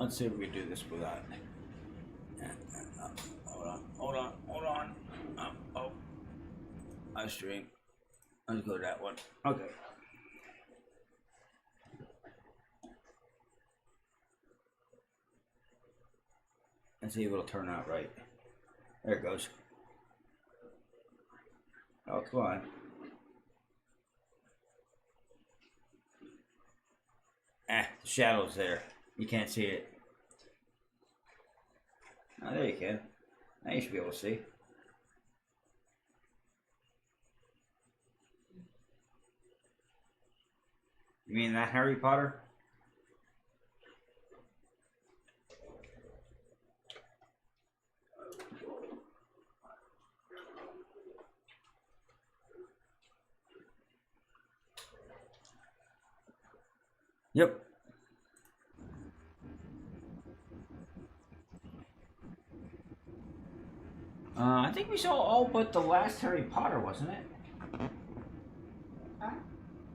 Let's see if we can do this without. Hold on. Oh, I stream. Let's go to that one. Okay. Let's see if it'll turn out right. There it goes. Oh, come on. The shadow's there. You can't see it. Oh, there you can. Now you should be able to see. You mean that Harry Potter? Yep. I think we saw all but the last Harry Potter, wasn't it? Huh?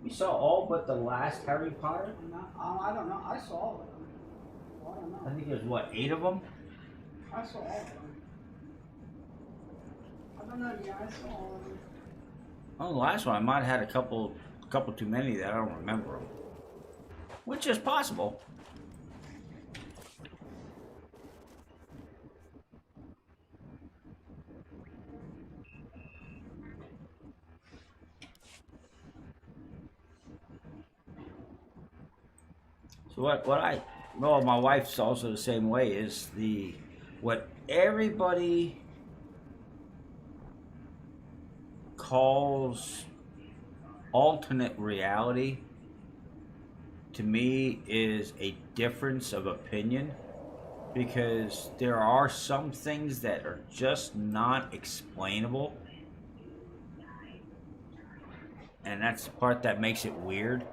We saw all but the last Harry Potter? No, I don't know. I saw all of them. Well, I don't know. I think there's, what, 8 of them? I saw all of them. I don't know. Yeah, I saw all of them. Oh, the last one, I might have had a couple too many that I don't remember them. Which is possible. So well, my wife's also the same way, is what everybody calls alternate reality, to me, is a difference of opinion. because there are some things that are just not explainable. And that's the part that makes it weird.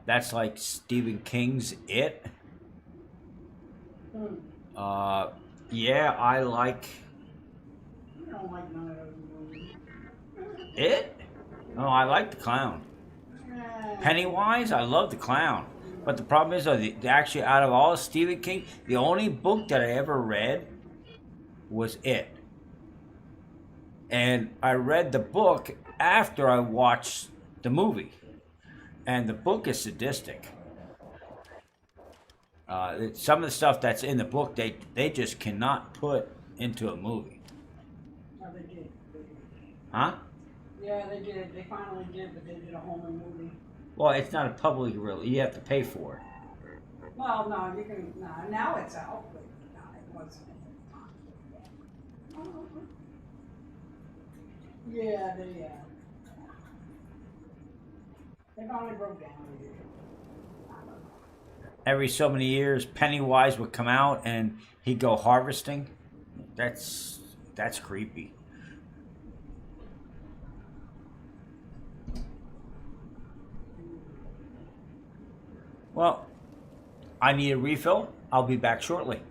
That's like Stephen King's It. Yeah, I like I don't like none of those movies. It. No, I like the clown. Pennywise, I love the clown. But the problem is, actually, out of all Stephen King, the only book that I ever read was It. And I read the book after I watched the movie. And the book is sadistic. Some of the stuff that's in the book, they just cannot put into a movie. Oh, they did. Huh? Yeah, they did. They finally did, but they did a whole new movie. Well, it's not a public release. You have to pay for it. Well, no, you can. No, now it's out, but no, it wasn't. Yeah, they finally broke down. Every so many years, Pennywise would come out and he'd go harvesting. That's creepy. Well, I need a refill. I'll be back shortly.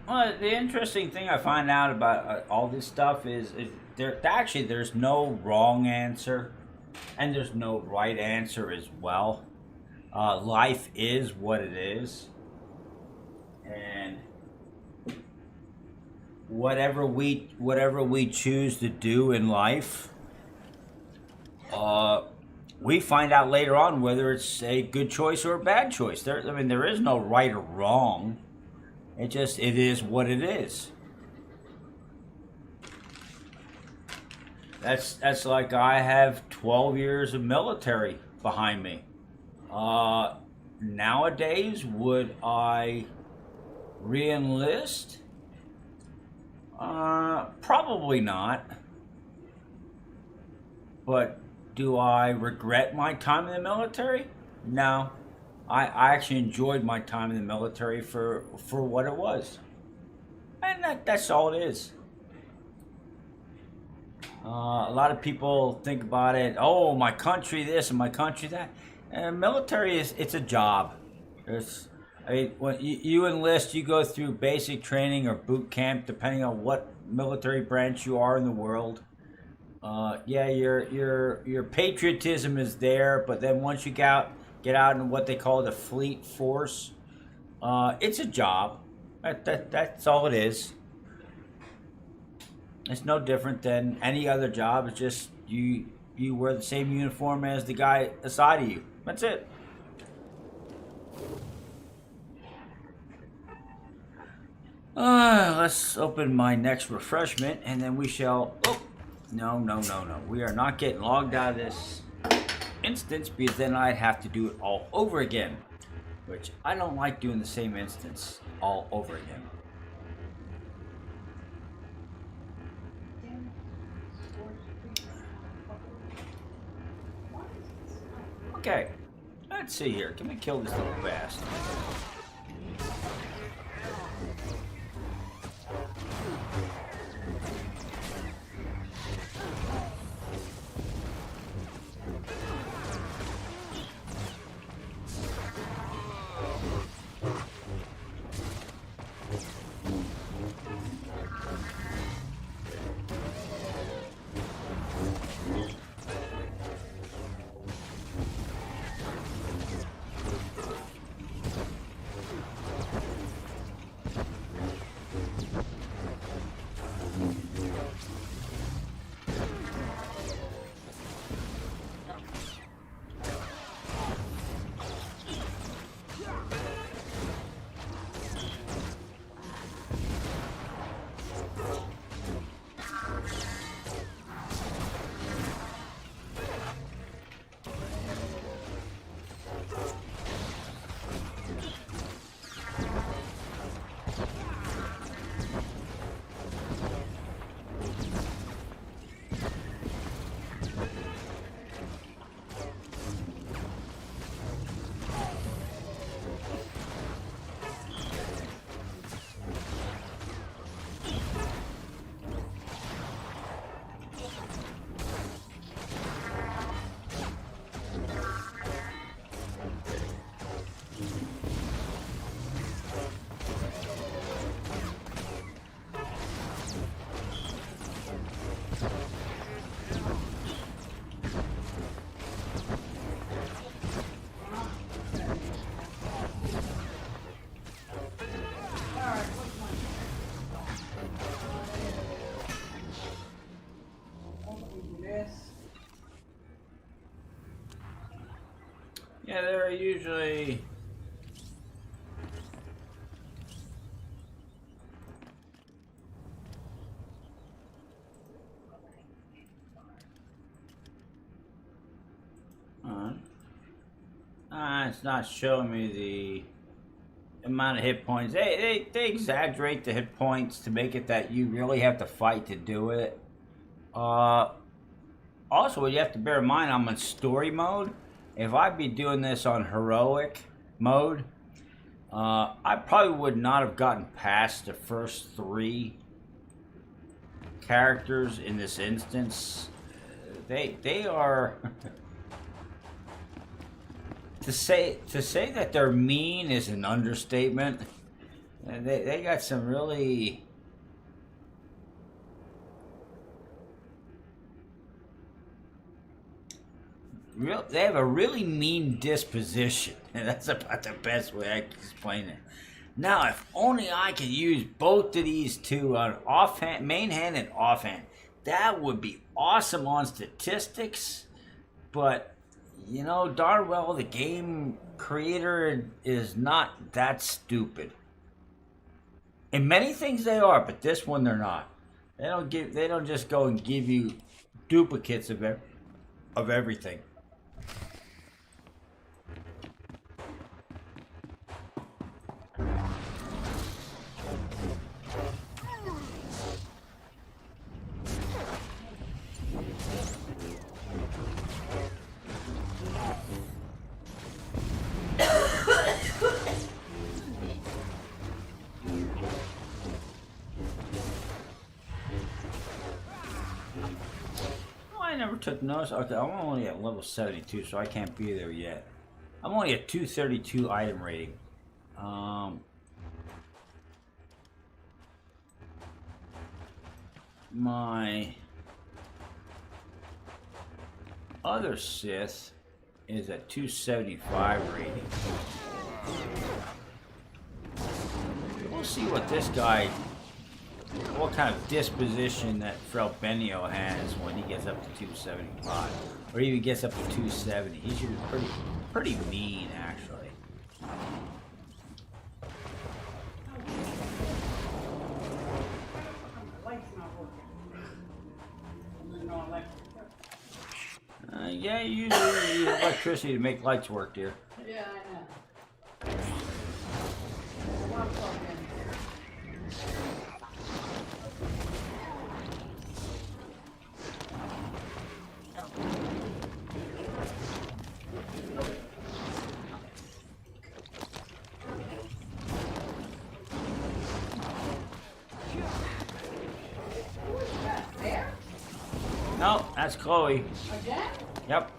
Well, the interesting thing I find out about all this stuff is there's no wrong answer, and there's no right answer as well. Life is what it is, and whatever we choose to do in life, we find out later on whether it's a good choice or a bad choice. There is no right or wrong. It is what it is. That's like I have 12 years of military behind me. Nowadays, would I re-enlist? Probably not. But do I regret my time in the military? No. I actually enjoyed my time in the military for what it was. And that's all it is. A lot of people think about it, oh, my country this and my country that. Military it's a job. When you enlist, you go through basic training or boot camp, depending on what military branch you are in the world. Yeah, your patriotism is there, but then once you get out in what they call the fleet force, it's a job. That's all it is. It's no different than any other job. It's just you wear the same uniform as the guy aside of you. That's it. Let's open my next refreshment, and then we shall... Oh, no. We are not getting logged out of this instance, because then I'd have to do it all over again, which I don't like doing the same instance all over again. Okay, let's see here. Can we kill this little bastard? Yeah, they're usually... it's not showing me the amount of hit points. They exaggerate the hit points to make it that you really have to fight to do it. Also, what you have to bear in mind, I'm in story mode. If I'd be doing this on heroic mode, I probably would not have gotten past the first 3 characters in this instance. They are... To say that they're mean is an understatement. And they got some really... They have a really mean disposition. And that's about the best way I can explain it. Now, if only I could use both of these two on offhand, main hand and offhand. That would be awesome on statistics. But, you know, darn well the game creator is not that stupid. In many things they are, but this one they're not. They don't just go and give you duplicates of everything. I never took notice. Okay, I'm only at level 72, so I can't be there yet. I'm only at 232 item rating. My other Sith is at 275 rating. We'll see what this guy, what kind of disposition that Frel Benio has when he gets up to 275, or even gets up to 270. He should be pretty mean, actually. Yeah, you usually use electricity to make lights work, dear. Yeah, I know. I want to plug in. No, that's Chloe. Again? Yep.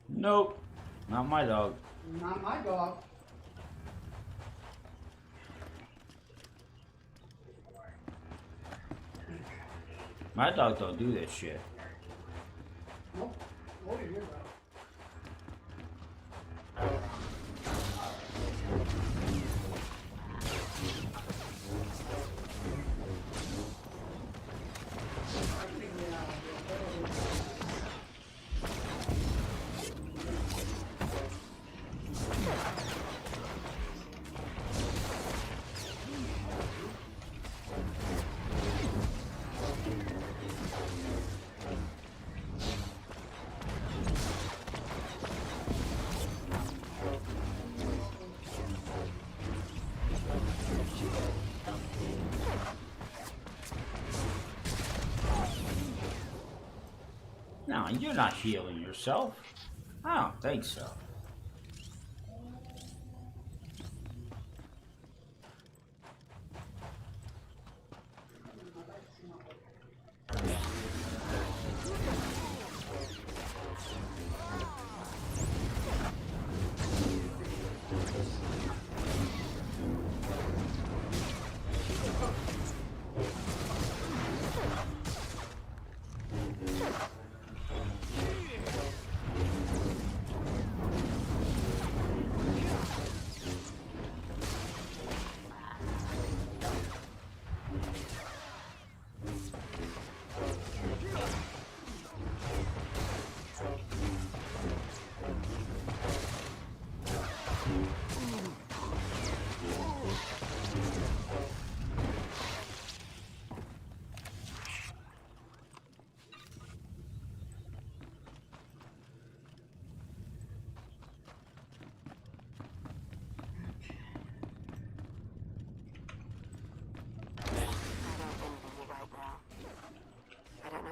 Nope, not my dog. Not my dog. My dog don't do this shit. Nope. What is your dog? No, you're not healing yourself. I don't think so.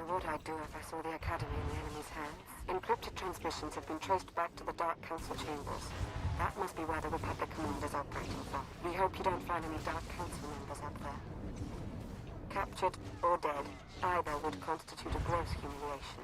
What I'd do if I saw the Academy in the enemy's hands. Encrypted transmissions have been traced back to the Dark Council chambers. That must be where the Republic Command is operating from. We hope you don't find any Dark Council members up there. captured or dead. Either would constitute a gross humiliation.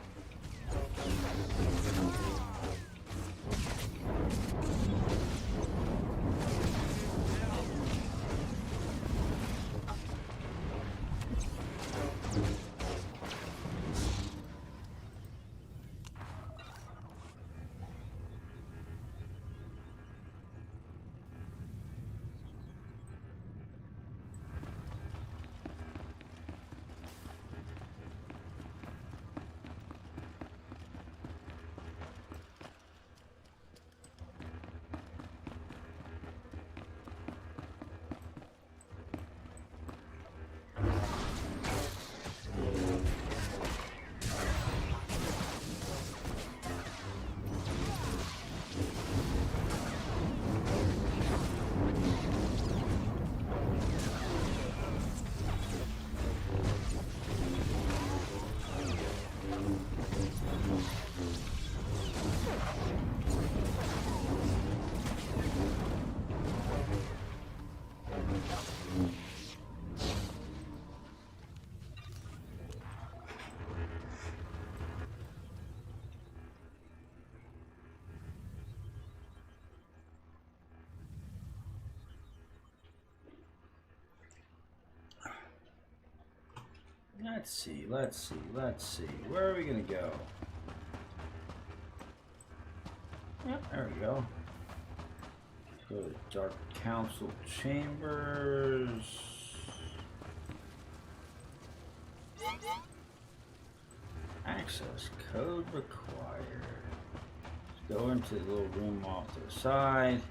Let's see. Where are we gonna go? Yep, there we go. Go to Dark Council Chambers. Access code required. Let's go into the little room off to the side.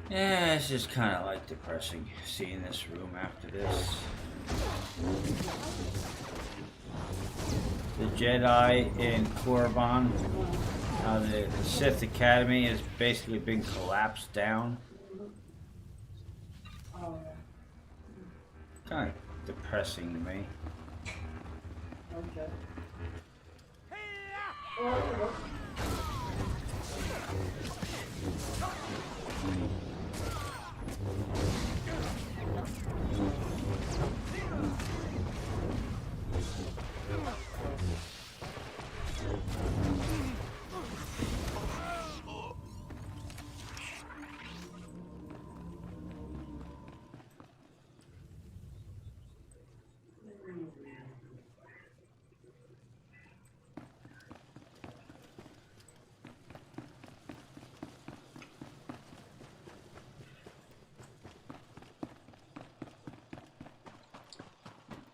Yeah, it's just kind of like depressing seeing this room after this. The Jedi in Korriban, the SITH Academy has basically been collapsed down. Kind of depressing to me. Okay.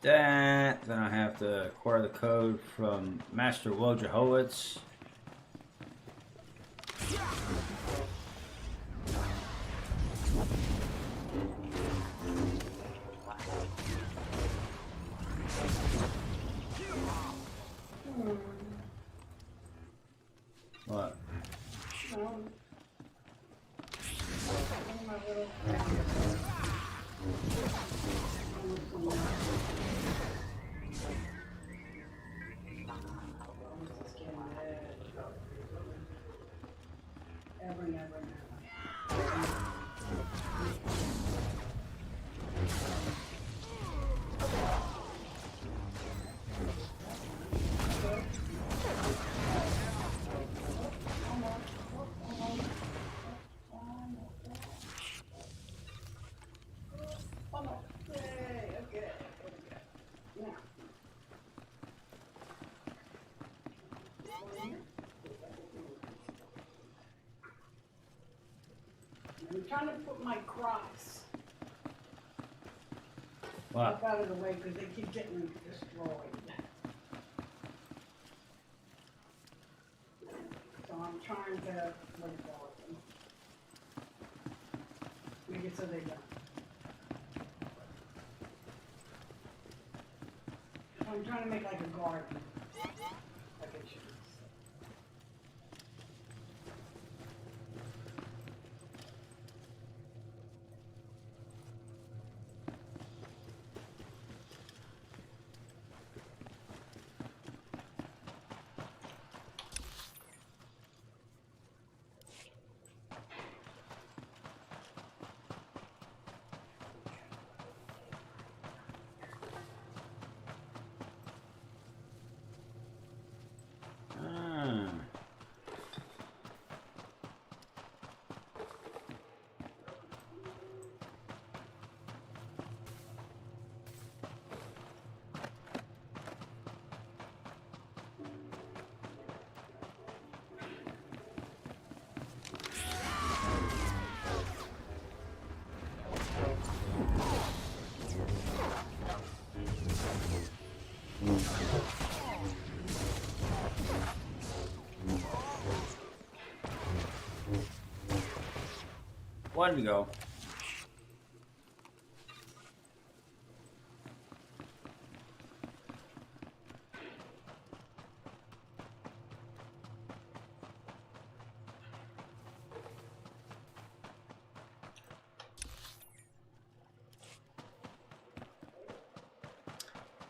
That, then I have to acquire the code from Master Wojciechowicz. What? I'm trying to put my crops up out of the way because they keep getting destroyed. So I'm trying to, what do you call it, make it so they don't. So I'm trying to make like a garden, like it should. one to go.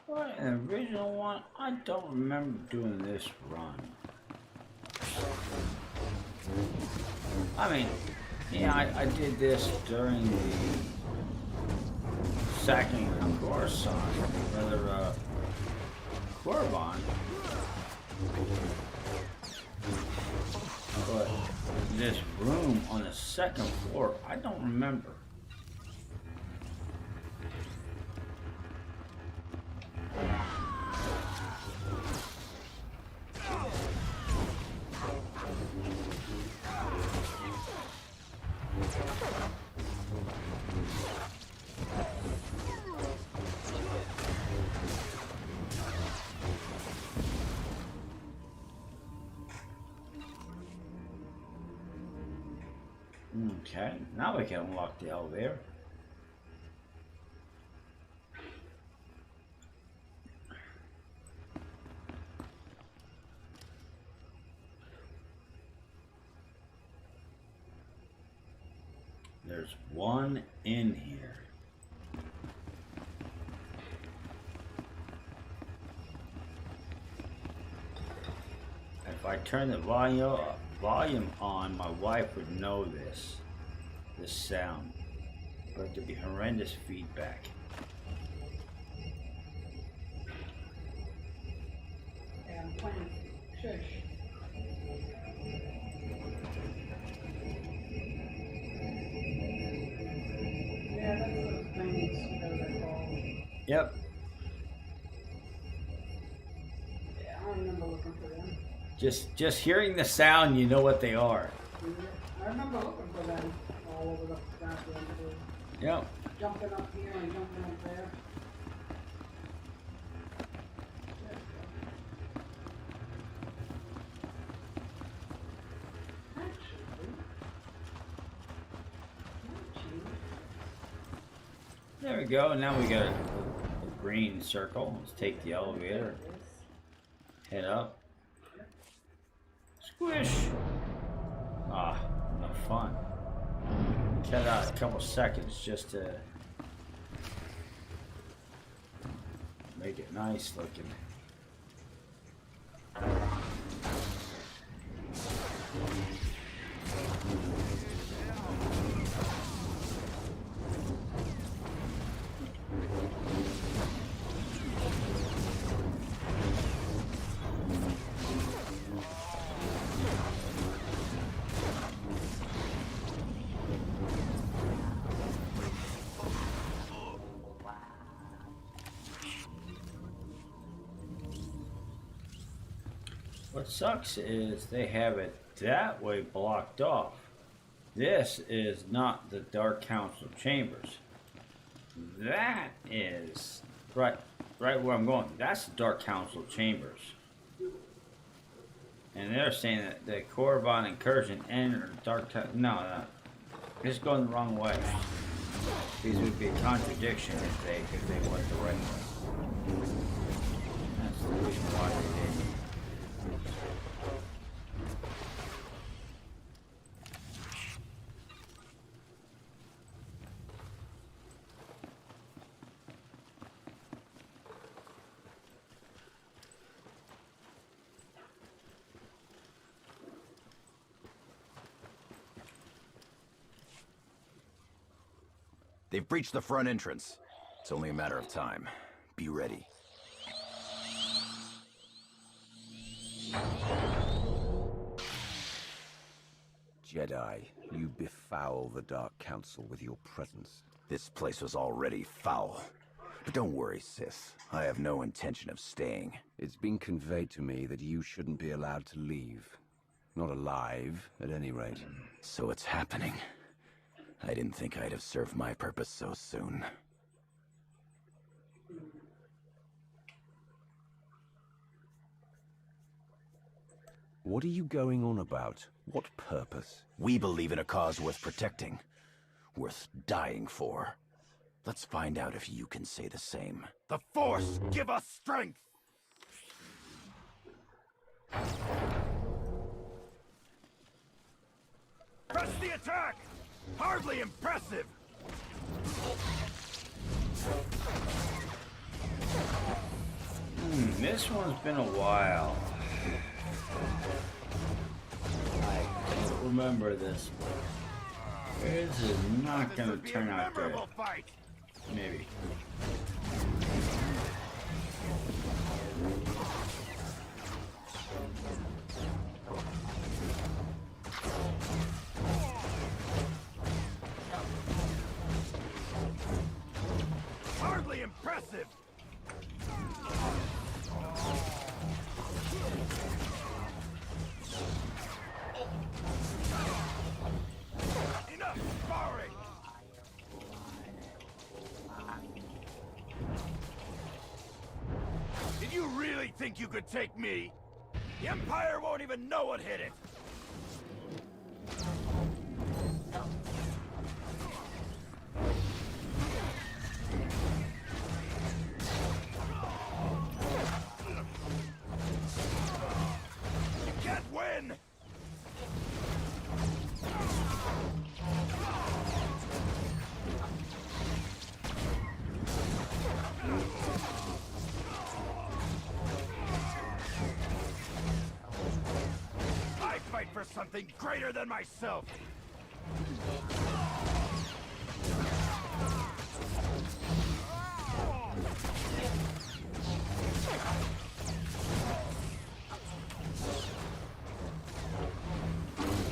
What, an original one? I don't remember doing this run. I mean, yeah, I did this during the sacking of Coruscant, rather, Korriban. But this room on the second floor, I don't remember. Okay, now we can unlock the elevator. There's one in here. If I turn the volume on, my wife would know this sound, but there'd be horrendous feedback. Yeah, I'm playing. Shush. Yeah, that's those things that are called. Yep. Yeah, I remember looking for them. Just hearing the sound, you know what they are. Yeah, I remember looking for them all over the bathroom. Yep. Jumping up here and jumping up there. There we go. Now we got a green circle. Let's take the elevator. Head up. Squish. Ah, no fun. Cut out a couple seconds just to make it nice looking. What sucks is they have it that way blocked off. This is not the Dark Council chambers. That is right where I'm going. That's the Dark Council chambers. And they're saying that the Korriban incursion entered Dark no, it's going the wrong way. These would be a contradiction if they went the right way. That's the reason why they did. They've breached the front entrance. It's only a matter of time. Be ready. Jedi, you befoul the Dark Council with your presence. This place was already foul. But don't worry, Sith. I have no intention of staying. It's been conveyed to me that you shouldn't be allowed to leave. Not alive, at any rate. So it's happening. I didn't think I'd have served my purpose so soon. What are you going on about? What purpose? We believe in a cause worth protecting. worth dying for. Let's find out if you can say the same. The Force, give us strength! Press the attack! Hardly impressive! This one's been a while. I don't remember this one. This is not gonna turn out good. Fight. Maybe. Hardly impressive! Enough sparring! Did you really think you could take me? The Empire won't even know what hit it! You can't win! I fight for something greater than myself!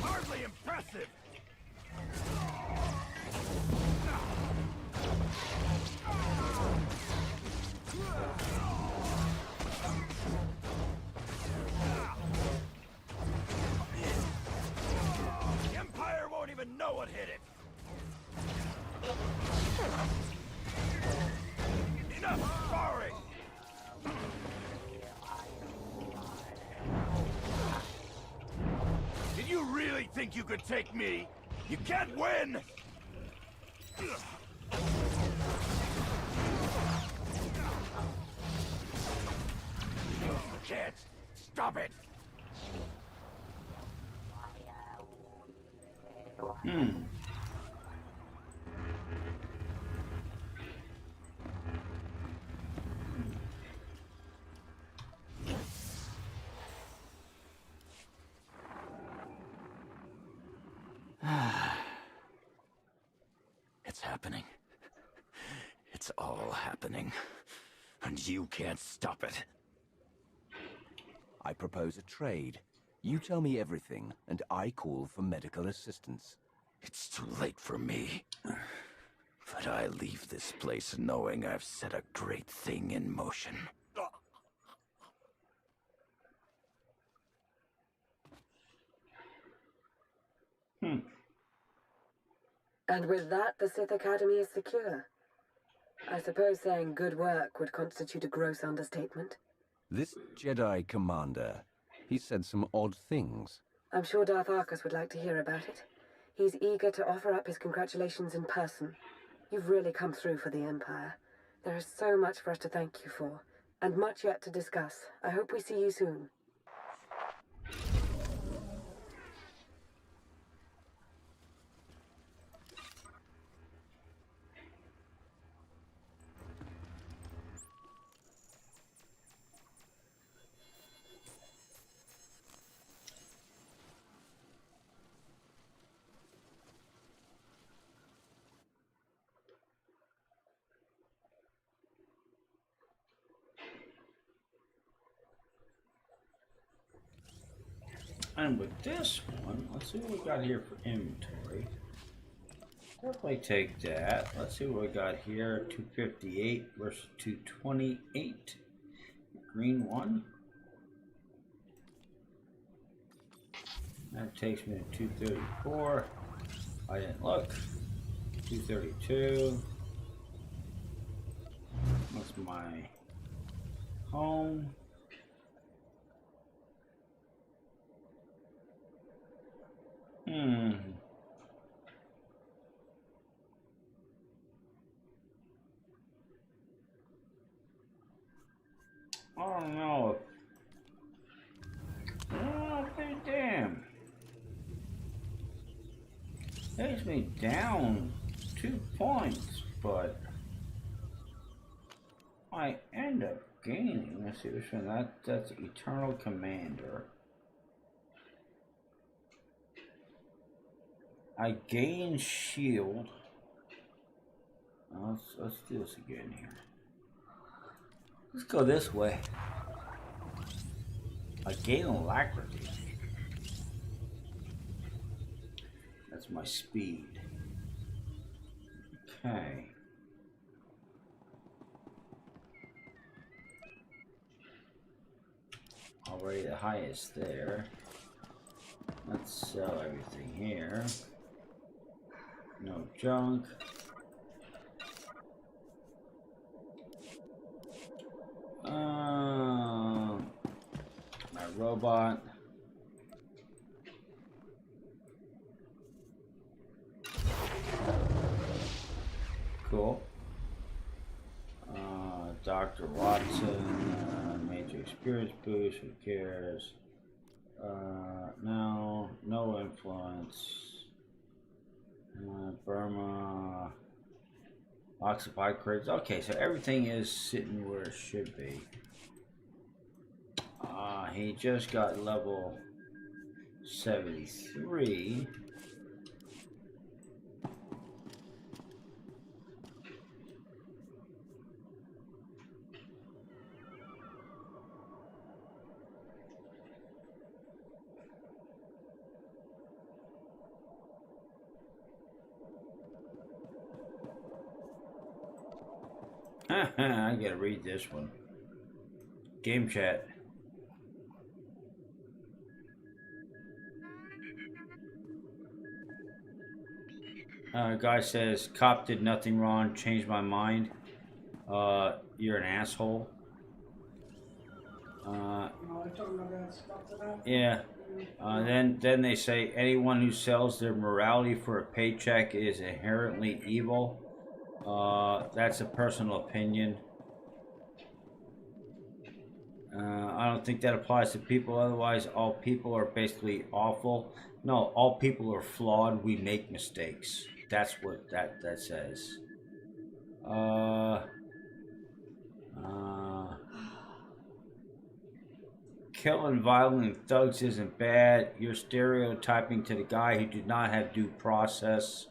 Hardly impressive! The Empire won't even know what hit it! Enough sparring! Did you really think you could take me? You can't win! You can't stop it! It's happening. It's all happening. And you can't stop it. I propose a trade. You tell me everything, and I call for medical assistance. It's too late for me. But I leave this place knowing I've set a great thing in motion. And with that, the Sith Academy is secure. I suppose saying good work would constitute a gross understatement. This Jedi commander, he said some odd things. I'm sure Darth Arcus would like to hear about it. He's eager to offer up his congratulations in person. You've really come through for the Empire. There is so much for us to thank you for, and much yet to discuss. I hope we see you soon. And with this one, let's see what we got here for inventory. Definitely take that. Let's see what we got here. 258 versus 228. Green one. That takes me to 234. I didn't look. 232. What's my home? I don't know. Oh, damn. Takes me down 2 points, but I end up gaining. Let's see which one that's Eternal Commander. I gain shield. Let's do this again here. Let's go this way. I gain alacrity. That's my speed. Okay. Already the highest there. Let's sell everything here. No junk. My robot. Cool. Dr. Watson, major experience boost, who cares? No influence. Burma. Occupy crates. Okay, so everything is sitting where it should be. He just got level 73. I gotta read this one. Game chat. Guy says, cop did nothing wrong, changed my mind. You're an asshole. Yeah. Then they say anyone who sells their morality for a paycheck is inherently evil. That's a personal opinion. I don't think that applies to people. Otherwise, all people are basically awful. No, all people are flawed. We make mistakes. That's what that says. Killing violent thugs isn't bad. You're stereotyping to the guy who did not have due process.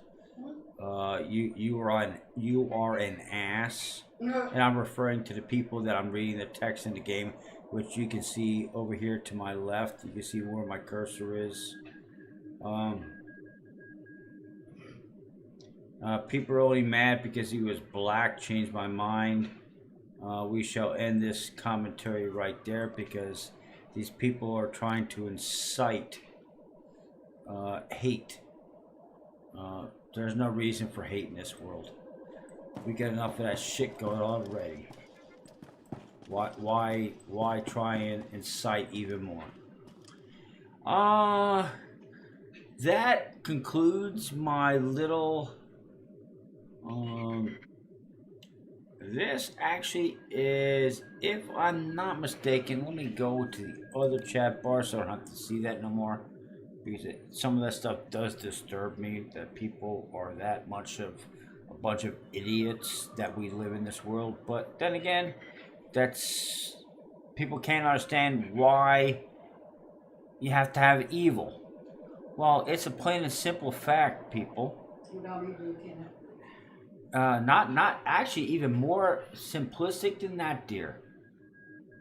You are an ass. And I'm referring to the people that I'm reading the text in the game, which you can see over here to my left. You can see where my cursor is. People are only mad because he was black. Changed my mind. We shall end this commentary right there because these people are trying to incite hate. There's no reason for hate in this world. We got enough of that shit going on already. Why try and incite even more? That concludes my little. This actually is, if I'm not mistaken, let me go to the other chat bar so I don't have to see that no more. Because some of that stuff does disturb me, that people are that much of a bunch of idiots that we live in this world. But then again, that's, people can't understand why you have to have evil. Well, it's a plain and simple fact, people. Not actually even more simplistic than that, dear.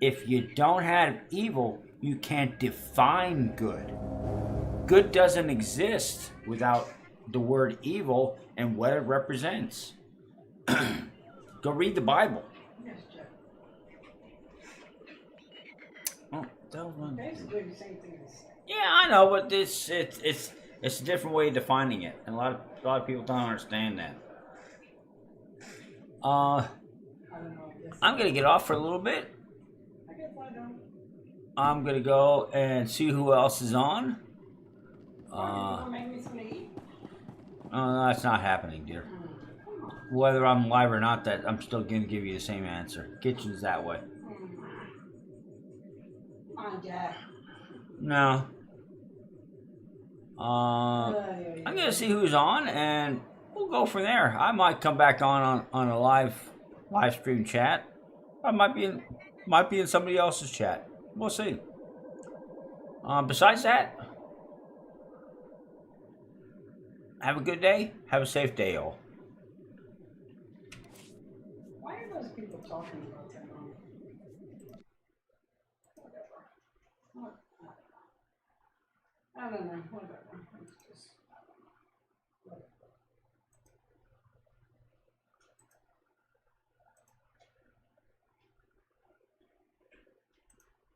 If you don't have evil, you can't define good. Good doesn't exist without the word evil and what it represents. Go read the Bible. Yes, Jeff. Oh, that one. Basically the same thing as. Yeah, I know, but it's a different way of defining it, and a lot of people don't understand that. I'm gonna get off for a little bit. I'm gonna go and see who else is on. No, that's not happening, dear. Whether I'm live or not, that I'm still gonna give you the same answer. Kitchen's that way. Come on, Jack. No. I'm gonna see who's on, and we'll go from there. I might come back on a live stream chat. I might be in somebody else's chat. We'll see. Besides that, have a good day. Have a safe day, all. Why are those people talking about that? Whatever. I don't know. Whatever. It's just...